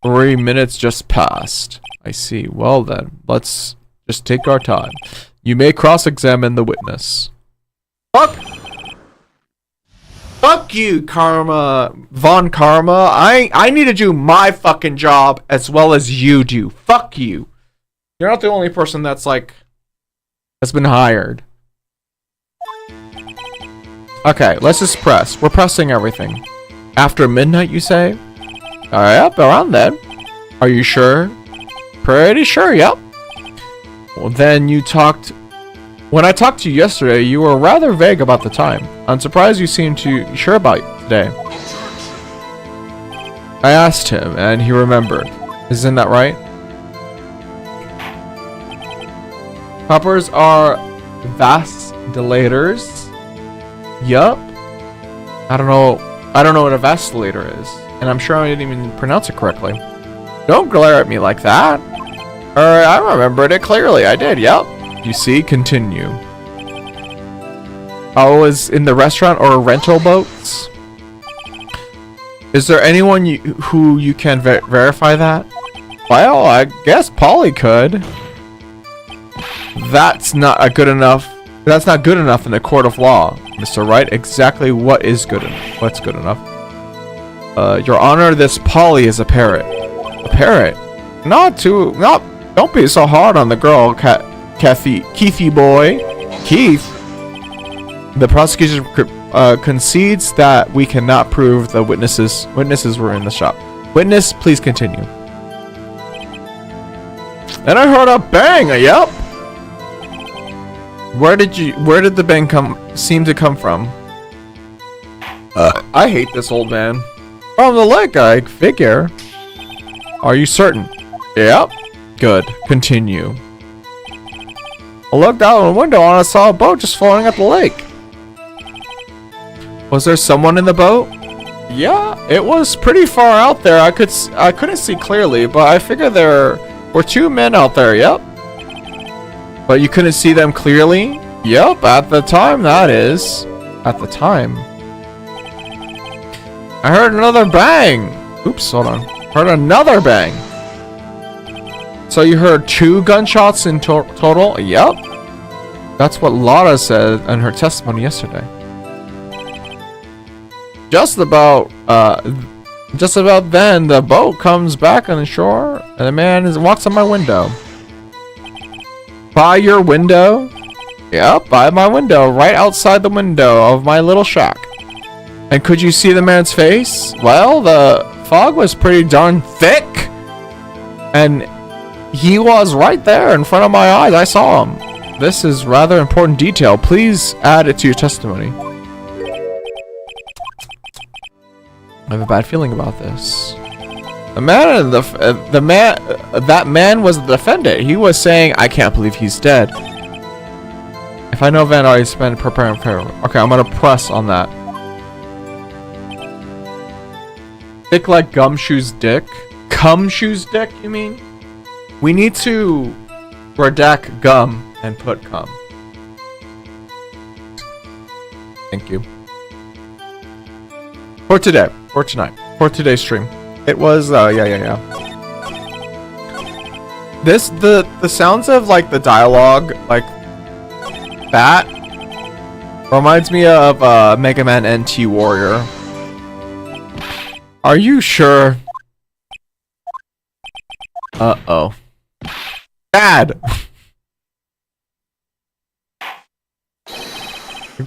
3 minutes just passed. I see. Well then, let's just take our time. You may cross-examine the witness. Fuck Fuck you, Karma. Von Karma. I need to do my fucking job as well as you do. Fuck you. You're not the only person that's like has been hired. Okay, let's just press. We're pressing everything. After midnight, you say? Yep, around then. Are you sure? Pretty sure, yep. Well, then you talked... When I talked to you yesterday, you were rather vague about the time. I'm surprised you seem too sure about it today. I asked him, and he remembered. Isn't that right? Poppers are vacillator. Yup. I don't know what a vacillator is. And I'm sure I didn't even pronounce it correctly. Don't glare at me like that. I remembered it clearly. I did, yep. You see, continue. I was in the restaurant or rental boats. Is there anyone who you can verify that? Well, I guess Polly could. That's not good enough. That's not good enough in the court of law, Mr. Wright. Exactly what is good enough? What's good enough? Your Honor, this Polly is a parrot. A parrot? Don't be so hard on the girl, Keithy boy. Keith. The prosecution concedes that we cannot prove the witnesses were in the shop. Witness, please continue. And I heard a bang. Yep. Where did the bang seem to come from? I hate this old man. From the lake, I figure. Are you certain? Yep. Good. Continue. I looked out the window and I saw a boat just floating up the lake. Was there someone in the boat? Yeah, it was pretty far out there. I couldn't see clearly, but I figured there were two men out there. Yep. But you couldn't see them clearly? Yep, at the time, that is. At the time. I heard another bang. Oops, hold on. Heard another bang. So you heard 2 gunshots in total? Yep. That's what Lara said in her testimony yesterday. Just about then, the boat comes back on the shore, and the man walks on my window. By your window? Yep, by my window, right outside the window of my little shack. And could you see the man's face? Well, the fog was pretty darn thick. And he was right there in front of my eyes. I saw him. This is rather important detail. Please add it to your testimony. I have a bad feeling about this. That man was the defendant. He was saying, I can't believe he's dead. If I know Van already spent preparing for him. Okay, I'm gonna press on that. Thick like gumshoe's dick? Cumshoe's dick, you mean? We need to redact gum and put cum. Thank you. For today. For tonight. For today's stream. It was, yeah. The sounds of, like, the dialogue, like, that reminds me of, Mega Man NT Warrior. Are you sure? Uh-oh. Bad!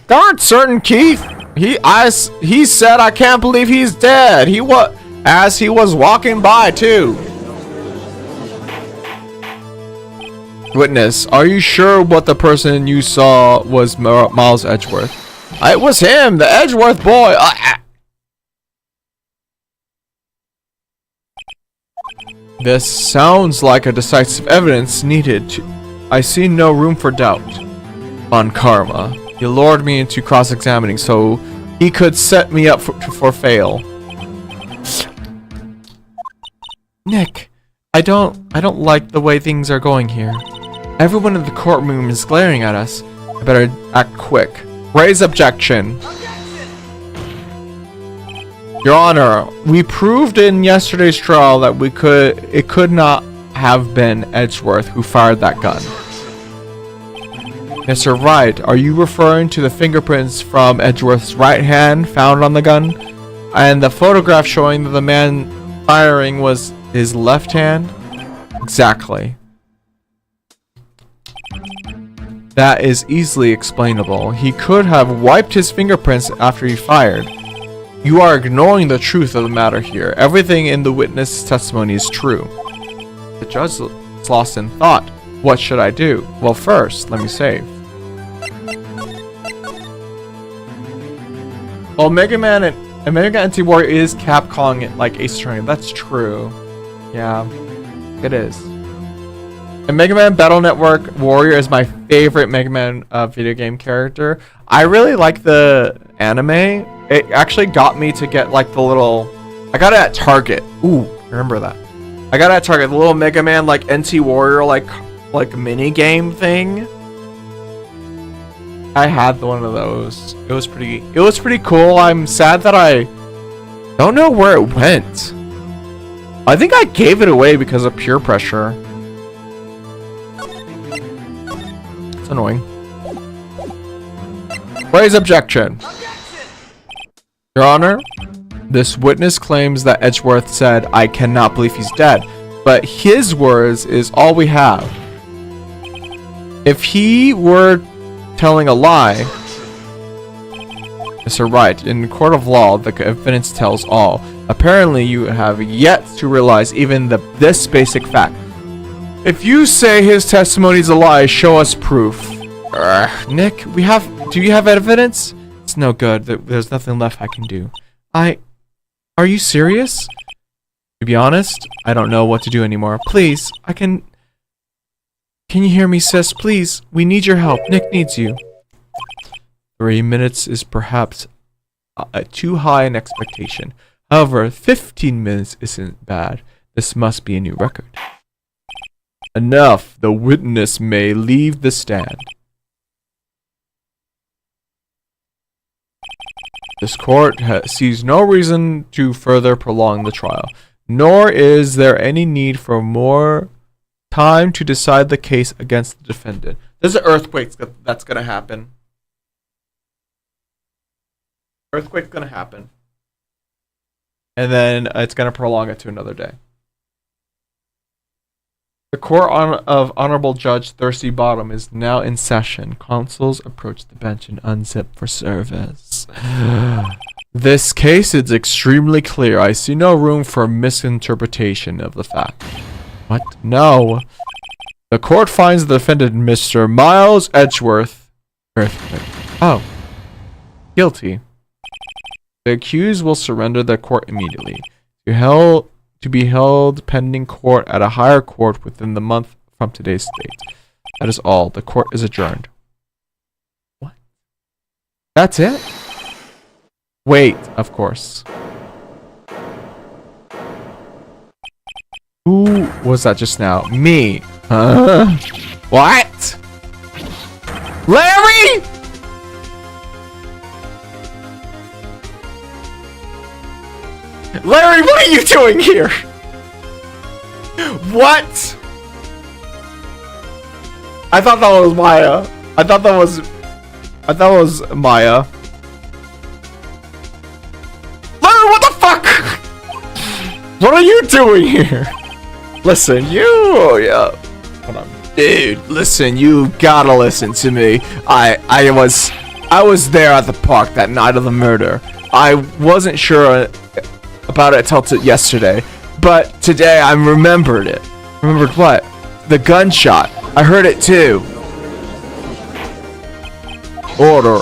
Darn certain, Keith! He said, I can't believe he's dead. As he was walking by, too. Witness, are you sure what the person you saw was Miles Edgeworth? It was him, the Edgeworth boy. This sounds like a decisive evidence needed. I see no room for doubt. On Karma, you lured me into cross-examining so he could set me up for fail. Nick, I don't like the way things are going here. Everyone in the courtroom is glaring at us. I better act quick. Raise objection. Your Honor, we proved in yesterday's trial that it could not have been Edgeworth who fired that gun. Mr. Wright, are you referring to the fingerprints from Edgeworth's right hand found on the gun? And the photograph showing that the man firing was his left hand? Exactly. That is easily explainable. He could have wiped his fingerprints after he fired. You are ignoring the truth of the matter here. Everything in the witness testimony is true. The judge is lost in thought. What should I do? Well, first, let me save. Well, Mega Man and Mega Anti-Warrior is calling it like Ace Attorney. That's true. Yeah, it is. And Mega Man Battle Network Warrior is my favorite Mega Man video game character. I really like the anime. It actually got me to get like the little... I got it at Target. Ooh, remember that. I got it at Target. The little Mega Man like NT Warrior like mini game thing. I had one of those. It was pretty cool. I'm sad that I don't know where it went. I think I gave it away because of peer pressure. It's annoying. Raise objection. Your Honor, this witness claims that Edgeworth said, "I cannot believe he's dead," but his words is all we have. If he were telling a lie, Mr. Wright, in the court of law, the evidence tells all. Apparently, you have yet to realize even this basic fact. If you say his testimony is a lie, show us proof. Nick, do you have evidence? It's no good. There's nothing left I can do. Are you serious? To be honest, I don't know what to do anymore. Please, Can you hear me, sis? Please, we need your help. Nick needs you. 3 minutes is perhaps too high an expectation. However, 15 minutes isn't bad. This must be a new record. Enough. The witness may leave the stand. This court sees no reason to further prolong the trial, nor is there any need for more time to decide the case against the defendant. There's an earthquake that's going to happen. Earthquake's going to happen. And then it's going to prolong it to another day. The court of Honorable Judge Thirsty Bottom is now in session. Consuls approach the bench and unzip for service. This case is extremely clear. I see no room for misinterpretation of the fact. What? No. The court finds the defendant, Mr. Miles Edgeworth, oh, guilty. The accused will surrender the court immediately. To be held pending court at a higher court within the month from today's date. That is all. The court is adjourned. What? That's it? Wait, of course. Who was that just now? Me. Huh? What? Larry? Larry, what are you doing here? What? I thought that was Maya. I thought that was Maya. Larry, what the fuck? What are you doing here? Listen, yeah. Hold on. Dude, listen, you gotta listen to me. I was there at the park that night of the murder. I wasn't sure about it until yesterday, but today I remembered it. Remembered what? The gunshot. I heard it too. Order.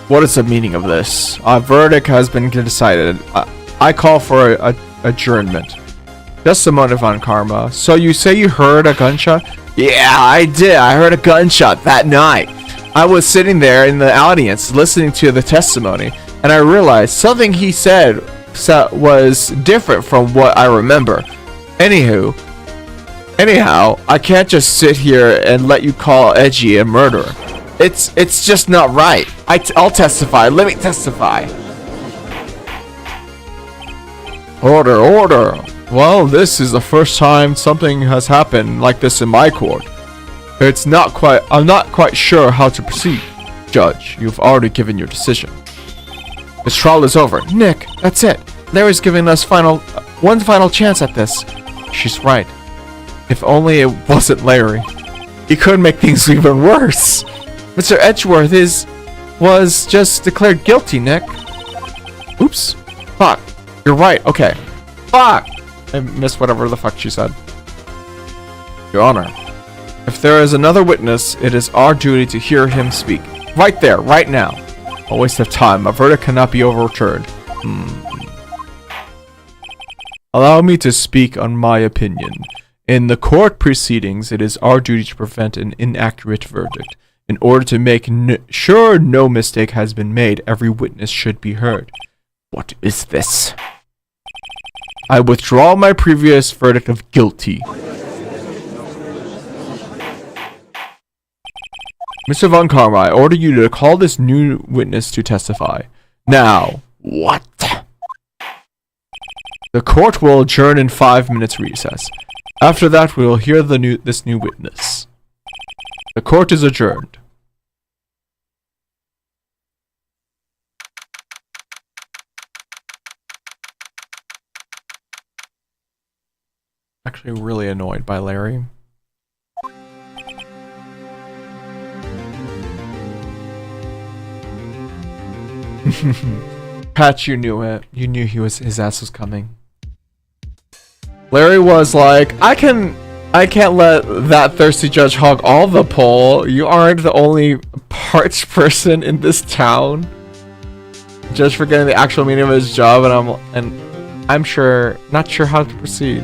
What is the meaning of this? A verdict has been decided. I call for adjournment. Just a moment, Von Karma. So you say you heard a gunshot? Yeah, I did. I heard a gunshot that night. I was sitting there in the audience listening to the testimony, and I realized something he said was different from what I remember. Anyhow, I can't just sit here and let you call Edgy a murderer. It's just not right. I'll testify. Let me testify. Order. Well, this is the first time something has happened like this in my court. I'm not quite sure how to proceed. Judge, you've already given your decision. This trial is over. Nick, that's it. Larry's giving us one final chance at this. She's right. If only it wasn't Larry. He could make things even worse. Mr. Edgeworth was just declared guilty, Nick. Oops. Fuck. You're right. Okay. Fuck. I missed whatever the fuck she said. Your Honor, if there is another witness, it is our duty to hear him speak. Right there, right now. A waste of time. A verdict cannot be overturned. Allow me to speak on my opinion. In the court proceedings, it is our duty to prevent an inaccurate verdict. In order to make sure no mistake has been made, every witness should be heard. What is this? I withdraw my previous verdict of guilty. Mr. Von Karma, I order you to call this new witness to testify. Now. What? The court will adjourn in 5 minutes recess. After that, we will hear this new witness. The court is adjourned. Actually really annoyed by Larry. Patch, you knew it. You knew his ass was coming. Larry was like, I can't let that thirsty judge hog all the pole. You aren't the only parched person in this town. Just for getting the actual meaning of his job, and I'm not sure how to proceed.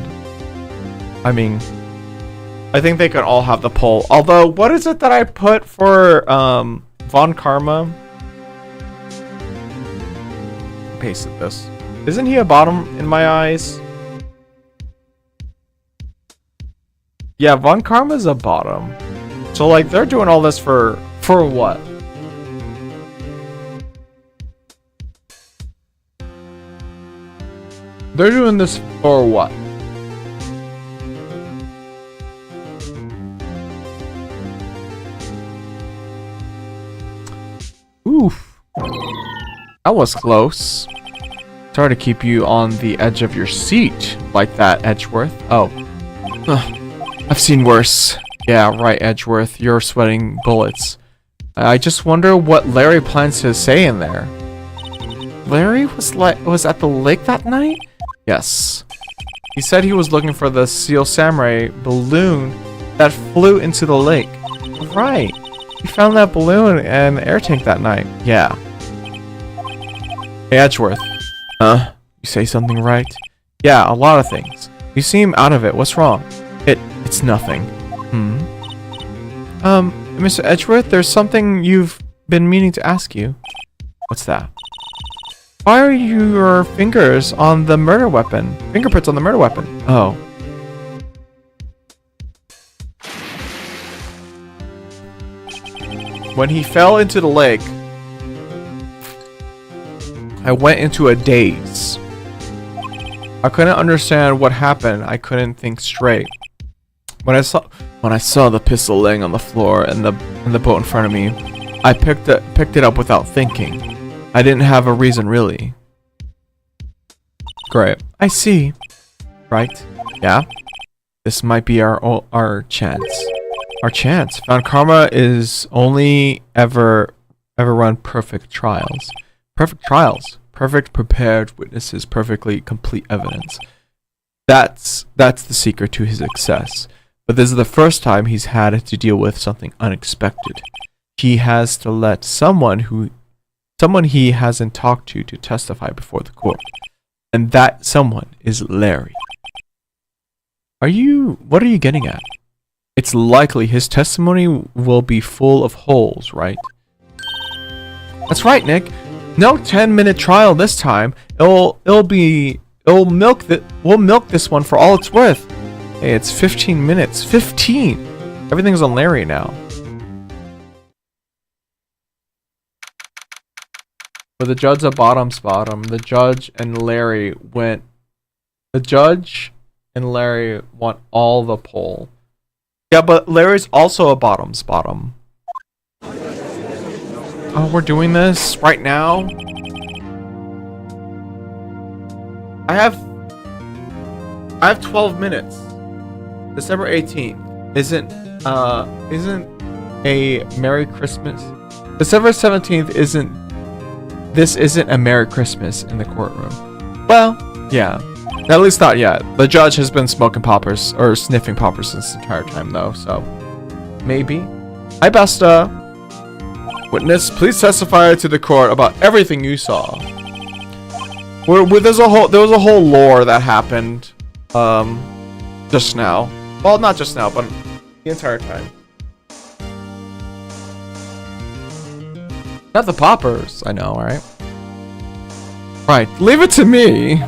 I mean, I think they could all have the pole. Although, what is it that I put for Von Karma? Pasted this. Isn't he a bottom in my eyes? Yeah, Von Karma's a bottom. So like they're doing all this for what? They're doing this for what? Oof. That was close. Sorry to keep you on the edge of your seat like that, Edgeworth. Oh. I've seen worse. Yeah, right, Edgeworth. You're sweating bullets. I just wonder what Larry plans to say in there. Larry was at the lake that night? Yes. He said he was looking for the Seal Samurai balloon that flew into the lake. Right. He found that balloon and air tank that night. Yeah. Hey, Edgeworth. You say something right? Yeah, a lot of things. You seem out of it. What's wrong? It's nothing. Mr. Edgeworth, there's something you've been meaning to ask you. What's that? Why are your fingers on the murder weapon? Fingerprints on the murder weapon. Oh. When he fell into the lake, I went into a daze. I couldn't understand what happened. I couldn't think straight. When I saw the pistol laying on the floor and the boat in front of me, I picked it up without thinking. I didn't have a reason really. Great. I see. Right? Yeah. This might be our chance. Our chance. Von Karma is only ever run perfect trials. Perfect trials. Perfect prepared witnesses. Perfectly complete evidence. That's the secret to his success. But this is the first time he's had to deal with something unexpected. He has to let someone he hasn't talked to testify before the court. And that someone is Larry. What are you getting at? It's likely his testimony will be full of holes, right? That's right, Nick. No 10-minute trial this time. We'll milk this one for all it's worth. Hey, it's 15 minutes. 15! Everything's on Larry now. But the judge at bottom's bottom. The judge and Larry want all the pole. Yeah, but Larry's also a bottom's bottom. Oh, we're doing this right now? I have 12 minutes. December 18th isn't a Merry Christmas. December 17th isn't a Merry Christmas in the courtroom. Well, yeah. At least not yet. The judge has been smoking poppers or sniffing poppers since the entire time though, so maybe. Hi Besta. Witness, please testify to the court about everything you saw. There was a whole lore that happened just now. Well, not just now, but the entire time. Not the poppers, I know, right? Right, leave it to me.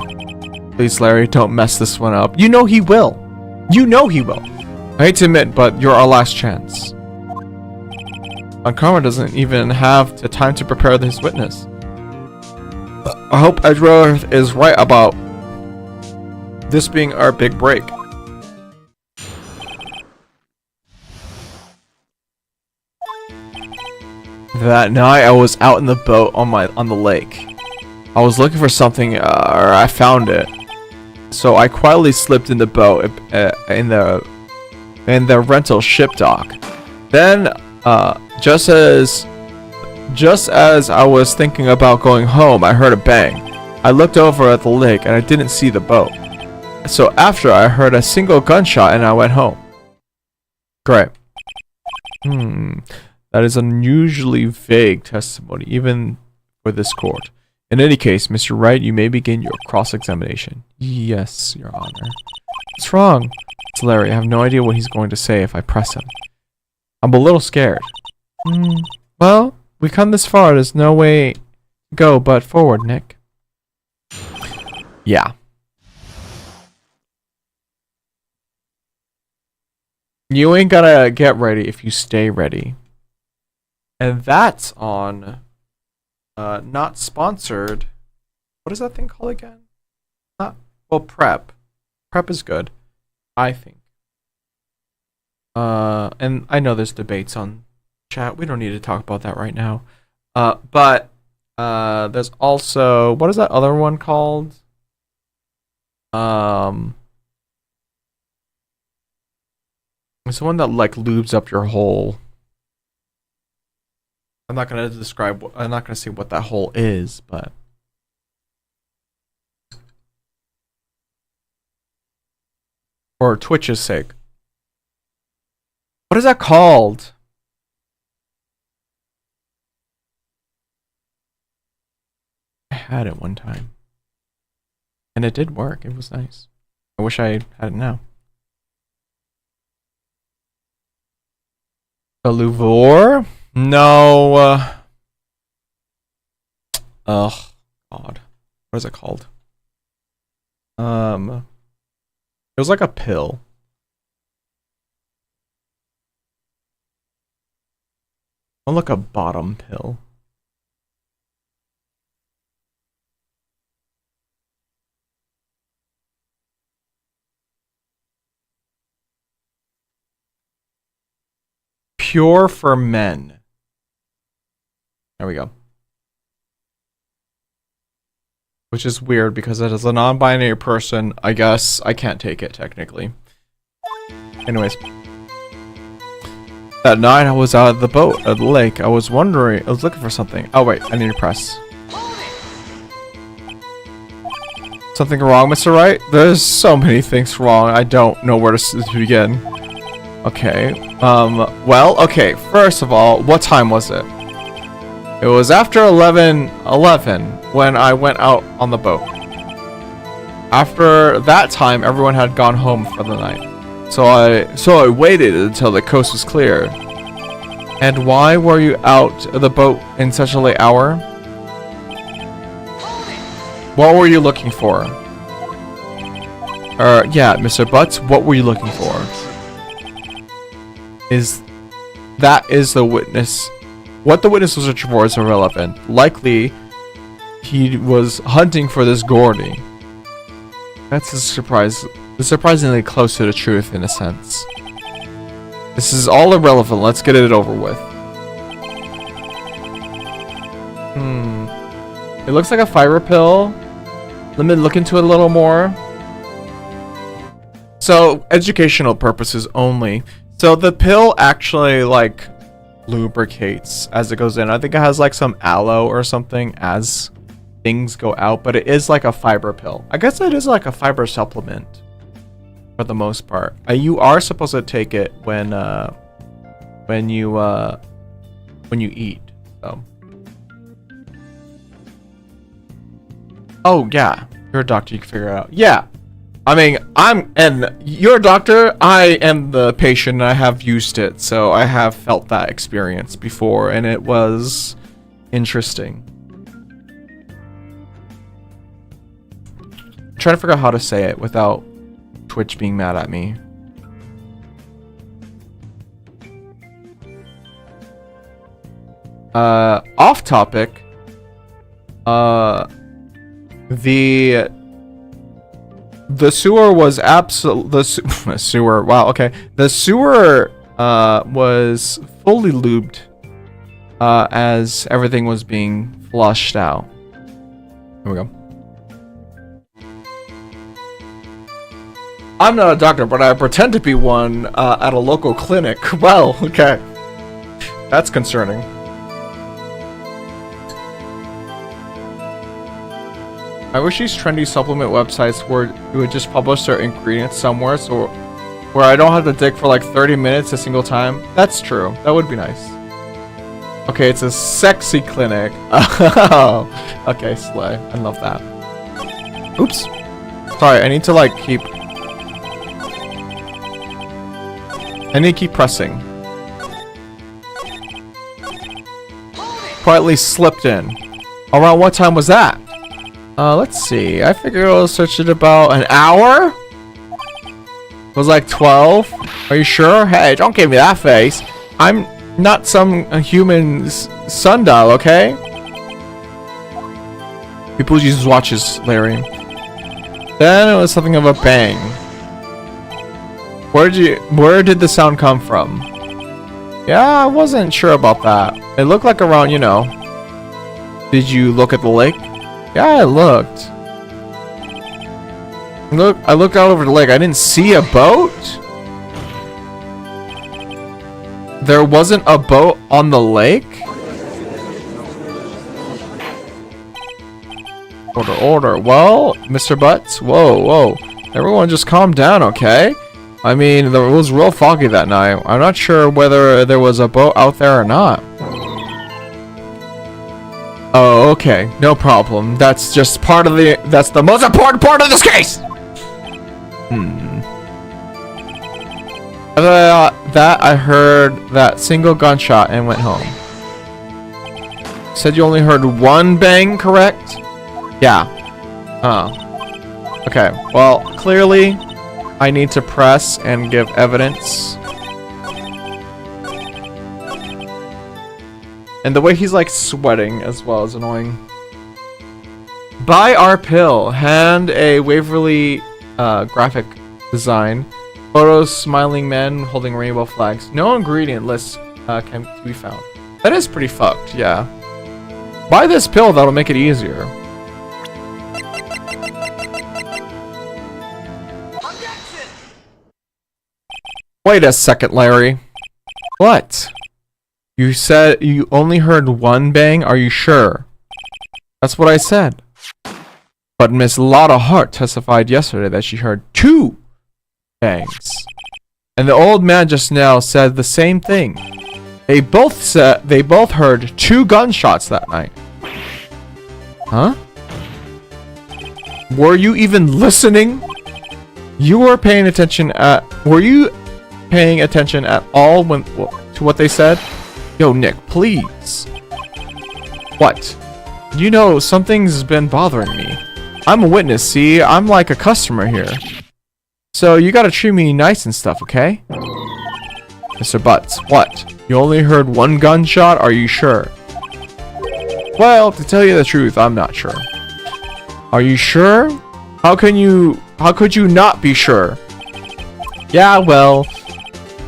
Please, Larry, don't mess this one up. You know he will. You know he will. I hate to admit, but you're our last chance. Karma doesn't even have the time to prepare his witness. I hope Edgeworth is right about this being our big break. That night, I was out in the boat on the lake. I was looking for something, or I found it. So I quietly slipped in the boat in the rental ship dock. Then, just as I was thinking about going home, I heard a bang. I looked over at the lake and I didn't see the boat. So after, I heard a single gunshot and I went home. Great. That is unusually vague testimony, even for this court. In any case, Mr. Wright, you may begin your cross-examination. Yes, Your Honor. What's wrong? It's Larry. I have no idea what he's going to say if I press him. I'm a little scared. Well, we come this far. There's no way to go but forward, Nick. Yeah. You ain't gotta get ready if you stay ready. And that's on... not sponsored. What is that thing called again? Well, prep. Prep is good, I think. And I know there's debates on chat. We don't need to talk about that right now. But there's also, what is that other one called? It's the one that like lubes up your hole. I'm not gonna say what that hole is, but for Twitch's sake. What is that called? I had it one time. And it did work. It was nice. I wish I had it now. A Louvor? No. Oh, God. What is it called? It was like a pill. I'll look a bottom pill. Pure for men. There we go. Which is weird because as a non-binary person, I guess I can't take it technically. Anyways. That night I was out of the boat at the lake. I was looking for something. Oh wait, I need to press. Something wrong, Mr. Wright? There's so many things wrong. I don't know where to begin. Okay. Well, okay. First of all, what time was it? It was after 11:11 when I went out on the boat. After that time, everyone had gone home for the night. So I waited until the coast was clear. And why were you out of the boat in such a late hour? What were you looking for? Yeah, Mr. Butts, what were you looking for? That is the witness. What the witness was searching for is irrelevant. Likely, he was hunting for this Gordy. That's a surprise. It's surprisingly close to the truth in a sense. This is all irrelevant. Let's get it over with. It looks like a fiber pill. Let me look into it a little more. So, educational purposes only. So the pill actually like lubricates as it goes in. I think it has like some aloe or something as things go out, but it is like a fiber pill. I guess it is like a fiber supplement for the most part. You are supposed to take it when you eat. So. Oh yeah, you're a doctor. You can figure it out. Yeah. I mean, you're a doctor, I am the patient, and I have used it, so I have felt that experience before, and it was interesting. I'm trying to figure out how to say it without Twitch being mad at me. Off topic, the sewer was the sewer. Wow. Okay. The sewer was fully lubed as everything was being flushed out. Here we go. I'm not a doctor, but I pretend to be one at a local clinic. Well, okay. That's concerning. I wish these trendy supplement websites would just publish their ingredients somewhere, so where I don't have to dig for like 30 minutes a single time. That's true. That would be nice. Okay, it's a sexy clinic. Oh, okay, slay. I love that. Oops. Sorry, I need to like keep. I need to keep pressing. Quietly slipped in. Around what time was that? Let's see. I figured I'll search it about an hour? It was like 12? Are you sure? Hey, don't give me that face. I'm not some human sundial, okay? People use watches, Larry. Then it was something of a bang. Where did the sound come from? Yeah, I wasn't sure about that. It looked like around, you know. Did you look at the lake? Yeah, I looked. Look, I looked out over the lake. I didn't see a boat. There wasn't a boat on the lake? Order. Well, Mr. Butts, whoa. Everyone just calm down, okay? I mean, it was real foggy that night. I'm not sure whether there was a boat out there or not. Oh, okay. No problem. That's just part of that's the most important part of this case! That I heard that single gunshot and went home. Said you only heard one bang, correct? Yeah. Okay. Well, clearly, I need to press and give evidence. And the way he's like sweating as well is annoying. Buy our pill. Hand a Waverly graphic design. Photos, smiling men holding rainbow flags. No ingredient list can be found. That is pretty fucked, yeah. Buy this pill, that'll make it easier. Wait a second, Larry. What? You said you only heard one bang? Are you sure? That's what I said. But Miss Lotta Hart testified yesterday that she heard 2 bangs. And the old man just now said the same thing. They both heard 2 gunshots that night. Huh? Were you even listening? You were paying attention were you paying attention at all to what they said? Yo, Nick, please. What? You know, something's been bothering me. I'm a witness, see? I'm like a customer here. So you gotta treat me nice and stuff, okay? Mr. Butts, what? You only heard 1 gunshot? Are you sure? Well, to tell you the truth, I'm not sure. Are you sure? How could you not be sure? Yeah, well,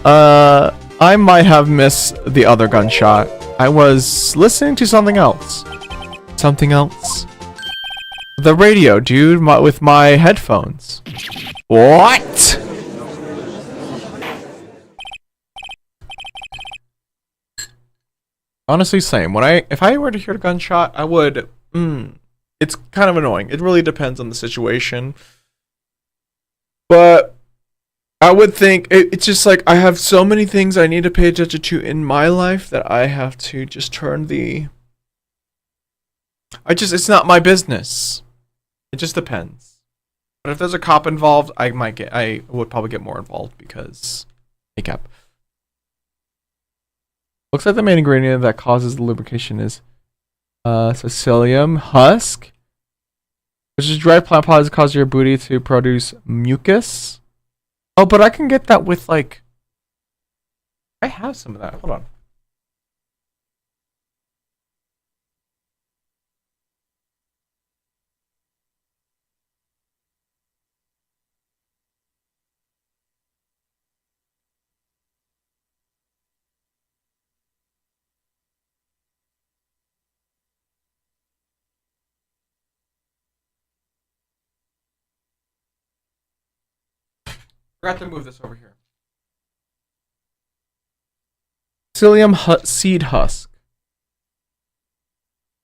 I might have missed the other gunshot. I was listening to something else. Something else? The radio, dude, with my headphones. What? Honestly, same. If I were to hear a gunshot, I would. It's kind of annoying. It really depends on the situation. But I would think it's just like I have so many things I need to pay attention to in my life that I have to just turn the. It's not my business. It just depends. But if there's a cop involved, I would probably get more involved because makeup. Looks like the main ingredient that causes the lubrication is psyllium husk, which is dry plant pods that cause your booty to produce mucus. Oh, but I can get that with like. I have some of that. Hold on. Forgot to move this over here. Psyllium seed husk.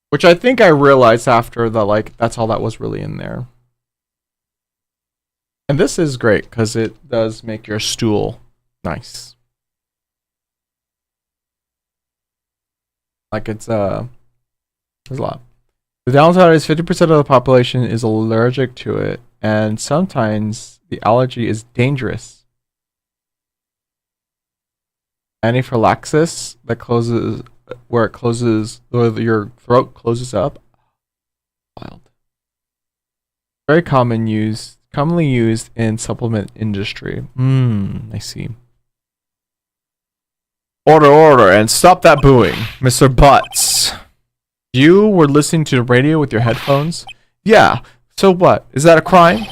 Which I think I realized after that's all that was really in there. And this is great because it does make your stool nice. Like there's a lot. The downside is 50% of the population is allergic to it, and sometimes the allergy is dangerous. Anaphylaxis that closes where it closes, or your throat closes up. Wild. Very commonly used in supplement industry. I see. Order, and stop that booing, Mr. Butts. You were listening to the radio with your headphones? Yeah, so what? Is that a crime?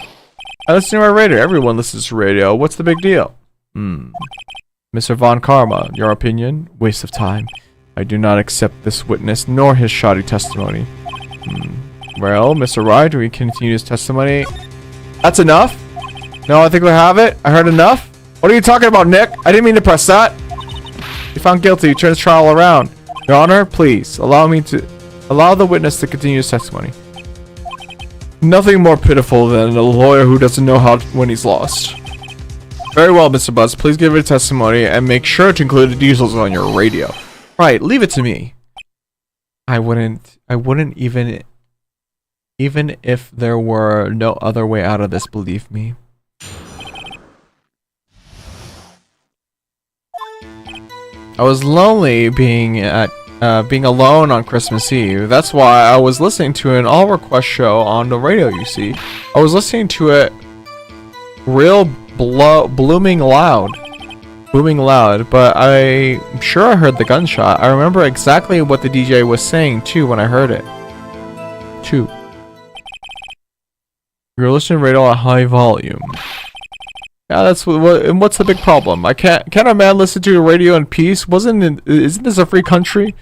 I listen to my radio. Everyone listens to radio. What's the big deal? Mr. Von Karma, your opinion? Waste of time. I do not accept this witness nor his shoddy testimony. Well, Mr. Wright, do we continue his testimony? That's enough? No, I think we have it. I heard enough. What are you talking about, Nick? I didn't mean to press that. You found guilty. Turn this trial around. Your Honor, please allow the witness to continue his testimony. Nothing more pitiful than a lawyer who doesn't know when he's lost. Very well, Mr. Buzz. Please give your testimony and make sure to include the details on your radio. Right, leave it to me. I wouldn't even if there were no other way out of this, believe me. I was lonely being alone on Christmas Eve. That's why I was listening to an all request show on the radio, you see. I was listening to it real booming loud, but I'm sure I heard the gunshot. I remember exactly what the DJ was saying too when I heard it. Too. You're listening to radio at high volume. Yeah, what's the big problem? Can't a man listen to a radio in peace? Isn't this a free country?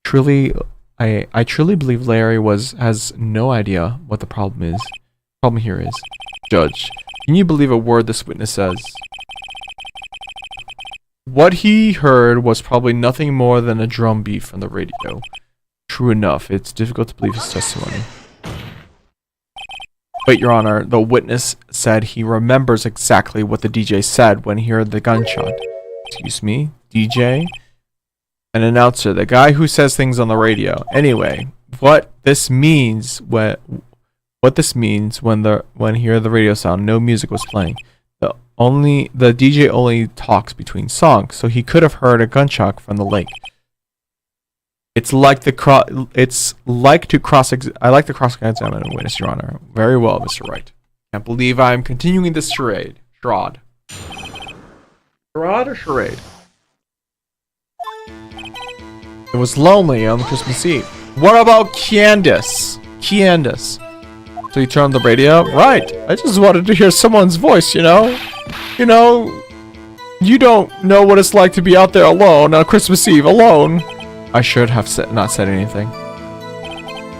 Truly, I truly believe Larry has no idea what the problem is. Problem here is, Judge, can you believe a word this witness says? What he heard was probably nothing more than a drum beat from the radio. True enough, it's difficult to believe his testimony. But, Your Honor, the witness said he remembers exactly what the DJ said when he heard the gunshot. Excuse me? DJ? An announcer, the guy who says things on the radio. Anyway, what this means when he heard the radio sound, no music was playing. The DJ only talks between songs, so he could have heard a gunshot from the lake. I like to cross-examine a witness, Your Honor. Very well, Mr. Wright. Can't believe I'm continuing this charade. Charade or charade? It was lonely on Christmas Eve. What about Candace? So you turned on the radio? Right. I just wanted to hear someone's voice, you know? You don't know what it's like to be out there alone on Christmas Eve alone. I should have not said anything.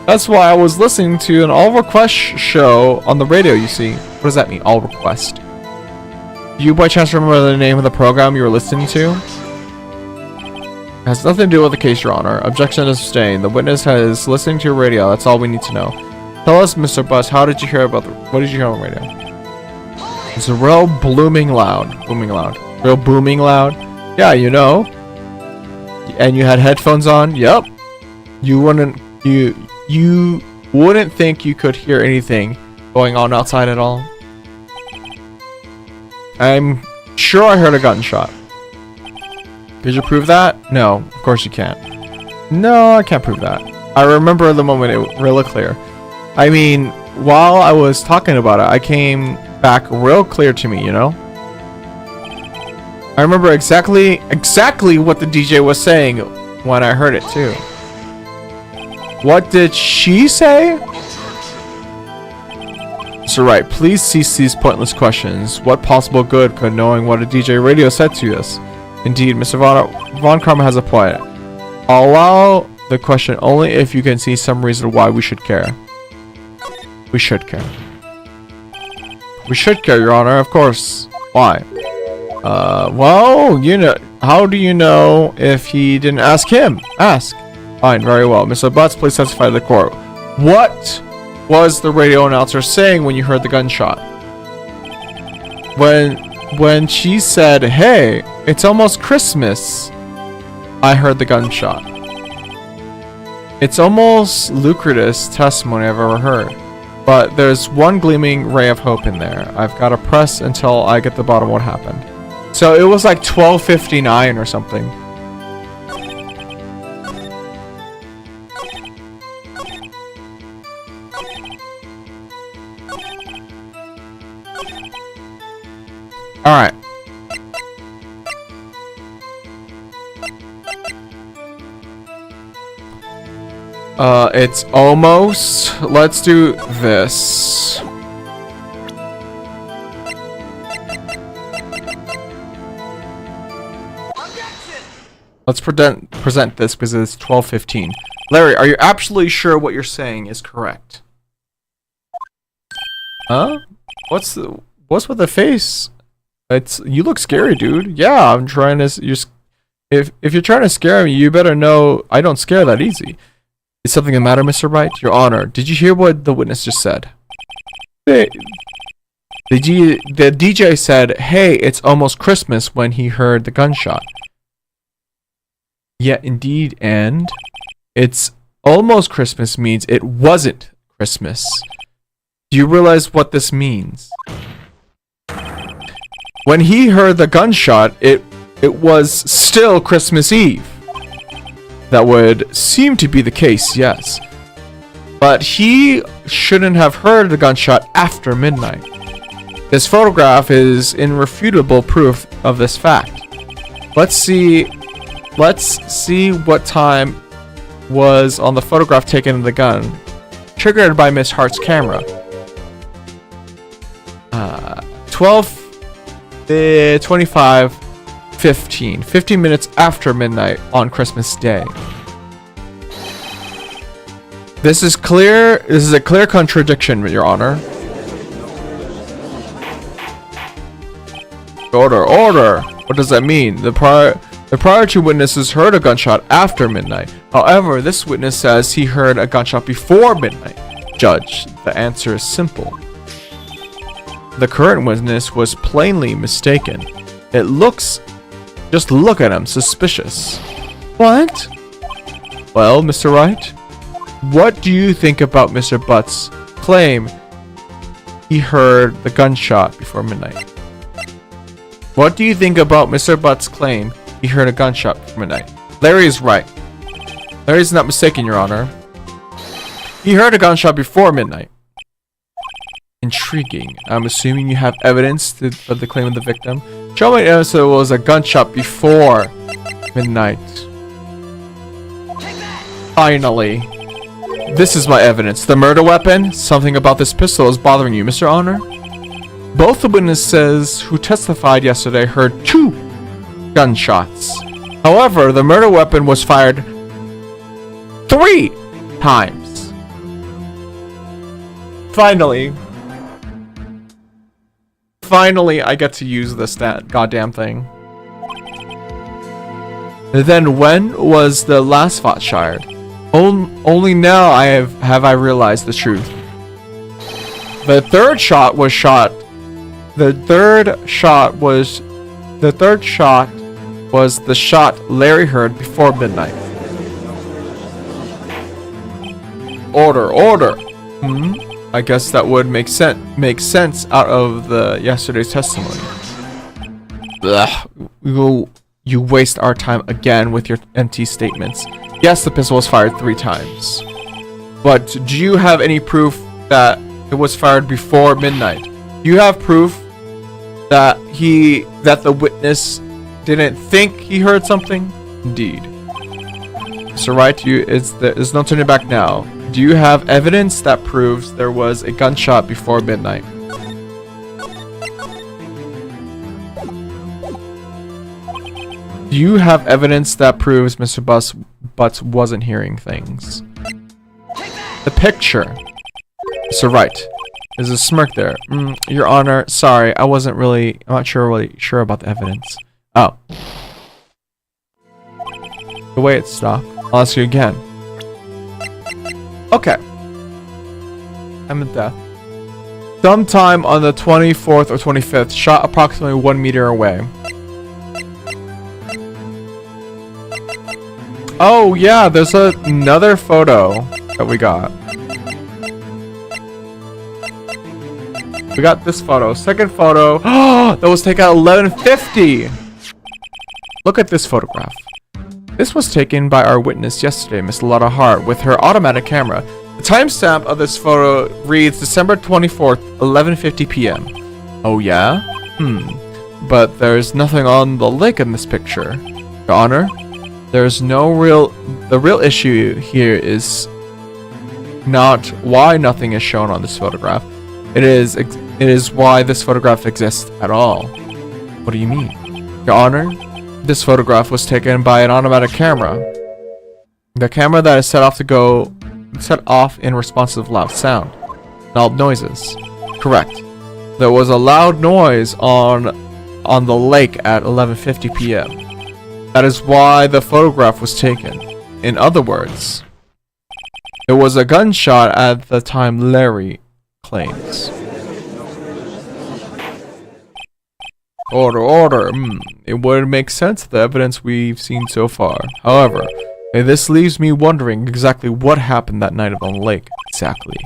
That's why I was listening to an all-request show on the radio, you see. What does that mean, all-request? Do you by chance remember the name of the program you were listening to? It has nothing to do with the case, Your Honor. Objection is sustained. The witness is listening to your radio. That's all we need to know. Tell us, Mr. Bus, what did you hear on the radio? It's a real booming loud. Real booming loud. Yeah, you know. And you had headphones on. Yep. You wouldn't think you could hear anything going on outside at all. I'm sure I heard a gunshot. Could you prove that? No, of course you can't. No, I can't prove that. I remember the moment it really clear. I mean, while I was talking about it, I came back real clear to me, you know? I remember exactly what the DJ was saying when I heard it too. What did she say? So right, please cease these pointless questions. What possible good could knowing what a DJ radio said to us? Indeed, Mr. Von Karma has a point. I'll allow the question only if you can see some reason why we should care. We should care. We should care, Your Honor, of course. Why? Well, you know, how do you know if he didn't ask him? Ask. Fine, very well. Mr. Butts, please testify to the court. What was the radio announcer saying when you heard the gunshot? When she said, "Hey, it's almost Christmas," I heard the gunshot. It's almost lucrative testimony I've ever heard. But there's one gleaming ray of hope in there. I've got to press until I get the bottom of what happened. So it was like 12:59 or something. Alright. It's almost. Let's do this. Let's present this because it's 12:15. Larry, are you absolutely sure what you're saying is correct? Huh? What's with the face? You look scary, dude. Yeah, I'm trying to. If you're trying to scare me, you better know I don't scare that easy. Is something the matter, Mr. Wright? Your Honor, did you hear what the witness just said? The DJ said, "Hey, it's almost Christmas," when he heard the gunshot. Yeah, indeed, and it's almost Christmas means it wasn't Christmas. Do you realize what this means? When he heard the gunshot, it was still Christmas Eve. That would seem to be the case, yes. But he shouldn't have heard the gunshot after midnight. This photograph is irrefutable proof of this fact. Let's see what time was on the photograph taken of the gun, triggered by Miss Hart's camera. 12:25:15, 15 minutes after midnight on Christmas Day. This is clear. This is a clear contradiction, Your Honor. Order. What does that mean? The prior two witnesses heard a gunshot after midnight. However, this witness says he heard a gunshot before midnight. Judge, the answer is simple. The current witness was plainly mistaken. Just look at him, suspicious. What? Well, Mr. Wright, what do you think about Mr. Butt's claim he heard the gunshot before midnight? What do you think about Mr. Butt's claim he heard a gunshot before midnight? Larry is right. Larry is not mistaken, Your Honor. He heard a gunshot before midnight. Intriguing. I'm assuming you have evidence of the claim of the victim. Show me evidence that it was a gunshot before midnight. Finally. This is my evidence. The murder weapon? Something about this pistol is bothering you, Mr. Honor? Both the witnesses who testified yesterday heard two gunshots. However, the murder weapon was fired 3 times. Finally, I get to use this goddamn thing. Then when was the last shot fired? Only now have I realized the truth. The third shot was the shot Larry heard before midnight. Order. I guess that would make sense out of yesterday's testimony. Ugh. You waste our time again with your empty statements. Yes, the pistol was fired 3 times. But do you have any proof that it was fired before midnight? Do you have proof that the witness didn't think he heard something? Indeed. So right, there's no turning back now. Do you have evidence that proves there was a gunshot before midnight? Do you have evidence that proves Mr. Butts wasn't hearing things? The picture. So right. There's a smirk there. Your Honor, sorry, I'm not really sure about the evidence. Oh. The way it stopped. I'll ask you again. Okay. I'm at death. Sometime on the 24th or 25th, shot approximately 1 meter away. Oh yeah, there's another photo that we got. We got this photo. Second photo. That was taken at 11:50. Look at this photograph. This was taken by our witness yesterday, Miss Lotta Hart, with her automatic camera. The timestamp of this photo reads December 24th, 11:50 p.m. Oh yeah? But there's nothing on the lake in this picture. Your Honor, the real issue here is not why nothing is shown on this photograph. It is why this photograph exists at all. What do you mean? Your Honor, this photograph was taken by an automatic camera. The camera that is set off in response to loud sound. Loud noises. Correct. There was a loud noise on the lake at 11:50 p.m. That is why the photograph was taken. In other words, there was a gunshot at the time Larry claims. Order. It would make sense the evidence we've seen so far. However, this leaves me wondering exactly what happened that night on the lake. Exactly.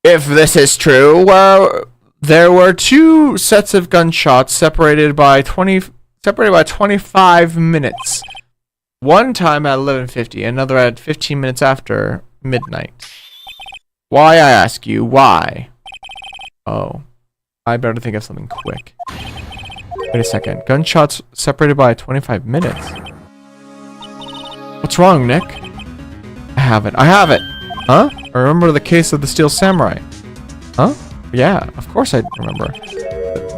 If this is true, well, there were 2 sets of gunshots separated by 25 minutes. One time at 11:50, another at 15 minutes after midnight. Why, I ask you, why? Oh, I better think of something quick. Wait a second. Gunshots separated by 25 minutes. What's wrong, Nick? I have it. Huh? I remember the case of the Steel Samurai. Huh? Yeah, of course I remember.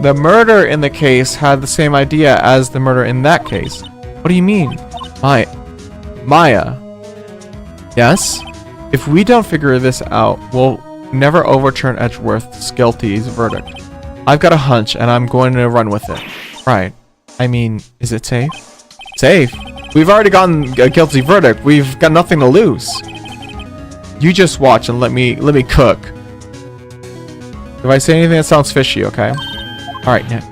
The murder in the case had the same idea as the murder in that case. What do you mean? Maya. Yes? If we don't figure this out, we'll never overturn Edgeworth's guilty's verdict. I've got a hunch, and I'm going to run with it. Right. I mean, is it safe? Safe? We've already gotten a guilty verdict. We've got nothing to lose. You just watch and let me cook. If I say anything that sounds fishy, okay? Alright, Nick.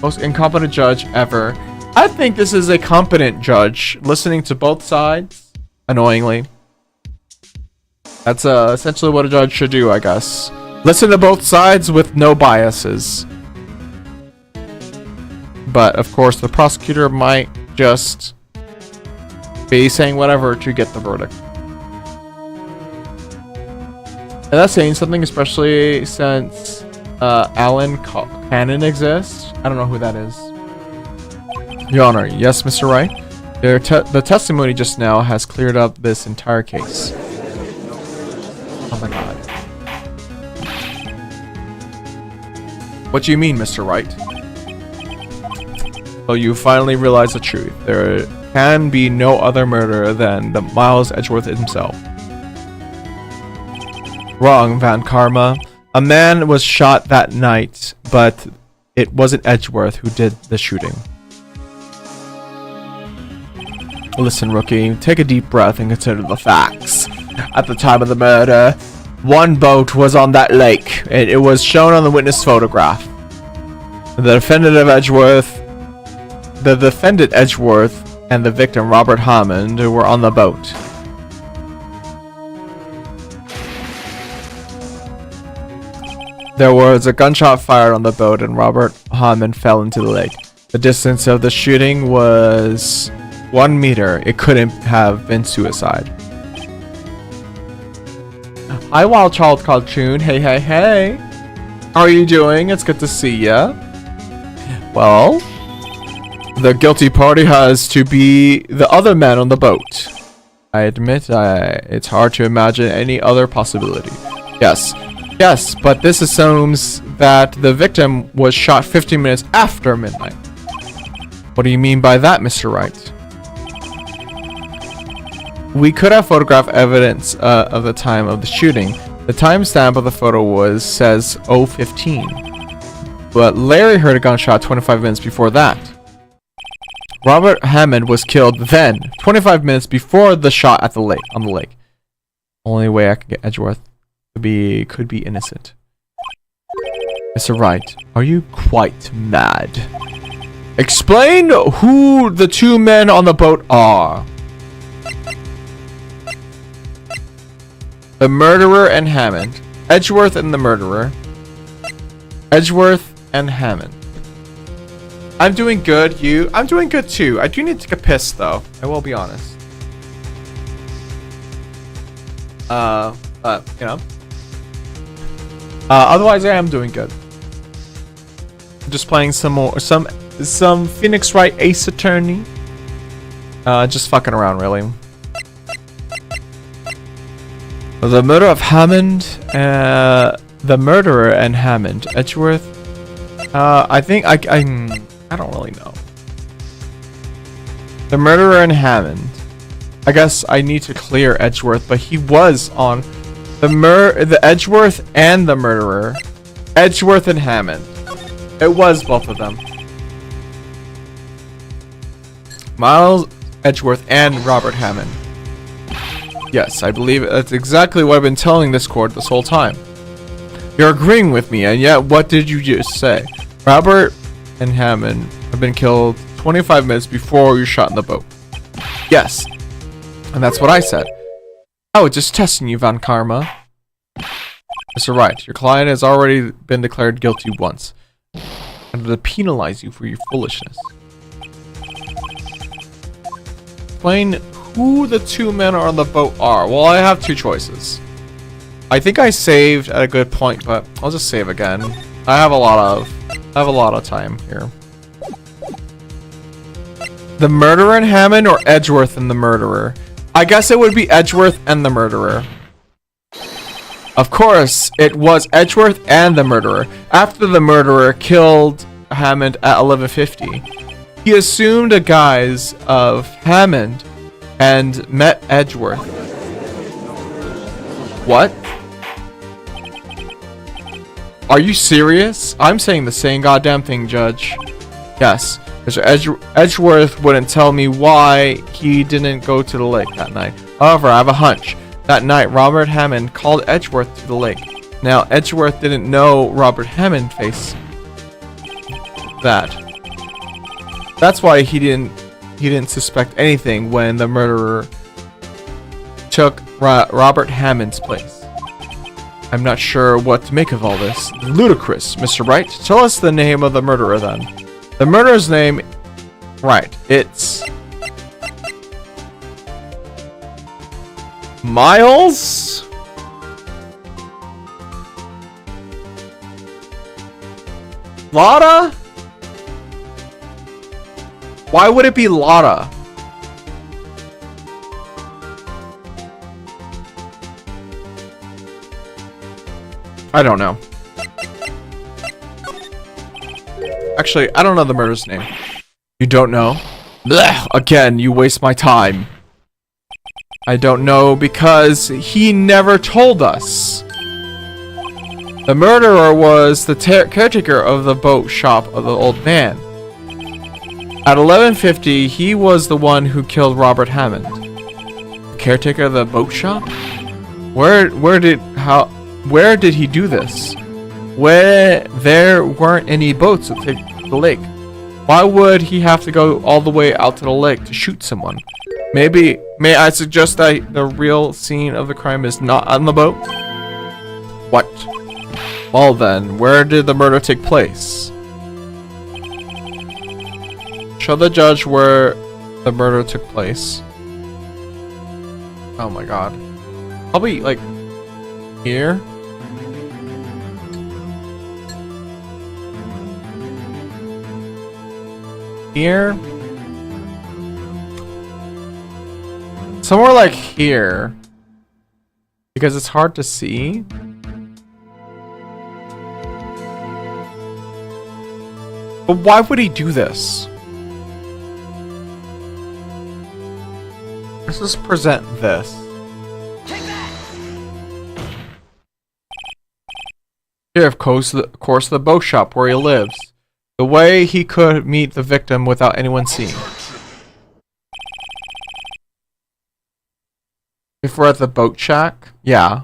Most incompetent judge ever. I think this is a competent judge, listening to both sides, annoyingly. That's essentially what a judge should do, I guess. Listen to both sides with no biases. But, of course, the prosecutor might just be saying whatever to get the verdict. And that's saying something, especially since Alan Cannon exists. I don't know who that is. Your Honor, yes, Mr. Wright? The testimony just now has cleared up this entire case. Oh my god. What do you mean, Mr. Wright? So you finally realize the truth. There can be no other murderer than the Miles Edgeworth himself. Wrong, Van Karma. A man was shot that night, but it wasn't Edgeworth who did the shooting. Listen, rookie, take a deep breath and consider the facts. At the time of the murder, one boat was on that lake, and it was shown on the witness photograph. The defendant Edgeworth and the victim Robert Hammond were on the boat. There was a gunshot fired on the boat and Robert Hammond fell into the lake. The distance of the shooting was 1 meter. It couldn't have been suicide. Hi, Wild Child Cartoon. Hey, hey, hey. How are you doing? It's good to see ya. Well, the guilty party has to be the other man on the boat. I admit it's hard to imagine any other possibility. Yes, but this assumes that the victim was shot 15 minutes after midnight. What do you mean by that, Mr. Wright? We could have photograph evidence of the time of the shooting. The timestamp of the photo says 0:15. But Larry heard a gunshot 25 minutes before that. Robert Hammond was killed then, 25 minutes before the shot at the lake, on the lake. Only way I can get Edgeworth could be innocent. Mr. Wright, are you quite mad? Explain who the two men on the boat are. The murderer and Hammond. Edgeworth and the murderer. Edgeworth and Hammond. I'm doing good. You? I'm doing good too. I do need to take a piss though. I will be honest. You know. Otherwise I am doing good. I'm just playing some Phoenix Wright Ace Attorney. Just fucking around really. The murder of Hammond, the murderer and Hammond. Edgeworth. I think I don't really know. The murderer and Hammond. I guess I need to clear Edgeworth, but he was on the Edgeworth and the murderer. Edgeworth and Hammond. It was both of them. Miles Edgeworth and Robert Hammond. Yes, I believe that's exactly what I've been telling this court this whole time. You're agreeing with me, and yet what did you just say? Robert and Hammond have been killed 25 minutes before you shot in the boat. Yes, and that's what I said. I was just testing you, Van Karma. Mr. Wright, your client has already been declared guilty once. I'm going to penalize you for your foolishness. Explain who the two men on the boat are. Well, I have two choices. I think I saved at a good point, but I'll just save again. I have a lot of time here. The murderer and Hammond or Edgeworth and the murderer? I guess it would be Edgeworth and the murderer. Of course, it was Edgeworth and the murderer. After the murderer killed Hammond at 11:50, he assumed a guise of Hammond and met Edgeworth. What? Are you serious? I'm saying the same goddamn thing, Judge. Yes, Mr. Edgeworth wouldn't tell me why he didn't go to the lake that night. However, I have a hunch. That night, Robert Hammond called Edgeworth to the lake. Now, Edgeworth didn't know Robert Hammond faced that. That's why he didn't suspect anything when the murderer took Robert Hammond's place. I'm not sure what to make of all this. Ludicrous, Mr. Wright. Tell us the name of the murderer then. The murderer's name, right, it's Miles? Lotta? Why would it be Lotta? I don't know. Actually, I don't know the murderer's name. You don't know? Blech, again, you waste my time. I don't know because he never told us. The murderer was the caretaker of the boat shop of the old man. At 11:50, he was the one who killed Robert Hammond. The caretaker of the boat shop? Where did he do this? Where there weren't any boats at the lake. Why would he have to go all the way out to the lake to shoot someone? Maybe, may I suggest that the real scene of the crime is not on the boat? What? Well then, where did the murder take place? Show the judge where the murder took place. Oh my god. Probably, like, here? Here? Somewhere like here. Because it's hard to see. But why would he do this? Let's just present this. Here, of course, the boat shop where he lives. The way he could meet the victim without anyone seeing. If we're at the boat shack? Yeah.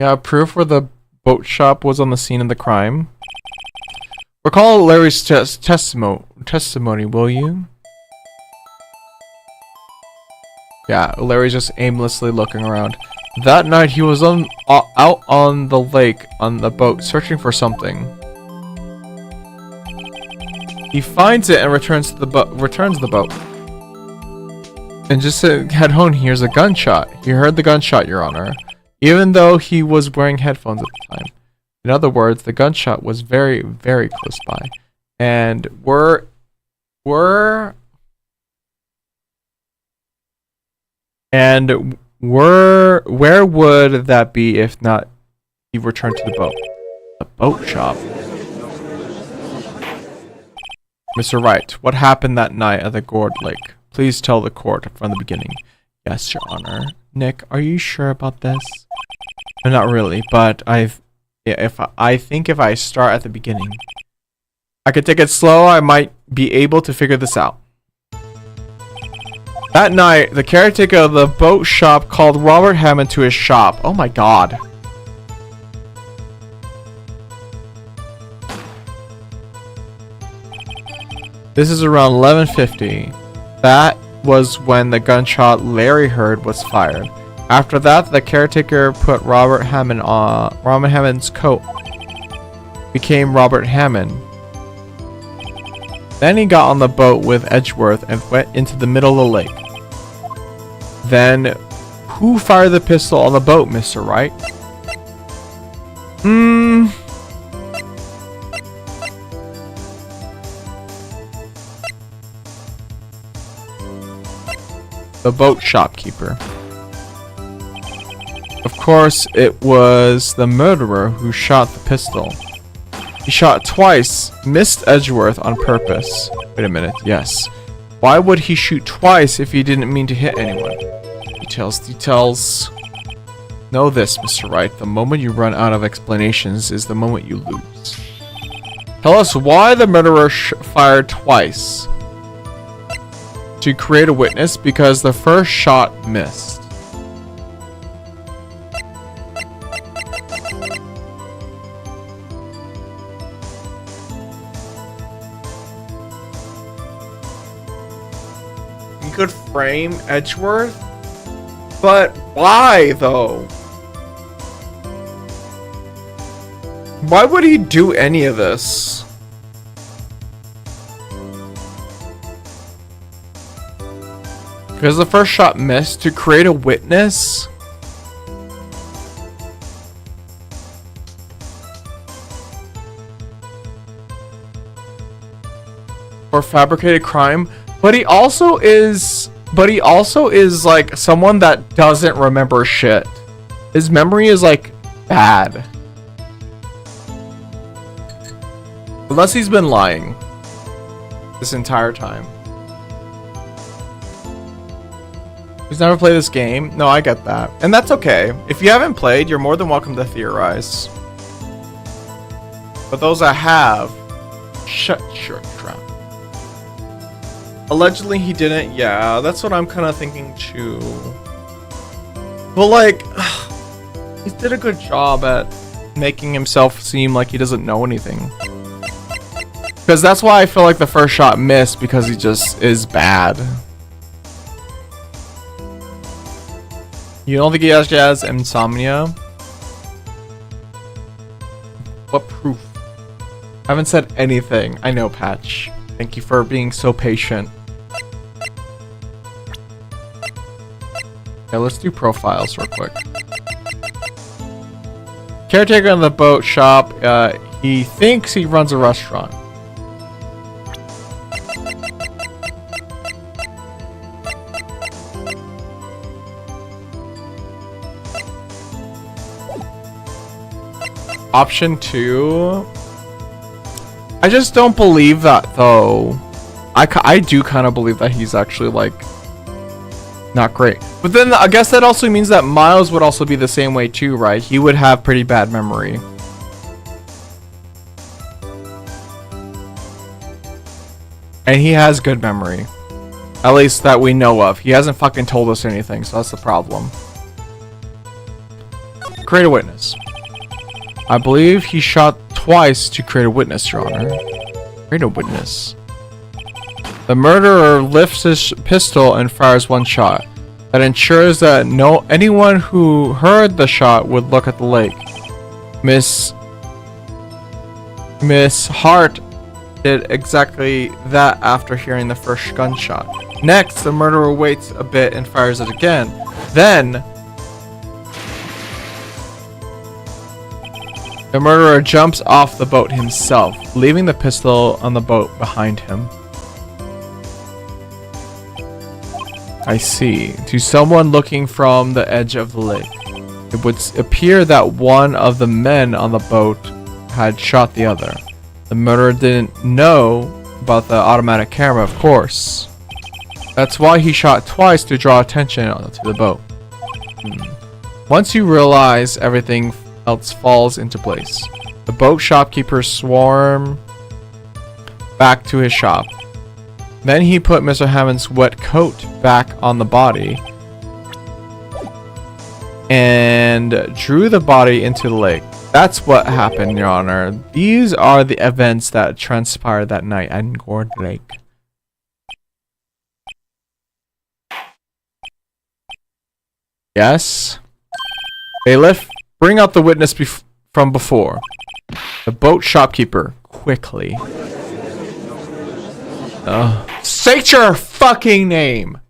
Yeah, proof where the boat shop was on the scene of the crime. Recall Larry's testimony, will you? Yeah, Larry's just aimlessly looking around. That night he was out on the lake on the boat searching for something. He finds it and returns the boat. And just to head home, he hears a gunshot. He heard the gunshot, Your Honor, even though he was wearing headphones at the time. In other words, the gunshot was very, very close by. And where would that be if not he returned to the boat? The boat shop. Mr. Wright, what happened that night at the Gourd Lake? Please tell the court from the beginning. Yes, Your Honor. Nick, are you sure about this? No, not really, but I think if I start at the beginning, I could take it slow. I might be able to figure this out. That night, the caretaker of the boat shop called Robert Hammond to his shop. Oh my god. This is around 11:50. That was when the gunshot Larry heard was fired. After that, the caretaker put Robert Hammond's coat. Became Robert Hammond. Then he got on the boat with Edgeworth and went into the middle of the lake. Then, who fired the pistol on the boat, Mr. Wright? The boat shopkeeper. Of course, it was the murderer who shot the pistol. He shot twice, missed Edgeworth on purpose. Wait a minute, yes. Why would he shoot twice if he didn't mean to hit anyone? Details. Know this, Mr. Wright. The moment you run out of explanations is the moment you lose. Tell us why the murderer fired twice. To create a witness because the first shot missed. You could frame Edgeworth, but why though? Why would he do any of this? Because the first shot missed to create a witness? For fabricated crime? But he also is like someone that doesn't remember shit. His memory is like bad. Unless he's been lying. this entire time. Who's never played this game? No, I get that. And that's okay. If you haven't played, you're more than welcome to theorize. But those that have, shut your trap. Allegedly he didn't. Yeah, that's what I'm kind of thinking too. But like, he did a good job at making himself seem like he doesn't know anything. Because that's why I feel like the first shot missed, because he just is bad. You don't think he has insomnia? What proof? I haven't said anything. I know, Patch. Thank you for being so patient. Okay, let's do profiles real quick. Caretaker in the boat shop. He thinks he runs a restaurant. Option 2. I just don't believe that though. I do kind of believe that he's actually like not great. But then I guess that also means that Miles would also be the same way too, right? He would have pretty bad memory. And he has good memory. At least that we know of. He hasn't fucking told us anything, so that's the problem. Create a witness. I believe he shot twice to create a witness, Your Honor. Create a witness. The murderer lifts his pistol and fires one shot. That ensures that anyone who heard the shot would look at the lake. Miss Hart did exactly that after hearing the first gunshot. Next, the murderer waits a bit and fires it again. Then the murderer jumps off the boat himself, leaving the pistol on the boat behind him. I see. To someone looking from the edge of the lake, it would appear that one of the men on the boat had shot the other. The murderer didn't know about the automatic camera, of course. That's why he shot twice, to draw attention to the boat. Once you realize everything else falls into place. The boat shopkeepers swarm back to his shop. Then he put Mr. Hammond's wet coat back on the body and drew the body into the lake. That's what happened, Your Honor. These are the events that transpired that night at Gourd Lake. Yes? Bailiff, bring out the witness from before. The boat shopkeeper, quickly. State your fucking name!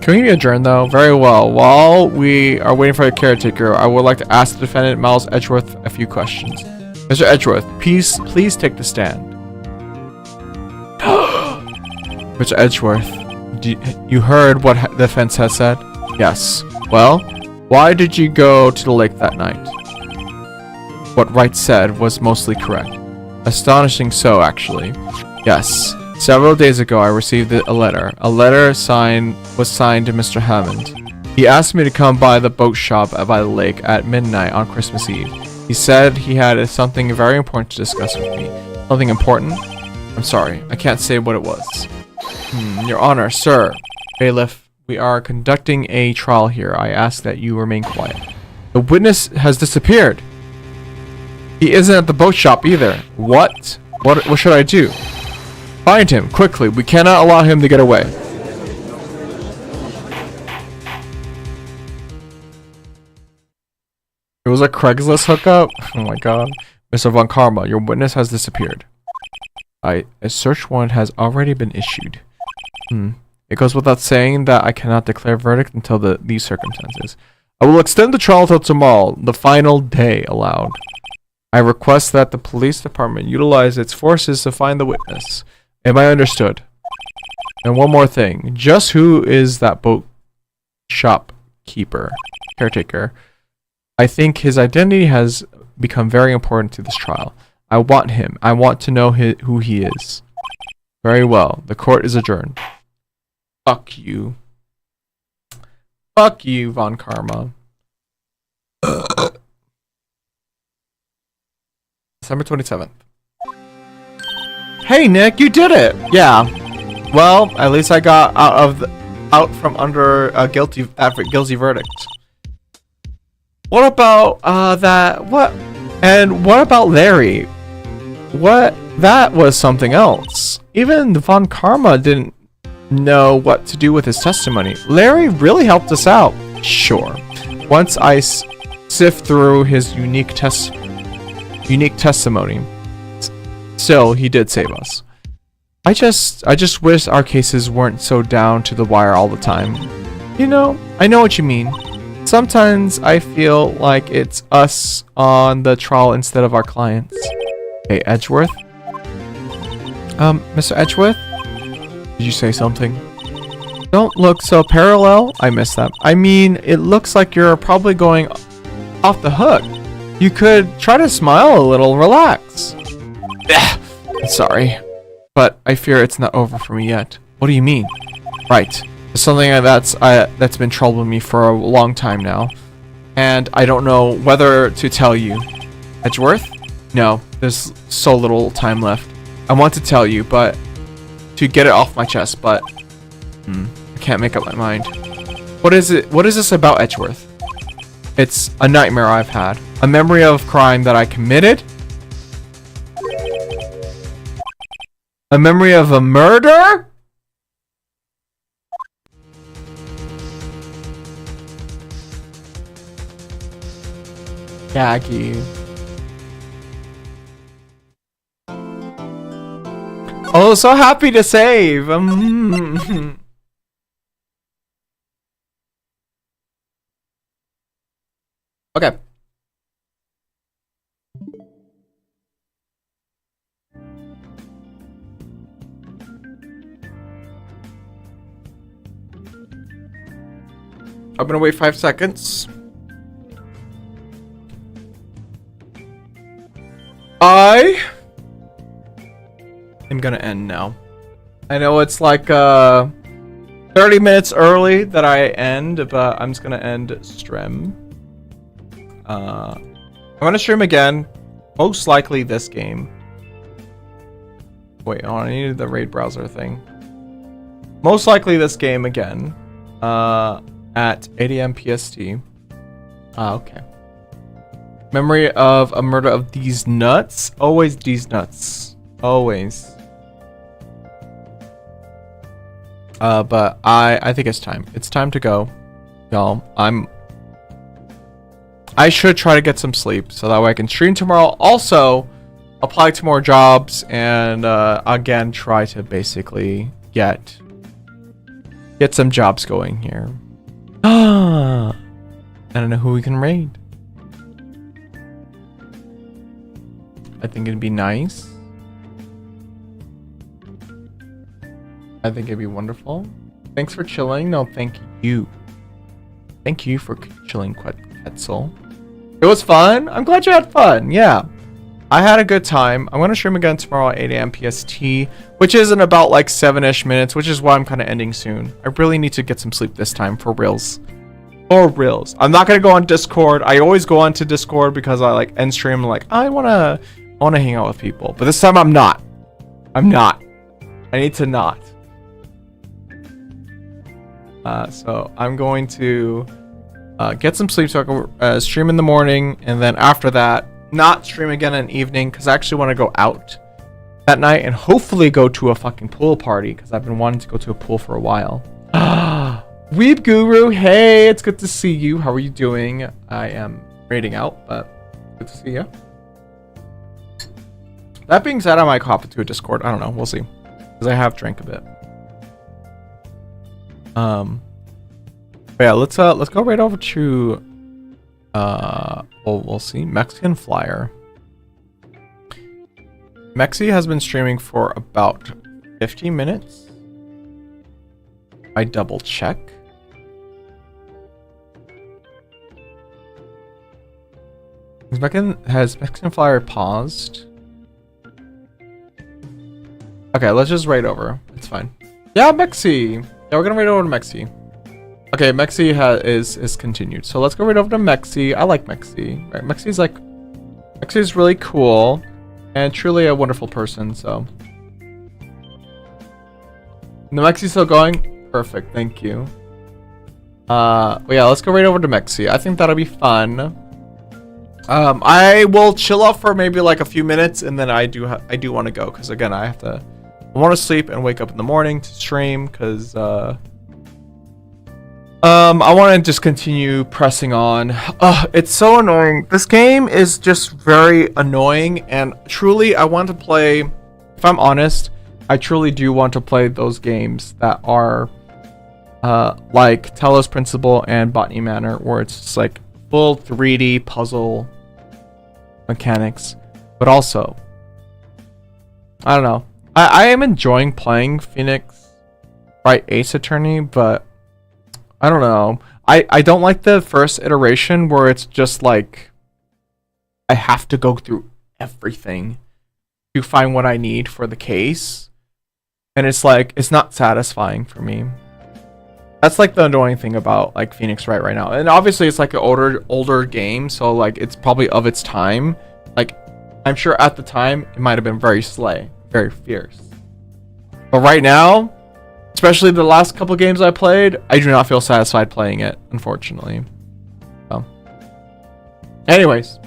Can we adjourn though? Very well. While we are waiting for the caretaker, I would like to ask the defendant, Miles Edgeworth, a few questions. Mr. Edgeworth, please take the stand. Mr. Edgeworth, you heard what the defense has said? Yes. Well, why did you go to the lake that night? What Wright said was mostly correct. Astonishing so, actually. Yes. Several days ago, I received a letter. A letter was signed to Mr. Hammond. He asked me to come by the boat shop by the lake at midnight on Christmas Eve. He said he had something very important to discuss with me. Something important? I'm sorry, I can't say what it was. Your Honor, sir. Bailiff, we are conducting a trial here. I ask that you remain quiet. The witness has disappeared. He isn't at the boat shop either. What? What should I do? Find him, quickly. We cannot allow him to get away. It was a Craigslist hookup? Oh my god. Mr. Von Karma, your witness has disappeared. A search warrant has already been issued. It goes without saying that I cannot declare a verdict until these circumstances. I will extend the trial till tomorrow, the final day allowed. I request that the police department utilize its forces to find the witness. Am I understood? And one more thing. Just who is that boat shopkeeper, caretaker? I think his identity has become very important to this trial. I want him. I want to know who he is. Very well. The court is adjourned. Fuck you. Fuck you, Von Karma. December 27th. Hey Nick, you did it! Yeah. Well, at least I got out from under a guilty verdict. What about what? And what about Larry? What? That was something else. Even Von Karma didn't know what to do with his testimony. Larry really helped us out. Sure. Once I sift through his unique testimony, still he did save us. I just wish our cases weren't so down to the wire all the time. You know, I know what you mean. Sometimes I feel like it's us on the trial instead of our clients. Hey, Edgeworth? Mr. Edgeworth? Did you say something? Don't look so parallel. I missed that. I mean, it looks like you're probably going off the hook. You could try to smile a little, relax. Sorry, but I fear it's not over for me yet. What do you mean? Right. It's something that's been troubling me for a long time now, and I don't know whether to tell you. Edgeworth? No, there's so little time left. I want to tell you, but to get it off my chest, but I can't make up my mind. What is it? What is this about, Edgeworth? It's a nightmare I've had. A memory of crime that I committed? A memory of a murder? Gaggy. Oh, so happy to save. Okay. I'm gonna wait 5 seconds. I am gonna end now. I know it's like 30 minutes early that I end, but I'm just gonna end stream. I'm gonna stream again, most likely this game. Wait, I needed the raid browser thing. Most likely this game again. At 8 AM PST. Okay. Memory of a murder of these nuts? Always these nuts. Always. But I think it's time. It's time to go. Y'all, I should try to get some sleep so that way I can stream tomorrow. Also, apply to more jobs and again try to basically get some jobs going here. I don't know who we can raid. I think it'd be nice. I think it'd be wonderful. Thanks for chilling. No, thank you. Thank you for chilling, Quetzal. It was fun. I'm glad you had fun. Yeah. I had a good time. I'm going to stream again tomorrow at 8 AM PST, which is in about like 7-ish minutes, which is why I'm kind of ending soon. I really need to get some sleep this time for reals. For reals. I'm not going to go on Discord. I always go on to Discord because I like end stream like I want to hang out with people. But this time I'm not. I'm not. I need to not. So I'm going to get some sleep so I can stream in the morning, and then after that not stream again in the evening because I actually want to go out that night and hopefully go to a fucking pool party because I've been wanting to go to a pool for a while. Weeb Guru, hey, it's good to see you. How are you doing? I am raiding out, but good to see you. That being said, I might hop into a Discord. I don't know. We'll see because I have drank a bit. But yeah, let's go right over to we'll see. Mexican Flyer. Mexi has been streaming for about 15 minutes. I double check. Has Mexican Flyer paused? Okay, let's just raid over. It's fine. Yeah, Mexi. Yeah, we're gonna raid over to Mexi. Okay, Mexi is continued. So let's go right over to Mexi. I like Mexi. Right, Mexi's really cool and truly a wonderful person. So the Mexi's still going. Perfect. Thank you. Yeah, let's go right over to Mexi. I think that'll be fun. I will chill out for maybe like a few minutes, and then I do want to go because again I want to sleep and wake up in the morning to stream because I want to just continue pressing on. It's so annoying. This game is just very annoying, and truly I want to play. If I'm honest, I truly do want to play those games that are like Telos Principle and Botany Manor, where it's just like full 3D puzzle mechanics, but also I don't know. I am enjoying playing Phoenix Wright Ace Attorney, but I don't know. I don't like the first iteration where it's just like I have to go through everything to find what I need for the case, and it's like it's not satisfying for me. That's like the annoying thing about like Phoenix Wright right now. And obviously it's like an older game, so like it's probably of its time. Like I'm sure at the time it might have been very very fierce. But right now, especially the last couple games I played, I do not feel satisfied playing it, unfortunately. So anyways,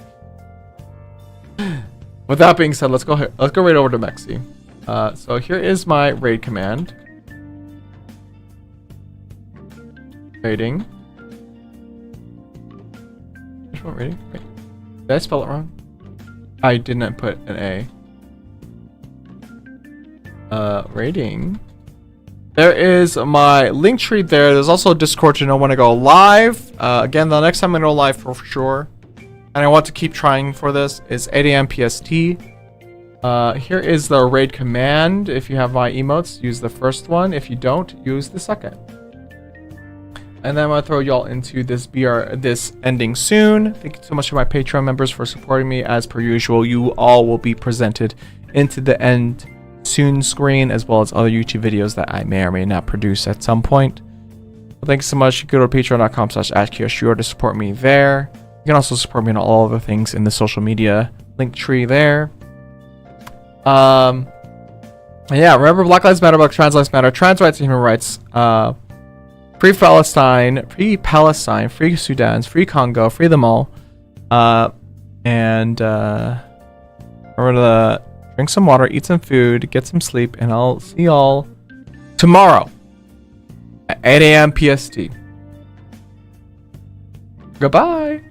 with that being said, let's go right over to Mexi. So here is my raid command. Raiding. Which one raiding? Wait. Did I spell it wrong? I didn't put an A. Raiding. There is my link tree there. There's also a Discord to know when to go live. Again, the next time I go live for sure, and I want to keep trying for this, is 8 a.m. PST. Here is the raid command. If you have my emotes, use the first one. If you don't, use the second. And then I'm gonna throw y'all into this ending soon. Thank you so much to my Patreon members for supporting me. As per usual, you all will be presented into the end soon screen, as well as other YouTube videos that I may or may not produce at some point. Well, thanks so much. Go to patreon.com/Kiyoshi to support me there. You can also support me on all other things in the social media link tree there. Yeah, remember Black Lives Matter, Black Trans Lives Matter, trans rights and human rights. Free Palestine, free Sudan, free Congo, free them all. And remember to drink some water, eat some food, get some sleep, and I'll see y'all tomorrow at 8 a.m. PST. Goodbye.